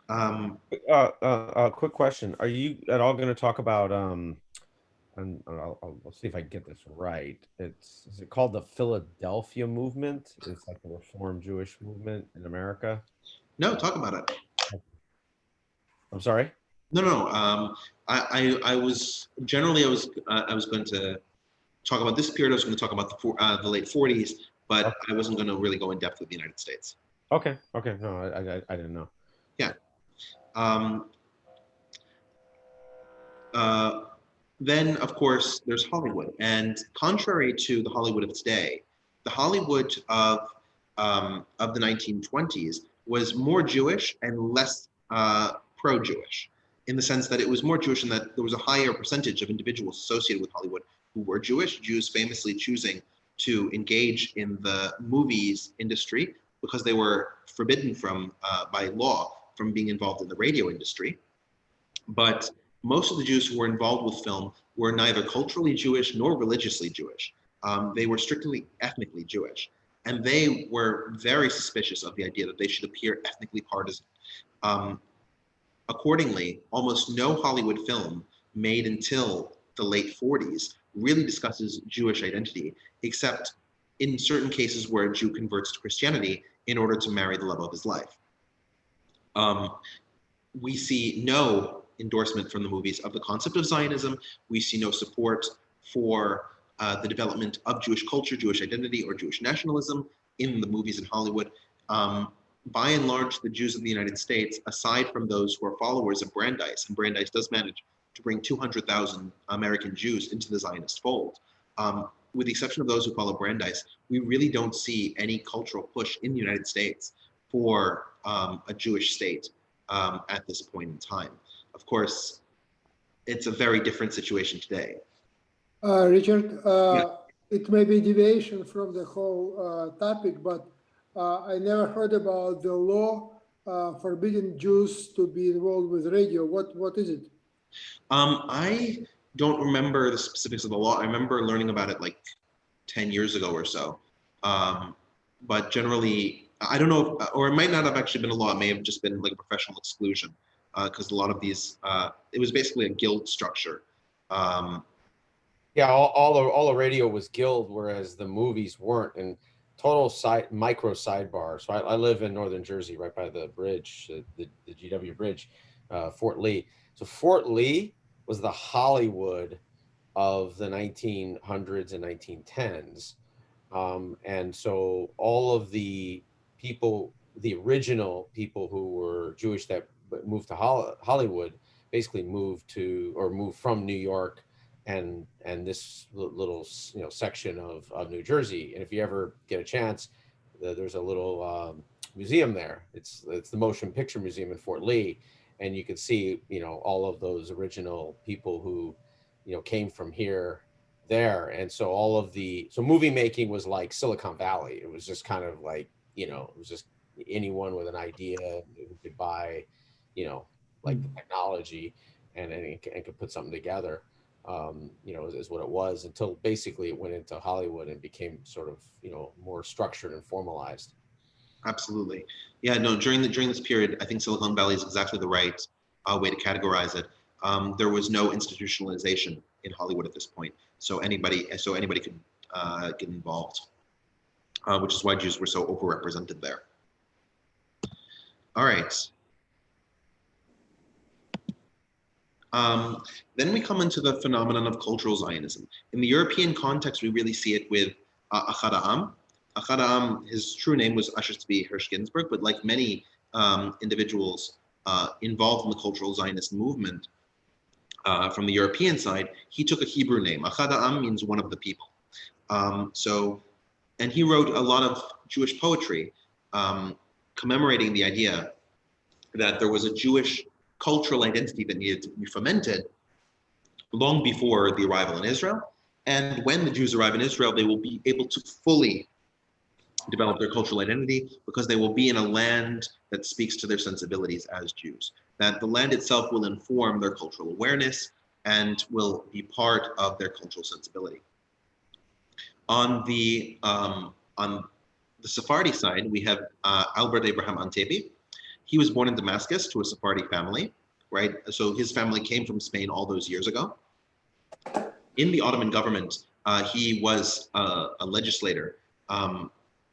Quick question. Are you at all going to talk about, and I'll see if I get this right. Is it called the Philadelphia movement? It's like the Reform Jewish movement in America. No, talk about it. I'm sorry. No. I was going to talk about this period. I was going to talk about the late 40s, but I wasn't going to really go in depth with the United States. Okay. Okay. No, I didn't know. Yeah. Then, of course, there's Hollywood. And contrary to the Hollywood of today, the Hollywood of the 1920s was more Jewish and less pro-Jewish, in the sense that it was more Jewish and that there was a higher percentage of individuals associated with Hollywood who were Jewish, Jews famously choosing to engage in the movies industry because they were forbidden from, by law, from being involved in the radio industry. But most of the Jews who were involved with film were neither culturally Jewish nor religiously Jewish. They were strictly ethnically Jewish. And they were very suspicious of the idea that they should appear ethnically partisan. Accordingly, almost no Hollywood film made until the late 40s really discusses Jewish identity, except in certain cases where a Jew converts to Christianity in order to marry the love of his life. We see no endorsement from the movies of the concept of Zionism. We see no support for the development of Jewish culture, Jewish identity, or Jewish nationalism in the movies in Hollywood. By and large, the Jews in the United States, aside from those who are followers of Brandeis, and Brandeis does manage to bring 200,000 American Jews into the Zionist fold, with the exception of those who follow Brandeis, we really don't see any cultural push in the United States for a Jewish state at this point in time. Of course, it's a very different situation today. Richard, it may be a deviation from the whole topic, but I never heard about the law forbidding Jews to be involved with radio. What is it? I don't remember the specifics of the law. I remember learning about it like 10 years ago or so. But generally, I don't know, or it might not have actually been a law. It may have just been like a professional exclusion, because a lot of these, it was basically a guild structure. Yeah, all the radio was guild, whereas the movies weren't. And total micro sidebar. So I live in northern Jersey, right by the bridge, the GW Bridge, Fort Lee. So Fort Lee was the Hollywood of the 1900s and 1910s. And so all of the people, the original people who were Jewish that moved to Hollywood, basically moved from New York and this little section of New Jersey. And if you ever get a chance, there's a little museum there. It's the Motion Picture Museum in Fort Lee, and you can see all of those original people who came from there. And so so movie making was like Silicon Valley. It was just kind of like it was just anyone with an idea who could buy like the technology and could put something together. Is what it was, until basically it went into Hollywood and became sort of more structured and formalized. Absolutely. Yeah, no, during this period, I think Silicon Valley is exactly the right way to categorize it. There was no institutionalization in Hollywood at this point, so anybody could get involved, which is why Jews were so overrepresented there. All right. Then we come into the phenomenon of cultural Zionism. In the European context, we really see it with Ahad Ha'am. Ahad Ha'am, his true name was Usher Tzvi Hirsch Ginsburg, but like many individuals involved in the cultural Zionist movement from the European side, he took a Hebrew name. Ahad Ha'am means one of the people. And he wrote a lot of Jewish poetry commemorating the idea that there was a Jewish cultural identity that needed to be fomented long before the arrival in Israel. And when the Jews arrive in Israel, they will be able to fully develop their cultural identity because they will be in a land that speaks to their sensibilities as Jews. That the land itself will inform their cultural awareness and will be part of their cultural sensibility. On the Sephardi side, we have Albert Abraham Antebi. He was born in Damascus to a Sephardi family, right? So his family came from Spain all those years ago. In the Ottoman government, he was a legislator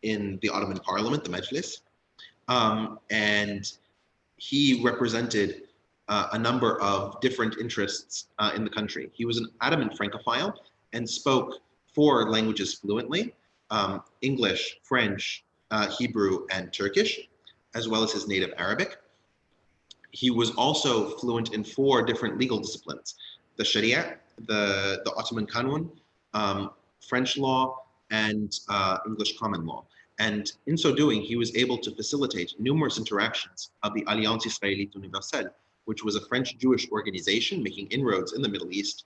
in the Ottoman parliament, the Mejlis, and he represented a number of different interests in the country. He was an adamant Francophile and spoke 4 languages fluently: English, French, Hebrew, and Turkish, as well as his native Arabic. He was also fluent in 4 different legal disciplines: the Sharia, the Ottoman Kanun, French law, and English common law. And in so doing, he was able to facilitate numerous interactions of the Alliance Israélite Universelle, which was a French Jewish organization making inroads in the Middle East,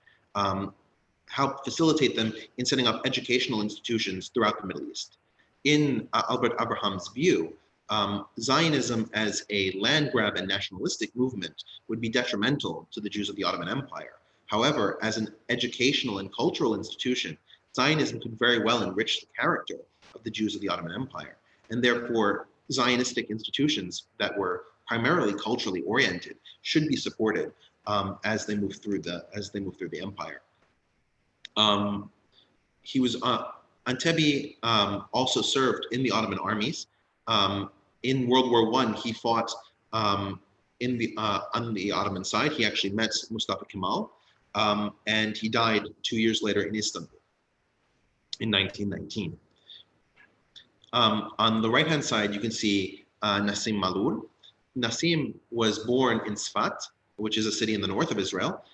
helped facilitate them in setting up educational institutions throughout the Middle East. In Albert Abraham's view, Zionism as a land grab and nationalistic movement would be detrimental to the Jews of the Ottoman Empire. However, as an educational and cultural institution, Zionism could very well enrich the character of the Jews of the Ottoman Empire, and therefore Zionistic institutions that were primarily culturally oriented should be supported as they move through the empire. Antebi also served in the Ottoman armies. In World War I, he fought on the Ottoman side. He actually met Mustafa Kemal, and he died 2 years later in Istanbul in 1919. On the right-hand side, you can see Nassim Malur. Nassim was born in Sfat, which is a city in the north of Israel.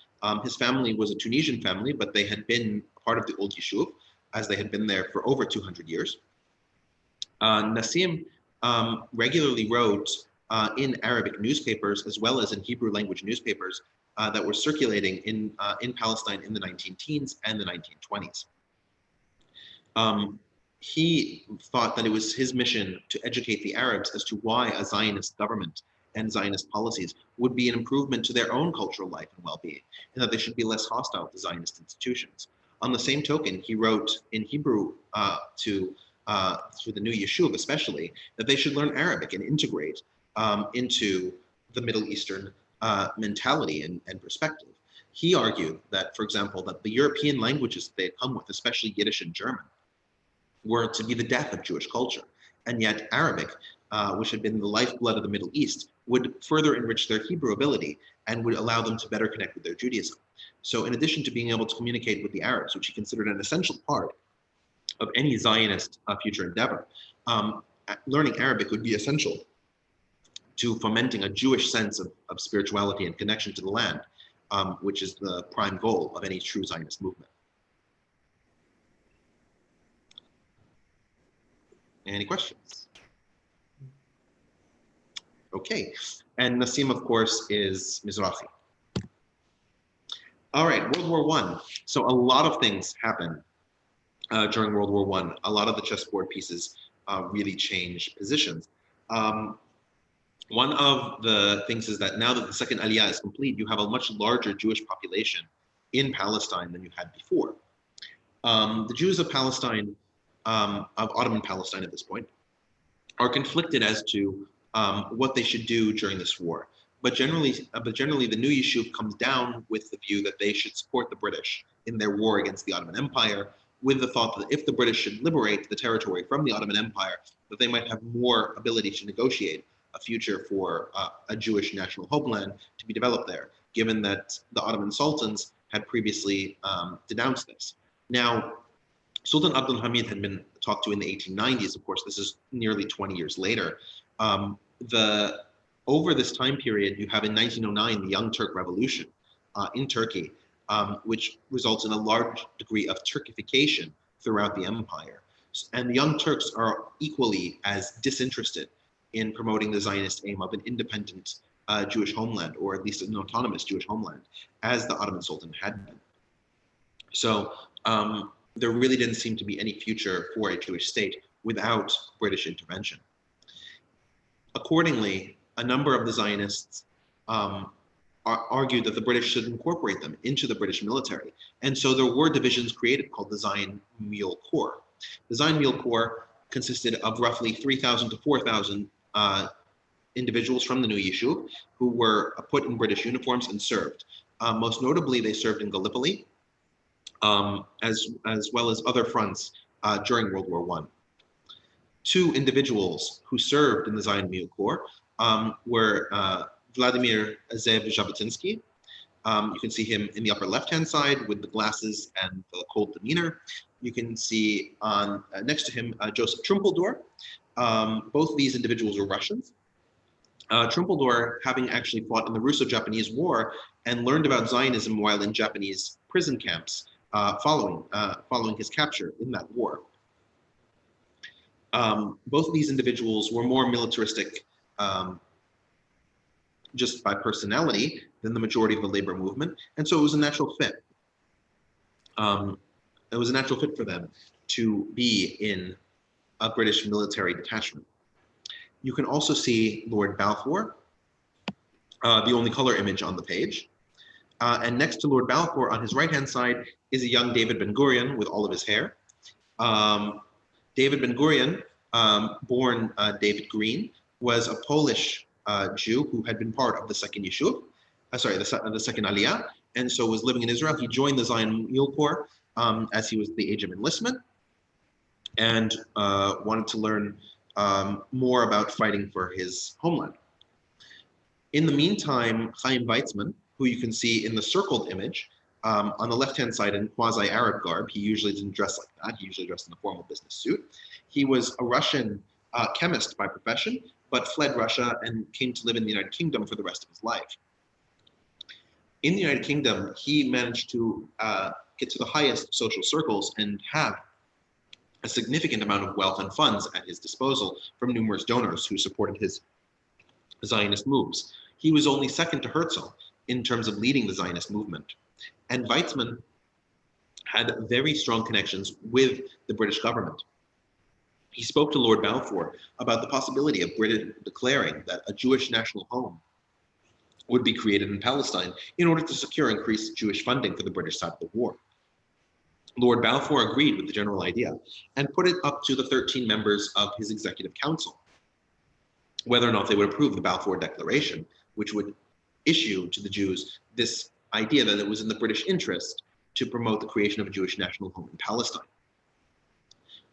His family was a Tunisian family, but they had been part of the old Yishuv, as they had been there for over 200 years. Nassim regularly wrote in Arabic newspapers, as well as in Hebrew language newspapers that were circulating in Palestine in the 19-teens and the 1920s. He thought that it was his mission to educate the Arabs as to why a Zionist government and Zionist policies would be an improvement to their own cultural life and well-being, and that they should be less hostile to Zionist institutions. On the same token, he wrote in Hebrew to the new Yishuv especially, that they should learn Arabic and integrate into the Middle Eastern mentality and perspective. He argued that, for example, that the European languages they had come with, especially Yiddish and German, were to be the death of Jewish culture. And yet Arabic, which had been the lifeblood of the Middle East, would further enrich their Hebrew ability and would allow them to better connect with their Judaism. So in addition to being able to communicate with the Arabs, which he considered an essential part of any Zionist future endeavor, learning Arabic would be essential to fomenting a Jewish sense of spirituality and connection to the land, which is the prime goal of any true Zionist movement. Any questions? Okay, and Nassim, of course, is Mizrahi. All right, World War I. So a lot of things happened during World War I. A lot of the chessboard pieces really changed positions. One of the things is that now that the second Aliyah is complete, you have a much larger Jewish population in Palestine than you had before. The Jews of Palestine, of Ottoman Palestine at this point, are conflicted as to what they should do during this war. But generally, the new Yishuv comes down with the view that they should support the British in their war against the Ottoman Empire, with the thought that if the British should liberate the territory from the Ottoman Empire, that they might have more ability to negotiate a future for a Jewish national homeland to be developed there, given that the Ottoman sultans had previously denounced this. Now, Sultan Abdul Hamid had been talked to in the 1890s. Of course, this is nearly 20 years later. Over this time period, you have in 1909 the Young Turk Revolution in Turkey, which results in a large degree of Turkification throughout the empire. And the Young Turks are equally as disinterested in promoting the Zionist aim of an independent Jewish homeland, or at least an autonomous Jewish homeland, as the Ottoman Sultan had been. So there really didn't seem to be any future for a Jewish state without British intervention. Accordingly, a number of the Zionists argued that the British should incorporate them into the British military. And so there were divisions created called the Zion Mule Corps. The Zion Mule Corps consisted of roughly 3,000 to 4,000 individuals from the new Yishuv who were put in British uniforms and served. Most notably, they served in Gallipoli, as well as other fronts during World War I. Two individuals who served in the Zion Mule Corps were Vladimir Zev Jabotinsky. You can see him in the upper left-hand side with the glasses and the cold demeanor. You can see on next to him Joseph Trumpeldor, Both of these individuals were Russians. Trumpeldor, having actually fought in the Russo-Japanese War and learned about Zionism while in Japanese prison camps following his capture in that war. Both of these individuals were more militaristic just by personality than the majority of the labor movement, and so it was a natural fit. It was a natural fit for them to be in a British military detachment. You can also see Lord Balfour, the only color image on the page. And next to Lord Balfour on his right-hand side is a young David Ben-Gurion with all of his hair. David Ben-Gurion, born David Green, was a Polish Jew who had been part of the second Yeshuv, the second Aliyah, and so was living in Israel. He joined the Zion Mule Corps as he was at the age of enlistment and wanted to learn more about fighting for his homeland. In the meantime, Chaim Weizmann, who you can see in the circled image, on the left-hand side in quasi-Arab garb, he usually didn't dress like that, he usually dressed in a formal business suit. He was a Russian chemist by profession, but fled Russia and came to live in the United Kingdom for the rest of his life. In the United Kingdom, he managed to get to the highest social circles and have a significant amount of wealth and funds at his disposal from numerous donors who supported his Zionist moves. He was only second to Herzl in terms of leading the Zionist movement. And Weizmann had very strong connections with the British government. He spoke to Lord Balfour about the possibility of Britain declaring that a Jewish national home would be created in Palestine in order to secure increased Jewish funding for the British side of the war. Lord Balfour agreed with the general idea and put it up to the 13 members of his executive council whether or not they would approve the Balfour Declaration, which would issue to the Jews this idea that it was in the British interest to promote the creation of a Jewish national home in Palestine.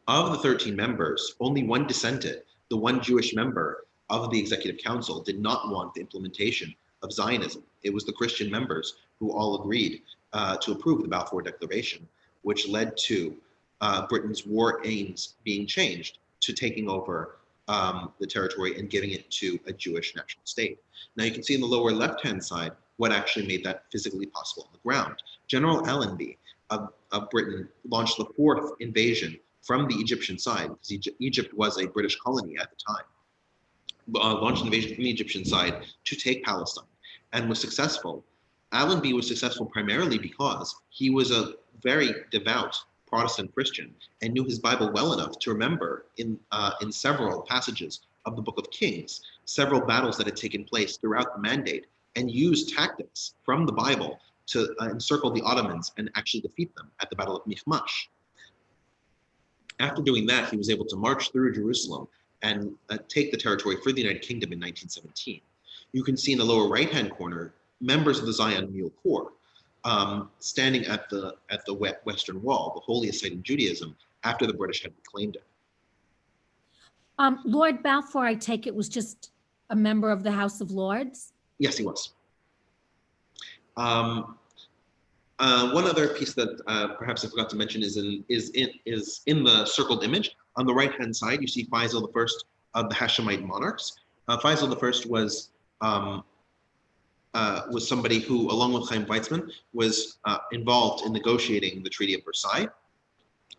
Of the 13 members, only one dissented. The one Jewish member of the Executive Council did not want the implementation of Zionism. It was the Christian members who all agreed to approve the Balfour Declaration, which led to Britain's war aims being changed to taking over the territory and giving it to a Jewish national state. Now you can see in the lower left-hand side what actually made that physically possible on the ground. General Allenby of Britain launched the fourth invasion from the Egyptian side, because Egypt was a British colony at the time, launched an invasion from the Egyptian side to take Palestine and was successful. Allenby was successful primarily because he was a very devout Protestant Christian and knew his Bible well enough to remember in several passages of the Book of Kings, several battles that had taken place throughout the Mandate, and used tactics from the Bible to encircle the Ottomans and actually defeat them at the Battle of Michmash. After doing that, he was able to march through Jerusalem and take the territory for the United Kingdom in 1917. You can see in the lower right-hand corner, members of the Zion Mule Corps standing at the Western Wall, the holiest site in Judaism, after the British had reclaimed it. Lord Balfour, I take it, was just a member of the House of Lords? Yes, he was. One other piece that perhaps I forgot to mention is in the circled image. On the right-hand side, you see Faisal I of the Hashemite monarchs. Faisal I was somebody who, along with Chaim Weizmann, was involved in negotiating the Treaty of Versailles.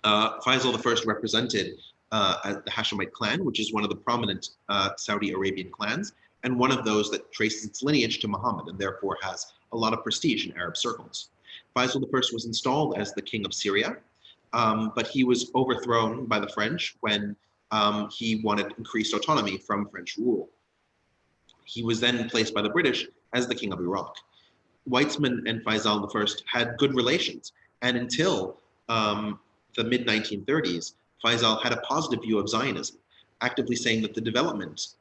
Faisal I represented the Hashemite clan, which is one of the prominent Saudi Arabian clans, and one of those that traces its lineage to Muhammad and therefore has a lot of prestige in Arab circles. Faisal I was installed as the king of Syria, but he was overthrown by the French when he wanted increased autonomy from French rule. He was then placed by the British as the king of Iraq. Weizmann and Faisal I had good relations, and until the mid-1930s, Faisal had a positive view of Zionism, actively saying that the development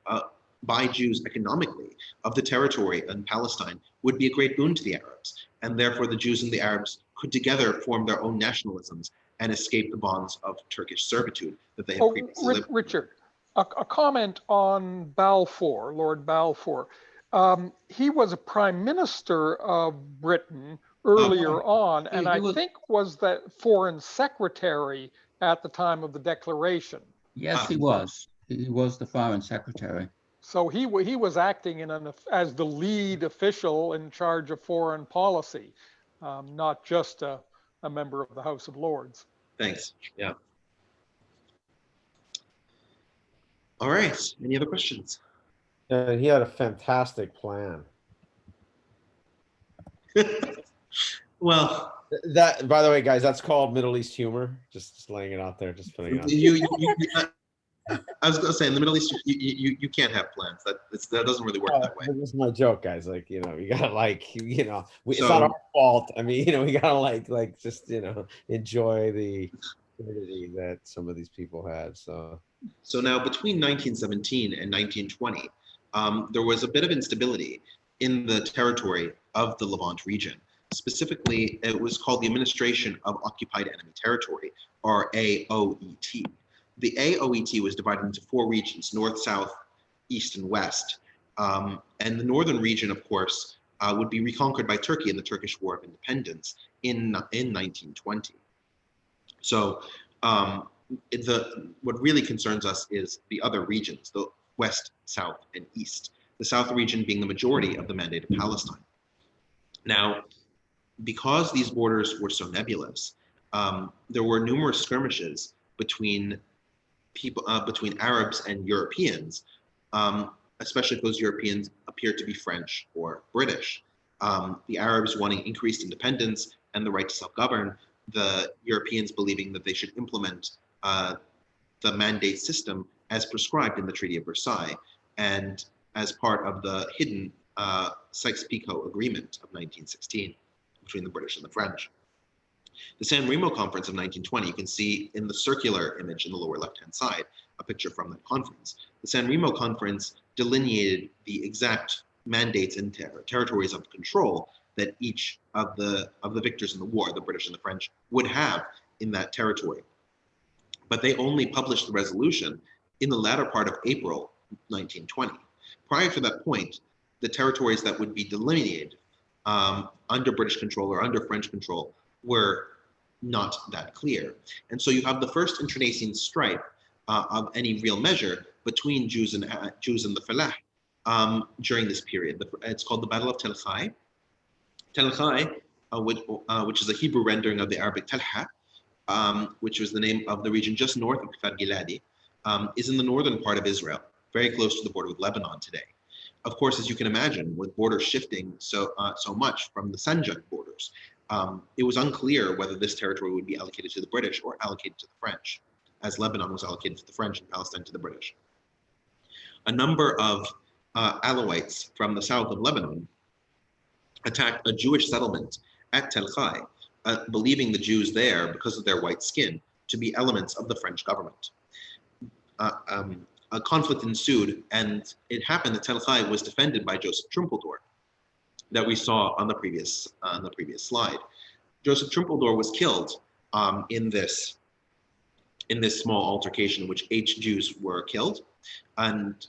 by Jews economically of the territory in Palestine would be a great boon to the Arabs, and therefore the Jews and the Arabs could together form their own nationalisms and escape the bonds of Turkish servitude that they had previously lived. Richard, a comment on Balfour, Lord Balfour. He was a prime minister of Britain earlier on, and I think was the foreign secretary at the time of the declaration. Yes, he was. He was the foreign secretary. So he was acting as the lead official in charge of foreign policy, not just a member of the House of Lords. Thanks. Yeah. All right. Any other questions? He had a fantastic plan. Well, that, by the way, guys, that's called Middle East humor. Just laying it out there, just putting it out. I was going to say, in the Middle East, you can't have plans. That doesn't really work that way. This is my joke, guys. Like, you gotta it's not our fault. I mean, we gotta just enjoy the community that some of these people had. So now between 1917 and 1920, there was a bit of instability in the territory of the Levant region. Specifically, it was called the Administration of Occupied Enemy Territory, or AOET. The AOET was divided into 4 regions: North, South, East, and West. And the northern region, of course, would be reconquered by Turkey in the Turkish War of Independence in 1920. So what really concerns us is the other regions, the West, South, and East. The South region being the majority of the Mandate of Palestine. Now, because these borders were so nebulous, there were numerous skirmishes between Arabs and Europeans, especially if those Europeans appeared to be French or British. The Arabs wanting increased independence and the right to self-govern, the Europeans believing that they should implement the mandate system as prescribed in the Treaty of Versailles and as part of the hidden Sykes-Picot Agreement of 1916 between the British and the French. The San Remo Conference of 1920, you can see in the circular image in the lower left-hand side, a picture from that conference. The San Remo Conference delineated the exact mandates and territories of control that each of the victors in the war, the British and the French, would have in that territory. But they only published the resolution in the latter part of April 1920. Prior to that point, the territories that would be delineated under British control or under French control were not that clear. And so you have the first internecine strife of any real measure between Jews and the Falah during this period. It's called the Battle of Tel Hai. Tel Hai, which is a Hebrew rendering of the Arabic Talha, which was the name of the region just north of Kfar Giladi, is in the northern part of Israel, very close to the border with Lebanon today. Of course, as you can imagine, with borders shifting so much from the Sanjak borders, it was unclear whether this territory would be allocated to the British or allocated to the French, as Lebanon was allocated to the French and Palestine to the British. A number of Alawites from the south of Lebanon attacked a Jewish settlement at Tel Hai, believing the Jews there, because of their white skin, to be elements of the French government. A conflict ensued, and it happened that Tel Hai was defended by Joseph Trumpeldor, that we saw on the previous slide. Joseph Trumpeldor was killed in this small altercation in which 8 Jews were killed, and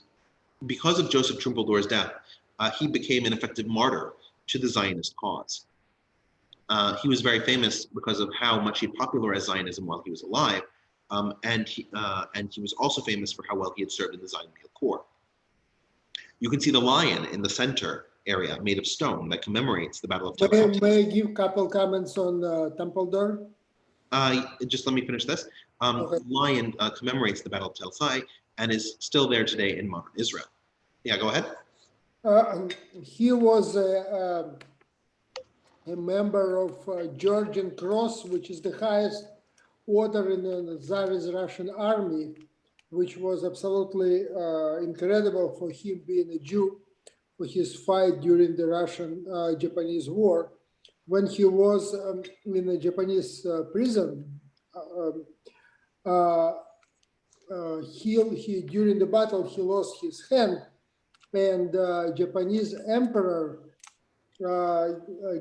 because of Joseph Trumpeldor's death, he became an effective martyr to the Zionist cause. He was very famous because of how much he popularized Zionism while he was alive, and he was also famous for how well he had served in the Zion Field Corps. You can see the lion in the center area made of stone that commemorates the Battle of Tel Hai. May I give a couple comments on Trumpeldor? Just let me finish this. Okay. The lion commemorates the Battle of Tel Hai and is still there today in modern Israel. Yeah, go ahead. He was a member of Georgian Cross, which is the highest order in the Tsarist Russian army, which was absolutely incredible for him being a Jew, for his fight during the Russian-Japanese War. When he was in a Japanese prison, during the battle, he lost his hand, and Japanese emperor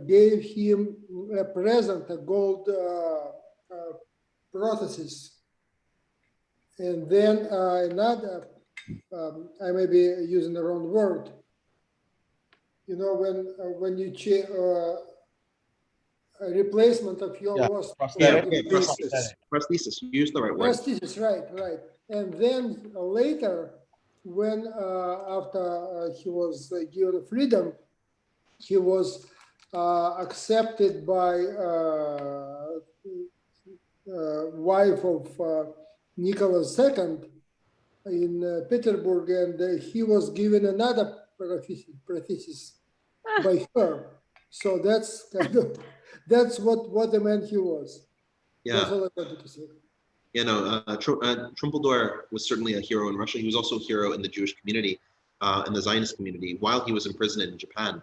gave him a present, a gold prosthesis. And then another, I may be using the wrong word, when you a replacement of your lost prosthetic. Prosthesis. You used the right word. prosthesis, right. And then later, when after he was given freedom, he was accepted by wife of Nicholas II in Petersburg, and he was given another parenthesis by her. So that's kind of what the man he was. Yeah. That's all I wanted to say. You know, Trumpeldor was certainly a hero in Russia. He was also a hero in the Jewish community, and the Zionist community. While he was imprisoned in Japan,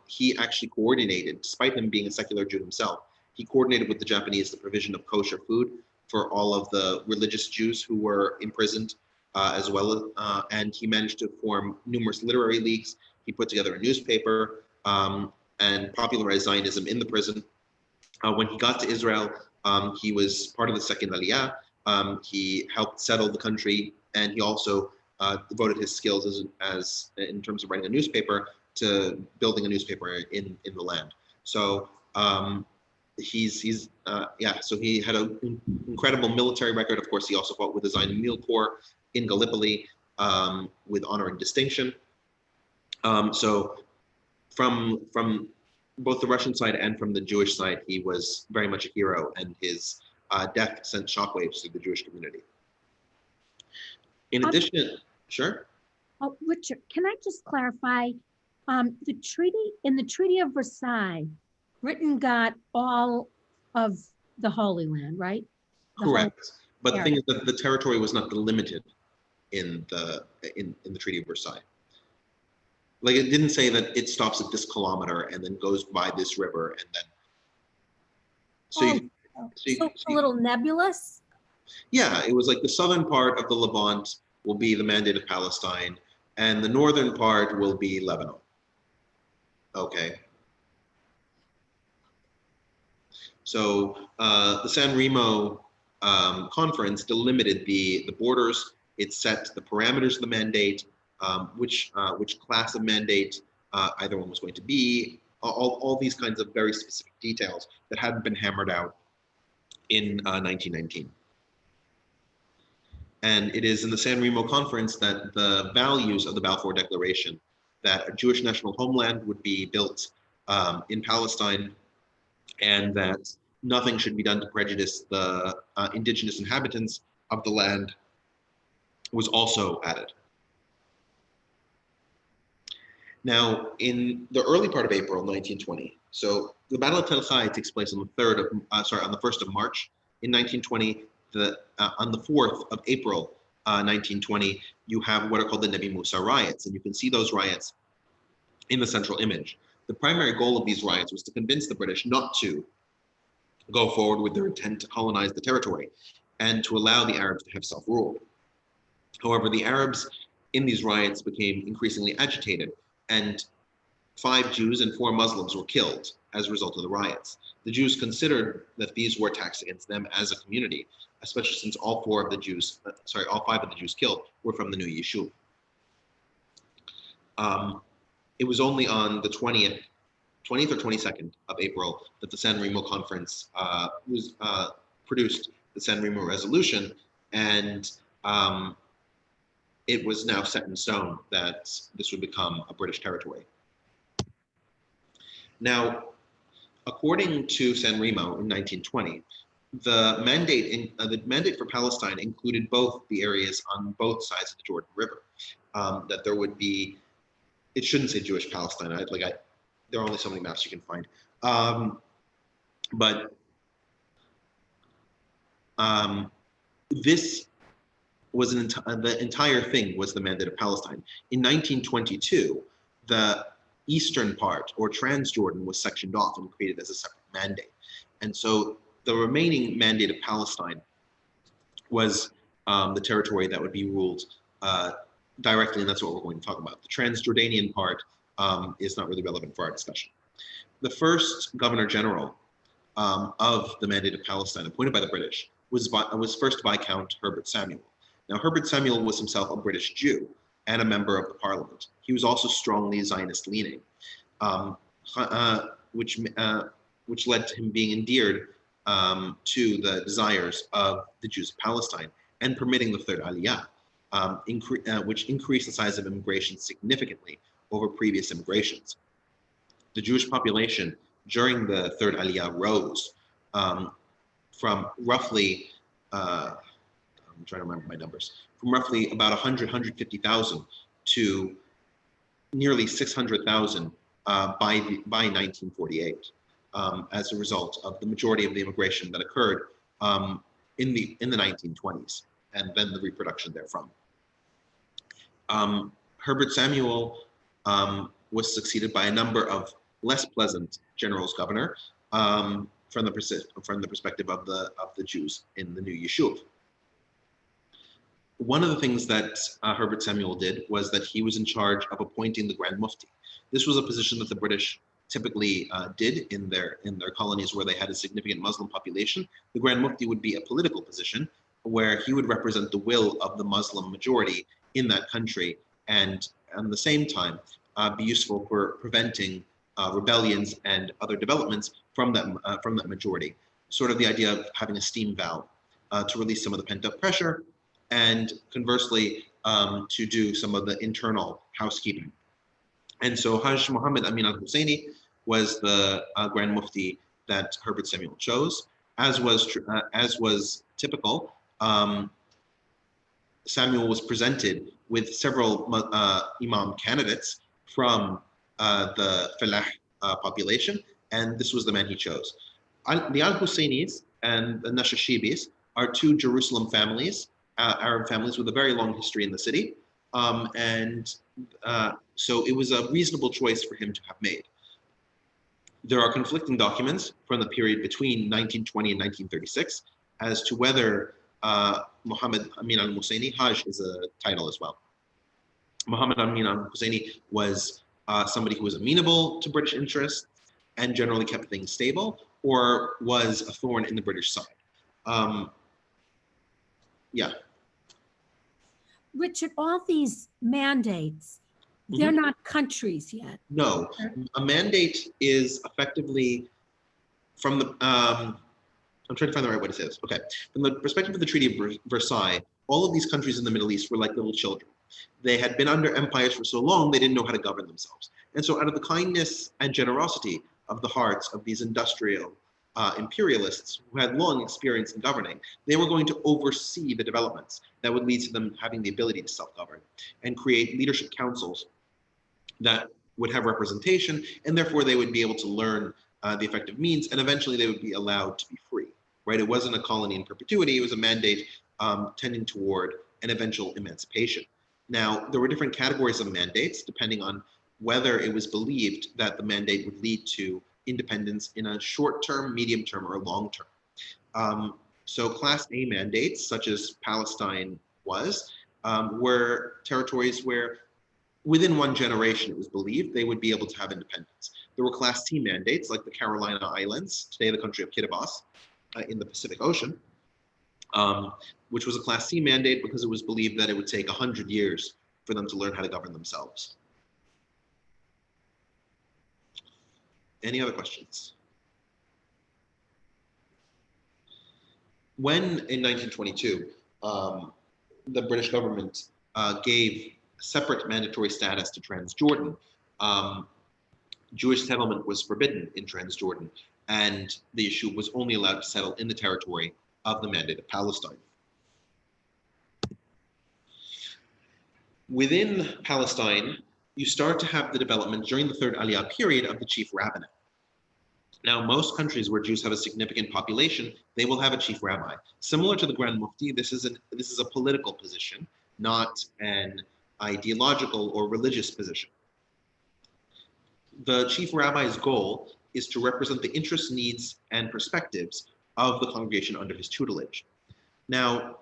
he actually coordinated, despite him being a secular Jew himself, he coordinated with the Japanese the provision of kosher food for all of the religious Jews who were imprisoned, as well. And he managed to form numerous literary leagues. He put together a newspaper and popularized Zionism in the prison. When he got to Israel, he was part of the second Aliyah. He helped settle the country, and he also devoted his skills as in terms of writing a newspaper to building a newspaper in the land. So so he had an incredible military record. Of course, he also fought with the Zion Mule Corps in Gallipoli with honor and distinction. So from both the Russian side and from the Jewish side, he was very much a hero, and his death sent shockwaves through the Jewish community. In addition, sure. Oh, Richard, can I just clarify? The Treaty of Versailles, Britain got all of the Holy Land, right? Correct. But the thing is that the territory was not delimited in the Treaty of Versailles. Like, it didn't say that it stops at this kilometer and then goes by this river and then. So it's a little nebulous. Yeah, it was like the southern part of the Levant will be the Mandate of Palestine, and the northern part will be Lebanon. Okay. So the San Remo conference delimited the borders. It set the parameters of the mandate, which class of mandate either one was going to be, all these kinds of very specific details that hadn't been hammered out in 1919. And it is in the San Remo conference that the values of the Balfour Declaration, that a Jewish national homeland would be built in Palestine, and that nothing should be done to prejudice the indigenous inhabitants of the land, was also added. Now, in the early part of April 1920, so the Battle of Tel Hai takes place on the 1st of March in 1920. On the 4th of April 1920, you have what are called the Nebi Musa riots, and you can see those riots in the central image. The primary goal of these riots was to convince the British not to go forward with their intent to colonize the territory and to allow the Arabs to have self-rule. However, the Arabs in these riots became increasingly agitated, and 5 Jews and 4 Muslims were killed as a result of the riots. The Jews considered that these were attacks against them as a community, especially since all 5 of the Jews killed were from the new Yishuv. It was only on the 20th or 22nd of April that the San Remo conference produced the San Remo resolution, and it was now set in stone that this would become a British territory. Now, according to San Remo in 1920, the mandate for Palestine included both the areas on both sides of the Jordan River. That there would be, it shouldn't say Jewish Palestine. There are only so many maps you can find. This was the entire thing was the Mandate of Palestine. In 1922, the eastern part, or Transjordan, was sectioned off and created as a separate mandate. And so the remaining Mandate of Palestine was the territory that would be ruled directly, and that's what we're going to talk about. The Transjordanian part is not really relevant for our discussion. The first Governor General of the Mandate of Palestine, appointed by the British, was First Viscount Herbert Samuel. Now, Herbert Samuel was himself a British Jew and a member of the Parliament. He was also strongly Zionist-leaning, which led to him being endeared to the desires of the Jews of Palestine. and permitting the third Aliyah, which increased the size of immigration significantly over previous immigrations. The Jewish population during the third Aliyah rose from roughly, I'm trying to remember my numbers, from roughly about 150,000 to nearly 600,000 by 1948, as a result of the majority of the immigration that occurred in the 1920s, and then the reproduction therefrom. Herbert Samuel was succeeded by a number of less pleasant generals governor from the perspective of the Jews in the new Yishuv. One of the things that Herbert Samuel did was that he was in charge of appointing the Grand Mufti. This was a position that the British typically did in their colonies where they had a significant Muslim population. The Grand Mufti would be a political position where he would represent the will of the Muslim majority in that country, and at the same time be useful for preventing rebellions and other developments from that majority. Sort of the idea of having a steam valve to release some of the pent-up pressure, and conversely to do some of the internal housekeeping. And so Hajj Muhammad Amin al-Husseini was the Grand Mufti that Herbert Samuel chose. As was typical, Samuel was presented with several imam candidates from the Falah population, and this was the man he chose. The Al-Husseinis and the Nashashibis are two Jerusalem families, Arab families with a very long history in the city, so it was a reasonable choice for him to have made. There are conflicting documents from the period between 1920 and 1936 as to whether Muhammad Amin al-Husseini, Hajj is a title as well. Muhammad Amin al-Husseini was somebody who was amenable to British interests and generally kept things stable, or was a thorn in the British side. Yeah. Richard, all these mandates, they're not countries yet. No, a mandate is effectively from the, I'm trying to find the right way to say this. Okay, from the perspective of the Treaty of Versailles, all of these countries in the Middle East were like little children. They had been under empires for so long, they didn't know how to govern themselves. And so out of the kindness and generosity of the hearts of these industrial imperialists who had long experience in governing, they were going to oversee the developments that would lead to them having the ability to self-govern and create leadership councils that would have representation, and therefore they would be able to learn the effective means, and eventually they would be allowed to be free, right? It wasn't a colony in perpetuity, it was a mandate tending toward an eventual emancipation. Now, there were different categories of mandates depending on whether it was believed that the mandate would lead to independence in a short term, medium term, or long term. So Class A mandates, such as Palestine was, were territories where within one generation it was believed they would be able to have independence. There were Class C mandates like the Carolina Islands, today the country of Kiribati, in the Pacific Ocean, which was a Class C mandate because it was believed that it would take 100 years for them to learn how to govern themselves. Any other questions? When in 1922, the British government gave separate mandatory status to Transjordan, Jewish settlement was forbidden in Transjordan, and the Yishuv was only allowed to settle in the territory of the Mandate of Palestine. Within Palestine, you start to have the development during the third Aliyah period of the chief rabbinate. Now, most countries where Jews have a significant population, they will have a chief rabbi. Similar to the Grand Mufti, this is a political position, not an ideological or religious position. The chief rabbi's goal is to represent the interests, needs, and perspectives of the congregation under his tutelage. Now,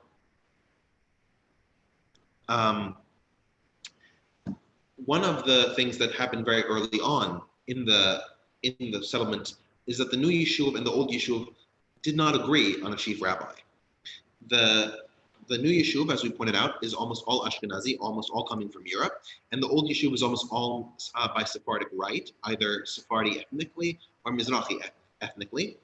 one of the things that happened very early on in the settlement is that the new Yishuv and the old Yishuv did not agree on a chief rabbi. The new Yishuv, as we pointed out, is almost all Ashkenazi, almost all coming from Europe, and the old Yishuv is almost all by Sephardic rite, either Sephardi ethnically or Mizrahi ethnically.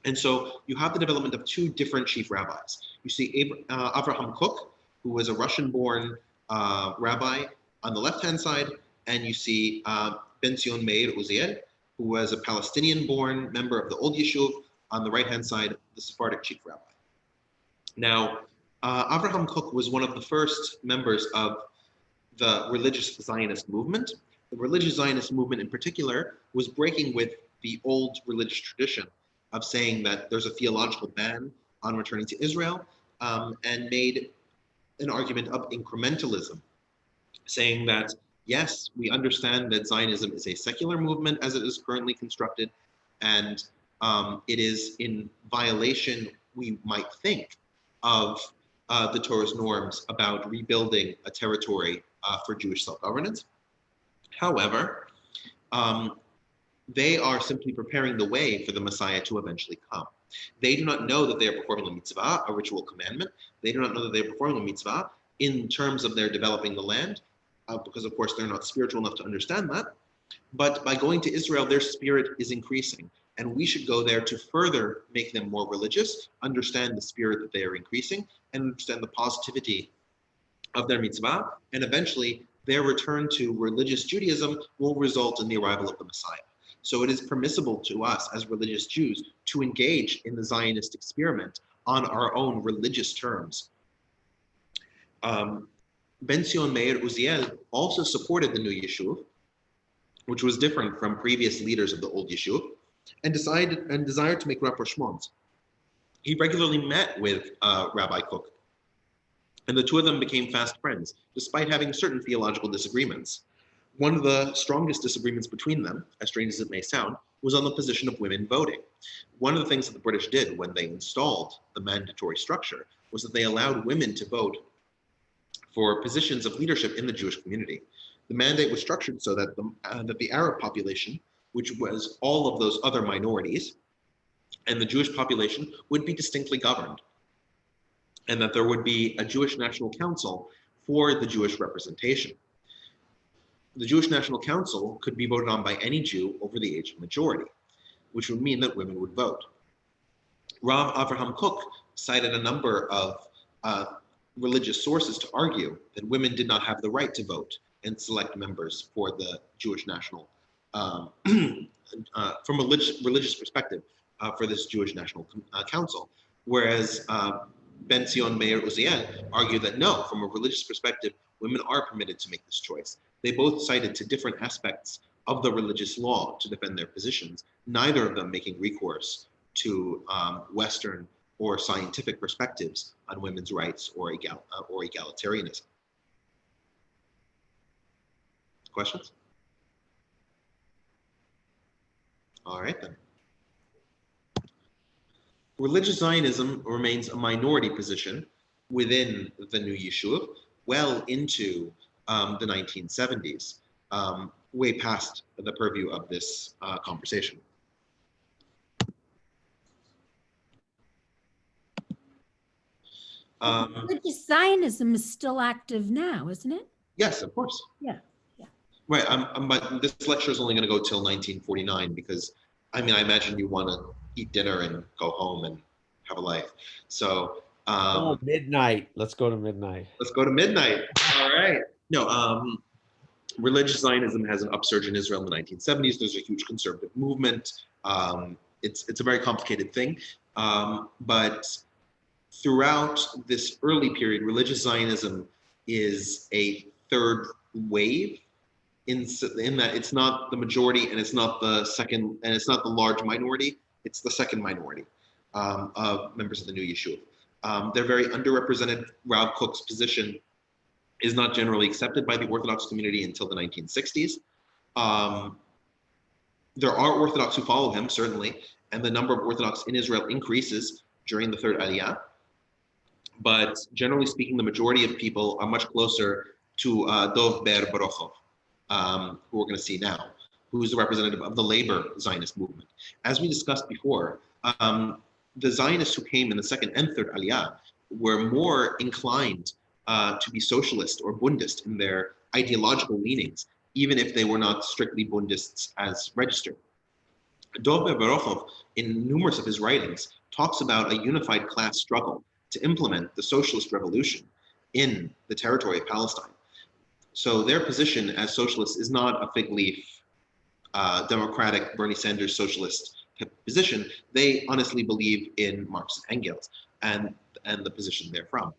And so you have the development of two different chief rabbis. You see Avraham Kook, who was a Russian-born rabbi on the left-hand side, and you see Ben Zion Meir Uziel, who was a Palestinian-born member of the Old Yishuv, on the right-hand side, the Sephardic chief rabbi. Now, Avraham Kook was one of the first members of the religious Zionist movement. The religious Zionist movement in particular was breaking with the old religious tradition of saying that there's a theological ban on returning to Israel, and made an argument of incrementalism, saying that, yes, we understand that Zionism is a secular movement as it is currently constructed, and it is in violation, we might think, of the Torah's norms about rebuilding a territory for Jewish self-governance. However, they are simply preparing the way for the Messiah to eventually come. They do not know that they are performing a mitzvah, a ritual commandment. They do not know that they are performing a mitzvah in terms of their developing the land, because of course they're not spiritual enough to understand that. But by going to Israel, their spirit is increasing. And we should go there to further make them more religious, understand the spirit that they are increasing, and understand the positivity of their mitzvah. And eventually, their return to religious Judaism will result in the arrival of the Messiah. So it is permissible to us as religious Jews to engage in the Zionist experiment on our own religious terms. Ben Zion Meir Uziel also supported the new Yishuv, which was different from previous leaders of the old Yishuv, and desired to make rapprochements. He regularly met with Rabbi Kook, and the two of them became fast friends, despite having certain theological disagreements. One of the strongest disagreements between them, as strange as it may sound, was on the position of women voting. One of the things that the British did when they installed the mandatory structure was that they allowed women to vote for positions of leadership in the Jewish community. The mandate was structured so that the Arab population, which was all of those other minorities, and the Jewish population would be distinctly governed, and that there would be a Jewish National Council for the Jewish representation. The Jewish National Council could be voted on by any Jew over the age of majority, which would mean that women would vote. Rav Avraham Kook cited a number of religious sources to argue that women did not have the right to vote and select members for the Jewish National, from a religious perspective, for this Jewish National Council, whereas Ben Zion Meir Uziel argued that no, from a religious perspective, women are permitted to make this choice. They both cited to different aspects of the religious law to defend their positions, neither of them making recourse to Western or scientific perspectives on women's rights or egalitarianism. Questions? All right then. Religious Zionism remains a minority position within the new Yishuv well into the 1970s, way past the purview of this conversation. Religious Zionism is still active now, isn't it? Yes, of course. Yeah. Right, but this lecture is only going to go till 1949 because, I mean, I imagine you want to eat dinner and go home and have a life. So midnight. Let's go to midnight. Let's go to midnight. All right. No, religious Zionism has an upsurge in Israel in the 1970s. There's a huge conservative movement. It's a very complicated thing, but throughout this early period, religious Zionism is a third wave. In that it's not the majority and it's not the second and it's not the large minority, it's the second minority of members of the new Yishuv. They're very underrepresented. Rav Kook's position is not generally accepted by the Orthodox community until the 1960s. There are Orthodox who follow him, certainly, and the number of Orthodox in Israel increases during the third Aliyah. But generally speaking, the majority of people are much closer to Dov Ber Baruchov, who we're going to see now, who is a representative of the labor Zionist movement. As we discussed before, the Zionists who came in the second and third Aliyah were more inclined to be socialist or Bundist in their ideological leanings, even if they were not strictly Bundists as registered. Dov Berokov, in numerous of his writings, talks about a unified class struggle to implement the socialist revolution in the territory of Palestine. So their position as socialists is not a fig leaf, democratic Bernie Sanders socialist position. They honestly believe in Marx and Engels and the position therefrom.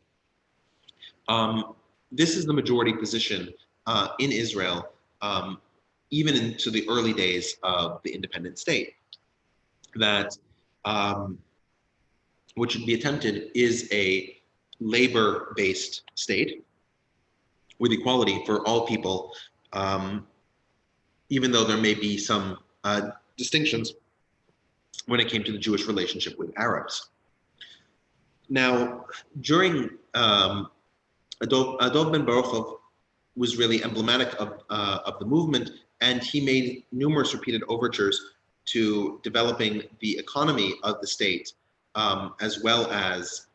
This is the majority position in Israel, even into the early days of the independent state, that what should be attempted is a labor-based state with equality for all people, even though there may be some distinctions when it came to the Jewish relationship with Arabs. Now, during Adolf Ben Baruchov was really emblematic of the movement, and he made numerous repeated overtures to developing the economy of the state, as well as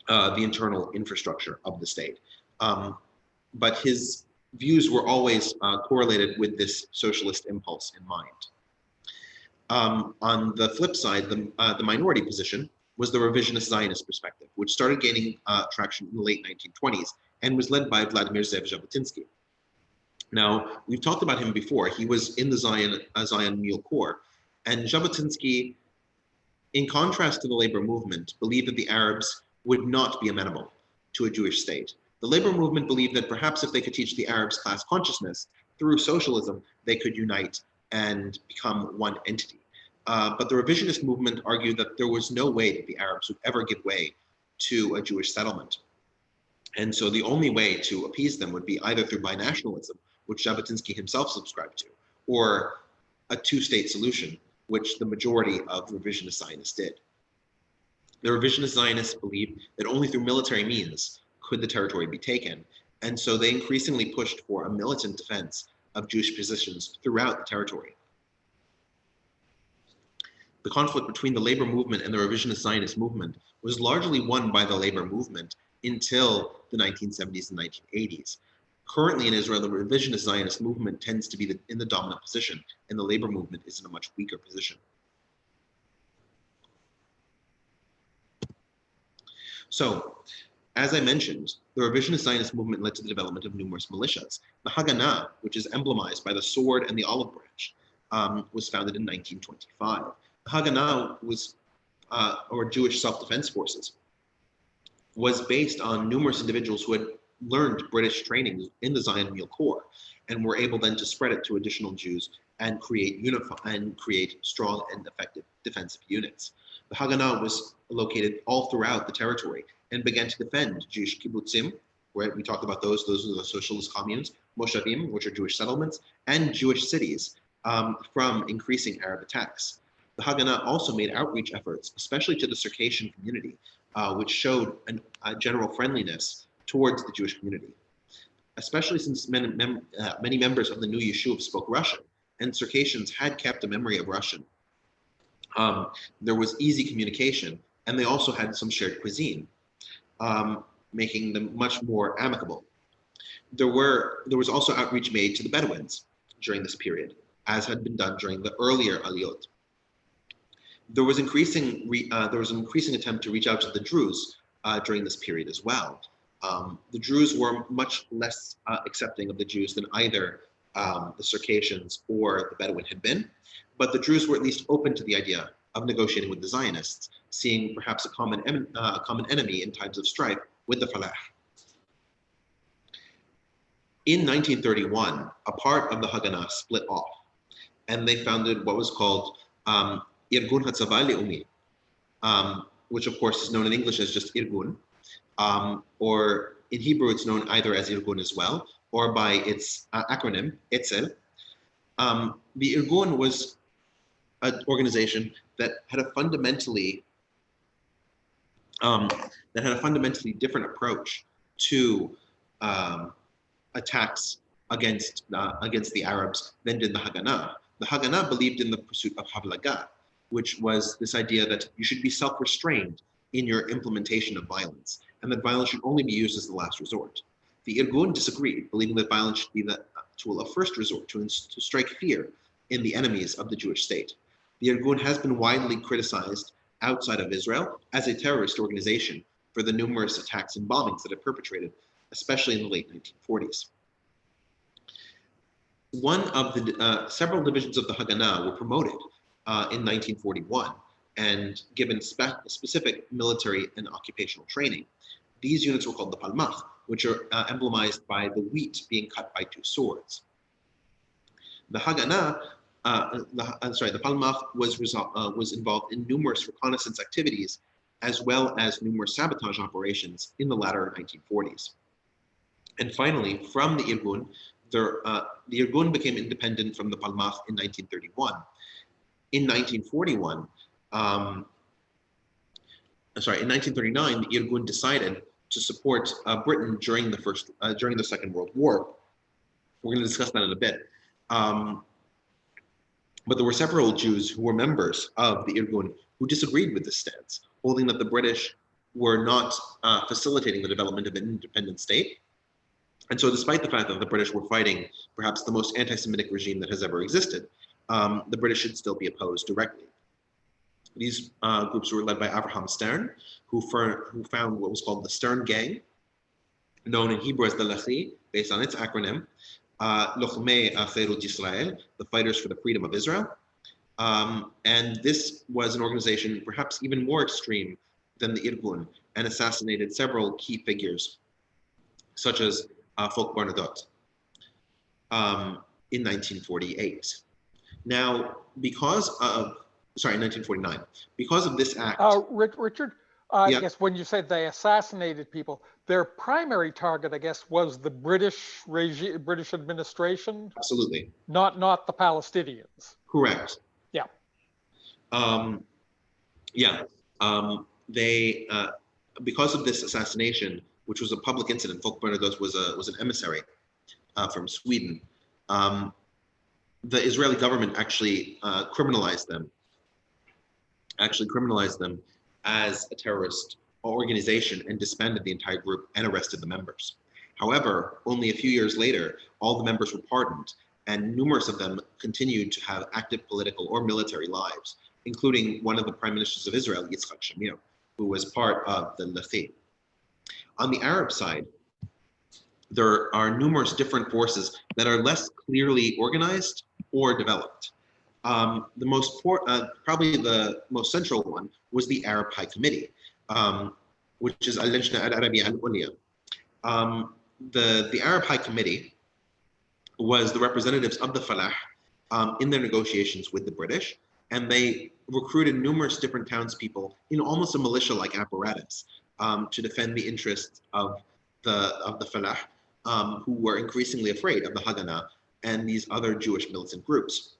the internal infrastructure of the state. But his views were always correlated with this socialist impulse in mind. On the flip side, the minority position was the revisionist Zionist perspective, which started gaining traction in the late 1920s and was led by Vladimir Zev Jabotinsky. Now, we've talked about him before. He was in the Zion Mule Corps, and Jabotinsky, in contrast to the labor movement, believed that the Arabs would not be amenable to a Jewish state. The labor movement believed that perhaps if they could teach the Arabs class consciousness through socialism, they could unite and become one entity. But the revisionist movement argued that there was no way that the Arabs would ever give way to a Jewish settlement. And so the only way to appease them would be either through binationalism, which Jabotinsky himself subscribed to, or a two-state solution, which the majority of revisionist Zionists did. The revisionist Zionists believed that only through military means could the territory be taken, and so they increasingly pushed for a militant defense of Jewish positions throughout the territory. The conflict between the labor movement and the revisionist Zionist movement was largely won by the labor movement until the 1970s and 1980s. Currently in Israel, the revisionist Zionist movement tends to be in the dominant position, and the labor movement is in a much weaker position. So, as I mentioned, the revisionist Zionist movement led to the development of numerous militias. The Haganah, which is emblemized by the sword and the olive branch, was founded in 1925. The Haganah was, or Jewish self-defense forces, was based on numerous individuals who had learned British training in the Zion Mule Corps and were able then to spread it to additional Jews and create strong and effective defensive units. The Haganah was located all throughout the territory and began to defend Jewish kibbutzim, where we talked about those are the socialist communes, moshavim, which are Jewish settlements, and Jewish cities from increasing Arab attacks. The Haganah also made outreach efforts, especially to the Circassian community, which showed a general friendliness towards the Jewish community, especially since many members of the new Yishuv spoke Russian, and Circassians had kept a memory of Russian. There was easy communication, and they also had some shared cuisine, making them much more amicable. There was also outreach made to the Bedouins during this period, as had been done during the earlier Aliyot. There was an increasing attempt to reach out to the Druze during this period as well. The Druze were much less accepting of the Jews than either the Circassians or the Bedouin had been, but the Druze were at least open to the idea of negotiating with the Zionists, seeing perhaps a common enemy in times of strife with the Falah. In 1931, a part of the Haganah split off, and they founded what was called Irgun Hatzava Leumi, which of course is known in English as just Irgun, or in Hebrew it's known either as Irgun as well, or by its acronym, Etzel. The Irgun was an organization that had a fundamentally different approach to attacks against the Arabs than did the Haganah. The Haganah believed in the pursuit of Havlaga, which was this idea that you should be self-restrained in your implementation of violence, and that violence should only be used as the last resort. The Irgun disagreed, believing that violence should be the tool of first resort to strike fear in the enemies of the Jewish state. The Irgun has been widely criticized outside of Israel as a terrorist organization for the numerous attacks and bombings that it perpetrated, especially in the late 1940s. One of the several divisions of the Haganah were promoted in 1941 and given specific military and occupational training. These units were called the Palmach, which are emblemized by the wheat being cut by two swords. The Haganah, the Palmach was involved in numerous reconnaissance activities, as well as numerous sabotage operations in the latter 1940s. And finally, from the Irgun, the Irgun became independent from the Palmach in 1931. In 1941, in 1939, the Irgun decided to support Britain during the Second World War. We're going to discuss that in a bit. But there were several Jews who were members of the Irgun who disagreed with this stance, holding that the British were not facilitating the development of an independent state. And so despite the fact that the British were fighting perhaps the most anti-Semitic regime that has ever existed, the British should still be opposed directly. These groups were led by Avraham Stern, who found what was called the Stern Gang, known in Hebrew as the Lachi, based on its acronym, Lochmei Cherut Yisrael, the Fighters for the Freedom of Israel. And this was an organization perhaps even more extreme than the Irgun, and assassinated several key figures, such as Folk Bernadotte, in 1948. Now, because of 1949. Because of this act. Richard, I guess when you said they assassinated people, their primary target, I guess, was the British regime, British administration. Absolutely. Not the Palestinians. Correct. Yeah. They because of this assassination, which was a public incident, Folk Bernadotte was an emissary from Sweden. The Israeli government actually criminalized them as a terrorist organization and disbanded the entire group and arrested the members. However, only a few years later, all the members were pardoned, and numerous of them continued to have active political or military lives, including one of the prime ministers of Israel, Yitzhak Shamir, who was part of the Lachi. On the Arab side, there are numerous different forces that are less clearly organized or developed. Probably the most central one was the Arab High Committee, which is Al-Lajna Al-Arabiya Al-Ulya. The Arab High Committee was the representatives of the Falah in their negotiations with the British, and they recruited numerous different townspeople in almost a militia-like apparatus to defend the interests of the Falah, who were increasingly afraid of the Haganah and these other Jewish militant groups.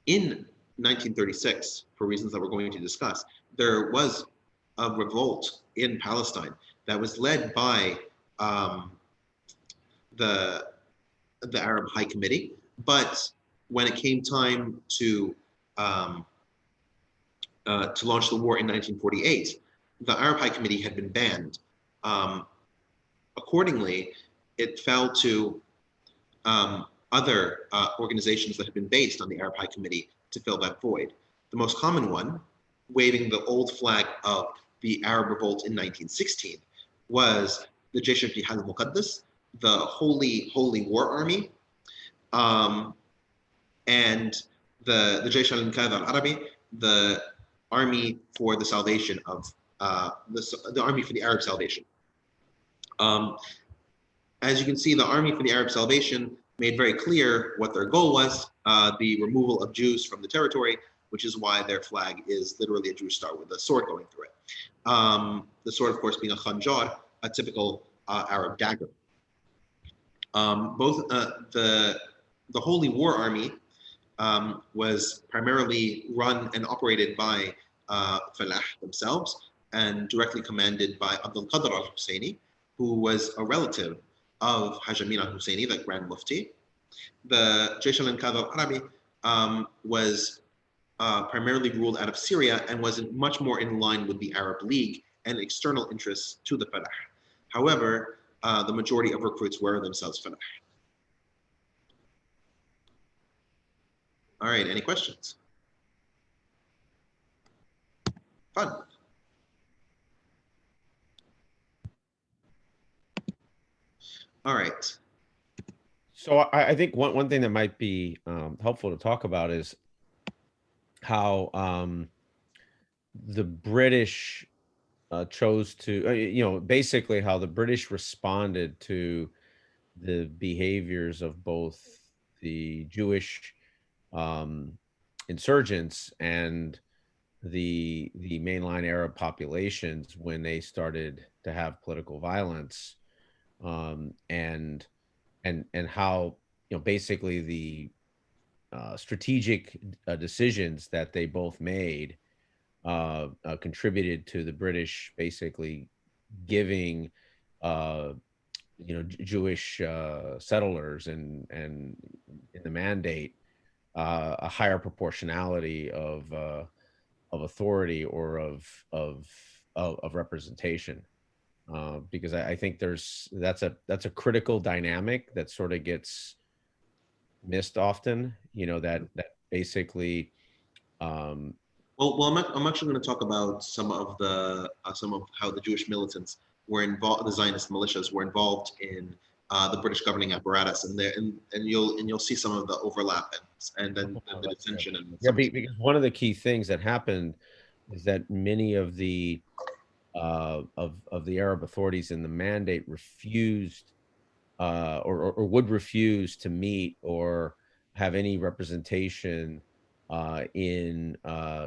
In 1936, for reasons that we're going to discuss, there was a revolt in Palestine that was led by the Arab High Committee, but when it came time to launch the war in 1948, the Arab High Committee had been banned. Accordingly, it fell to other organizations that had been based on the Arab High Committee to fill that void. The most common one, waving the old flag of the Arab Revolt in 1916, was the Jaysh al-Jihad al-Muqaddas, the Holy War Army, and the Jaysh al-Inqadh al-Arabi, the Army for the Salvation of the Army for the Arab Salvation. As you can see, the Army for the Arab Salvation made very clear what their goal was, the removal of Jews from the territory, which is why their flag is literally a Jewish star with a sword going through it. The sword, of course, being a khanjar, a typical Arab dagger. The Holy War Army was primarily run and operated by Falah themselves and directly commanded by Abdul Qadr al-Husseini, who was a relative of Haj Amin al-Husseini, the Grand Mufti. The Jaysh al-Inqadh al-Arabi was primarily ruled out of Syria and was much more in line with the Arab League and external interests to the Falah. However, the majority of recruits were themselves Falah. All All right, any questions? Fun. All right. So I think one thing that might be helpful to talk about is how the British chose to, basically how the British responded to the behaviors of both the Jewish insurgents and the mainline Arab populations when they started to have political violence, and how basically the strategic decisions that they both made contributed to the British basically giving Jewish settlers and in the mandate a higher proportionality of authority or of representation, because I think that's a critical dynamic that sort of gets missed often. That basically. Well, I'm actually going to talk about some of how the Jewish militants were involved, the Zionist militias were involved in the British governing apparatus, and you'll see some of the overlap and then the dissension. And because one of the key things that happened is that many of the Arab authorities in the mandate refused or would refuse to meet or have any representation in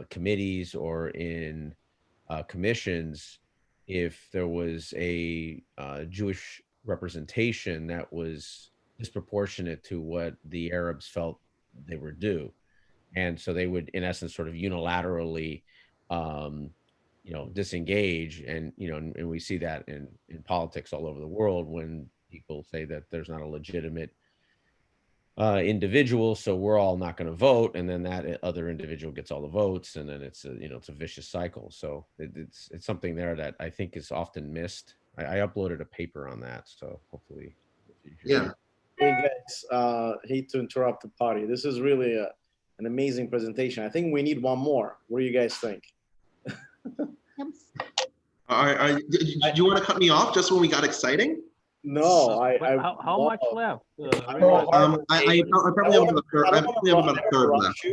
committees or in commissions if there was a Jewish representation that was disproportionate to what the Arabs felt they were due. And so they would, in essence, sort of unilaterally, disengage. And, and we see that in politics all over the world when people say that there's not a legitimate individual, so we're all not going to vote, and then that other individual gets all the votes, and then it's a vicious cycle. So it's something there that I think is often missed. I uploaded a paper on that, so hopefully. Yeah. Hey guys, hate to interrupt the party. This is really an amazing presentation. I think we need one more. What do you guys think? Do you want to cut me off just when we got exciting? No, how much left? I probably have about a third left.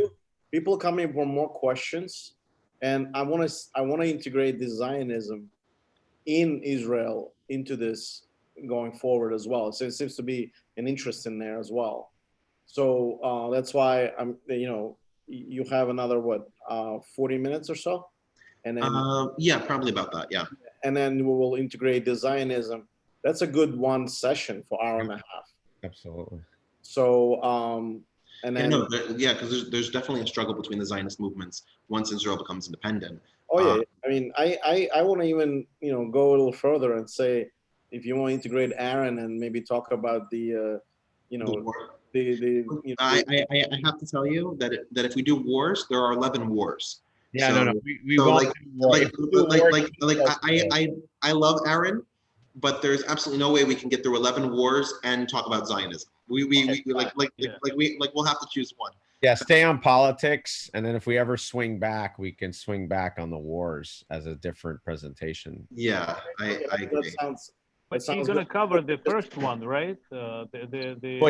People coming for more questions, and I want to integrate the Zionism in Israel into this going forward as well. So it seems to be an interest in there as well. So that's why you have another 40 minutes or so, and then yeah, probably about that. Yeah, and then we will integrate the Zionism. That's a good one session for hour and a half. Absolutely. So, and then because there's definitely a struggle between the Zionist movements once Israel becomes independent. Oh yeah, I mean, I want to even go a little further and say, if you want to integrate Aaron and maybe talk about the I have to tell you that if we do wars, there are 11 wars. Yeah, so, we won't. I love Aaron, but there's absolutely no way we can get through 11 wars and talk about Zionism. We'll have to choose one. Yeah, stay on politics, and then if we ever swing back, we can swing back on the wars as a different presentation. Yeah, I agree. But you're going to cover the first one, right? Well,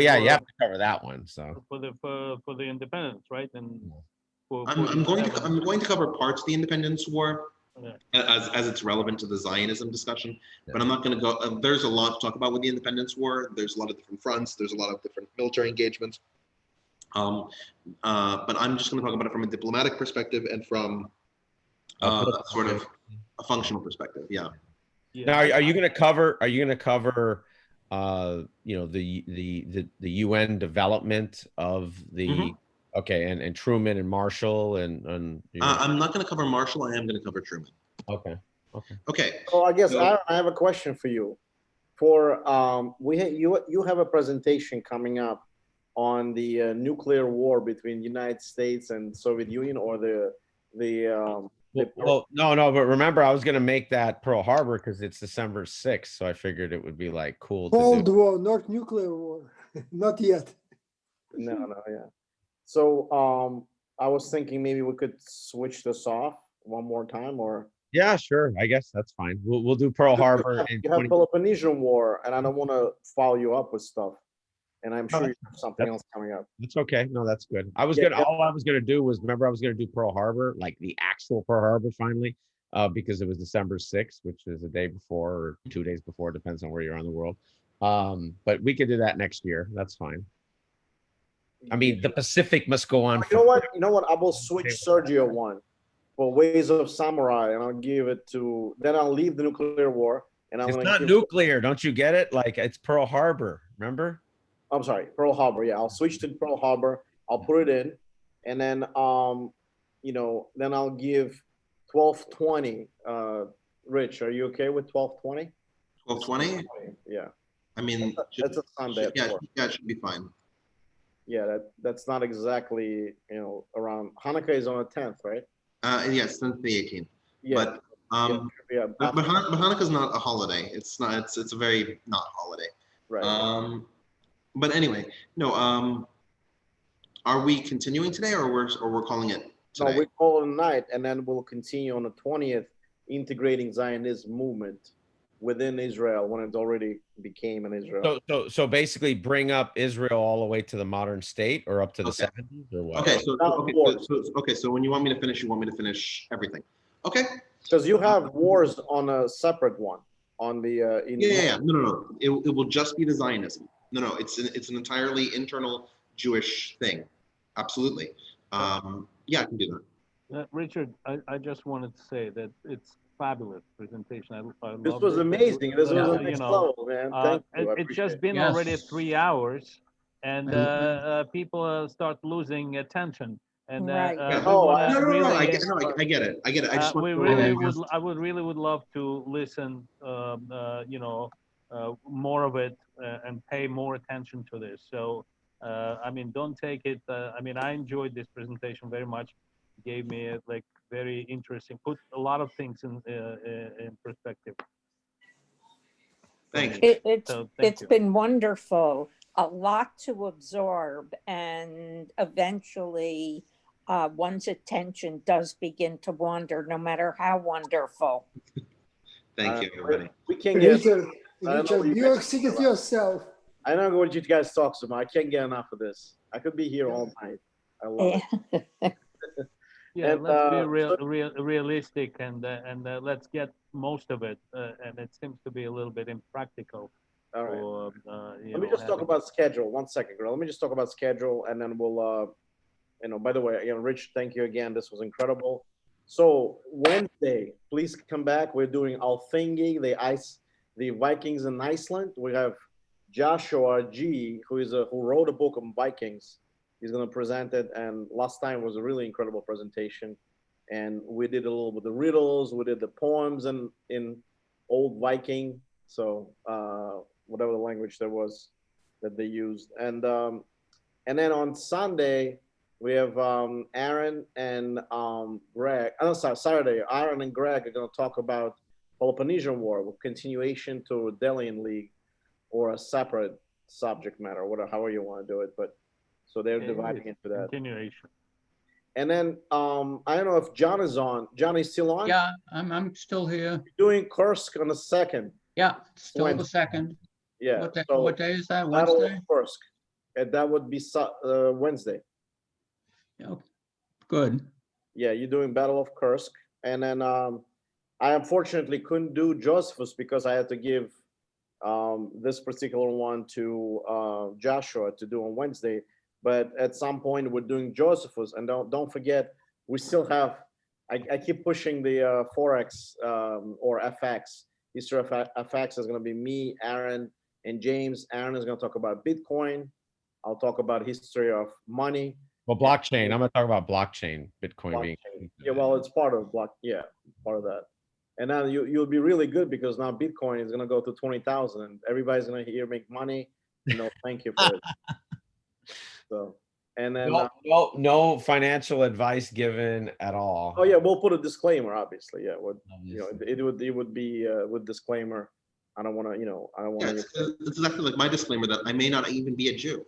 yeah, you have to cover that one. So for the independence, right? And I'm going to cover parts of the Independence War as it's relevant to the Zionism discussion, but I'm not going to go. There's a lot to talk about with the Independence War. There's a lot of different fronts. There's a lot of different military engagements. But I'm just going to talk about it from a diplomatic perspective and from sort of a functional perspective. Yeah. Now, are you going to cover? The UN development of the okay, and Truman and Marshall and. I'm not going to cover Marshall. I am going to cover Truman. Okay. So I guess I have a question for you. For you have a presentation coming up on the nuclear war between the United States and Soviet Union, or well, no, but remember, I was going to make that Pearl Harbor because it's December 6th, so I figured it would be like cool. Cold War, not nuclear war, not yet. No, yeah. So I was thinking maybe we could switch this off one more time, or Yeah, sure. I guess that's fine. We'll do Pearl Harbor in you have 20. Peloponnesian War, and I don't want to follow you up with stuff. And I'm sure you have something That's- else coming up. That's okay. No, that's good. I was Yeah, gonna. All I was gonna do was remember I was gonna do Pearl Harbor, like the actual Pearl Harbor, finally, because it was December 6th, which is a day before or 2 days before, depends on where you're on the world. But we could do that next year. That's fine. I mean, the Pacific must go on. You know what? You know what? I will switch Sergio one for Ways of Samurai, and I'll give it to. Then I'll leave the nuclear war, and I'm It's gonna not give, nuclear. Don't you get it? Like it's Pearl Harbor. Remember? I'm sorry, Pearl Harbor. Yeah, I'll switch to Pearl Harbor. I'll put it in, and then you know, then I'll give 1220. Rich, are you okay with 1220? 1220? Yeah. I mean, That's a Sunday. yeah, it should be fine. Yeah, that's not exactly, you know, around Hanukkah is on the 10th, right? Yes, since the 18th. Yeah. But Hanukkah's not a holiday. It's not. It's a very not holiday. Right. But anyway, no. Are we continuing today, or we're calling it today? No, we call it a night, and then we'll continue on the 20th, integrating Zionist movement within Israel when it already became an Israel. So basically, bring up Israel all the way to the modern state, or up to the 70s, or what? Okay. So when you want me to finish, you want me to finish everything. Okay. Because you have wars on a separate one on the. No. It will just be the Zionism. No. It's an entirely internal Jewish thing. Absolutely. Yeah, I can do that. Richard, I just wanted to say that it's fabulous presentation. I this was amazing. This was a next level, man. Thank you. It's just been already 3 hours, and people start losing attention. And I get it. I just I would really love to listen, more of it and pay more attention to this. So, I mean, don't take it. I mean, I enjoyed this presentation very much. It gave me like very interesting, put a lot of things in perspective. Thank you. It's been wonderful. A lot to absorb, and eventually one's attention does begin to wander, no matter how wonderful. Thank you, everybody. We can't get. Richard, you exceeded yourself. I don't know what you guys talk so much. I can't get enough of this. I could be here all night. I love it. Yeah, and, let's be realistic and let's get most of it. And it seems to be a little bit impractical. All right. Let me just talk about schedule. 1 second, girl. Let me just talk about schedule, and then we'll. By the way, again, Rich, thank you again. This was incredible. So Wednesday, please come back. We're doing Althingi, the Vikings in Iceland. We have Joshua G, who wrote a book on Vikings. He's going to present it, and last time was a really incredible presentation. And we did a little bit of the riddles, we did the poems in Old Viking, so whatever the language there was that they used. And then on Sunday, we have Aaron and Greg. Saturday, Aaron and Greg are going to talk about Peloponnesian War with continuation to Delian League, or a separate subject matter, whatever, however you want to do it. But so they're dividing into that. Continuation. And then I don't know if John is on. John is still on? Yeah, I'm still here. Doing Kursk on the 2nd. Yeah, still the 2nd. Yeah. What day is that? Battle Wednesday? of Kursk. And that would be Wednesday. Yeah. Good. Yeah, you're doing Battle of Kursk. And then I unfortunately couldn't do Josephus because I had to give this particular one to Joshua to do on Wednesday. But at some point we're doing Josephus, and don't forget, we still have. I keep pushing the Forex or FX. History of FX is going to be me, Aaron, and James. Aaron is going to talk about Bitcoin. I'll talk about history of money. Well, blockchain. I'm going to talk about blockchain, Bitcoin being. Yeah, well, it's part of part of that. And now you'll be really good because now Bitcoin is going to go to 20,000, and everybody's going to make money. Thank you for it. So, and then no financial advice given at all. Oh yeah, we'll put a disclaimer, obviously. Yeah, it would be with disclaimer. I don't want to, I don't want to. It's exactly like my disclaimer that I may not even be a Jew.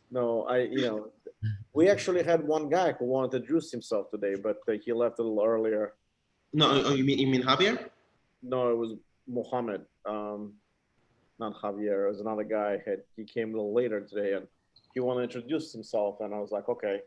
No, we actually had one guy who wanted to introduce himself today, but he left a little earlier. No, you mean Javier? No, it was Mohammed, not Javier. It was another guy. He came a little later today, and he wanted to introduce himself, and I was like, okay.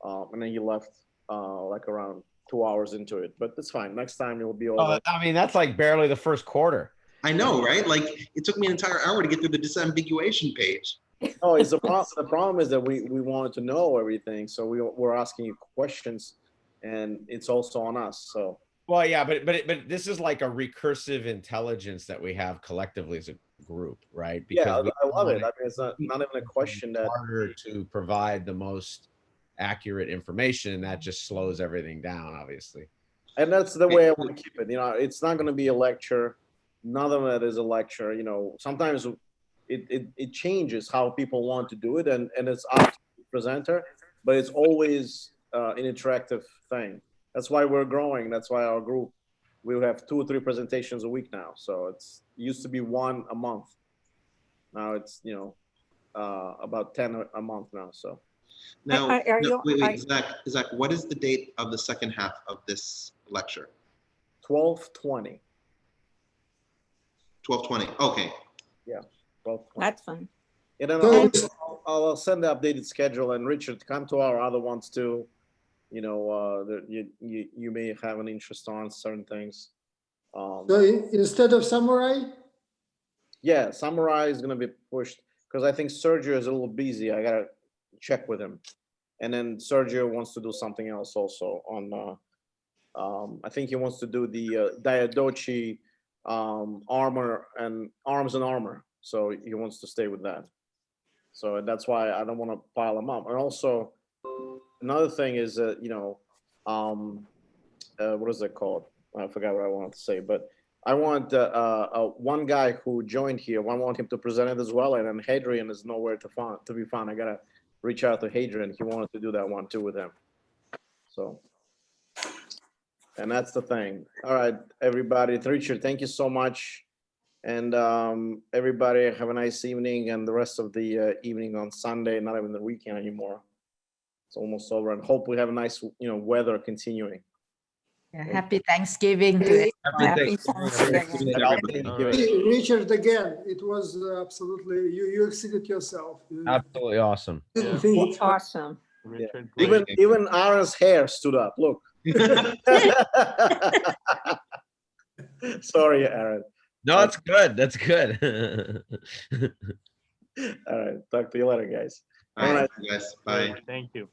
And then he left like around 2 hours into it, but that's fine. Next time it will be all. I mean, that's like barely the first quarter. I know, right? Like it took me an entire hour to get through the disambiguation page. No, it's the problem is that we wanted to know everything, so we're asking you questions, and it's also on us. So. Well, yeah, but this is like a recursive intelligence that we have collectively as a group, right? Because I love it. I mean, it's not even a question that harder to provide the most accurate information, and that just slows everything down, obviously. And that's the way I want to keep it. It's not going to be a lecture. None of it is a lecture. Sometimes it changes how people want to do it, and it's up to the presenter, but it's always an interactive thing. That's why we're growing. That's why our group, we have 2 or 3 presentations a week now. So it used to be 1 a month. Now it's, about 10 a month now. So now, wait, Zach, what is the date of the second half of this lecture? 12/20. 12/20. Okay. Yeah. 12/20. That's fun. And then I'll send the updated schedule, and Richard, come to our other ones too. You may have an interest on certain things. So instead of samurai? Yeah, samurai is going to be pushed because I think Sergio is a little busy. I got to check with him. And then Sergio wants to do something else also on, I think he wants to do the Diadochi armor and arms and armor. So he wants to stay with that. So that's why I don't want to pile him up. And also, another thing is, what is it called? I forgot what I wanted to say, but I want one guy who joined here. I want him to present it as well. And then Hadrian is nowhere to be found. I gotta reach out to Hadrian. He wanted to do that one too with him. So, and that's the thing. All right, everybody. Richard, thank you so much. And everybody have a nice evening and the rest of the evening on Sunday, not even the weekend anymore. It's almost over, and hope we have a nice, weather continuing. Yeah, happy Thanksgiving to Happy Thanksgiving. Richard, again, it was absolutely, you exceeded yourself. Absolutely awesome. Awesome. Richard, Even Aaron's hair stood up. Look. Sorry, Aaron. No, that's good. That's good. All right. Talk to you later, guys. All right, guys. Bye. Thank you.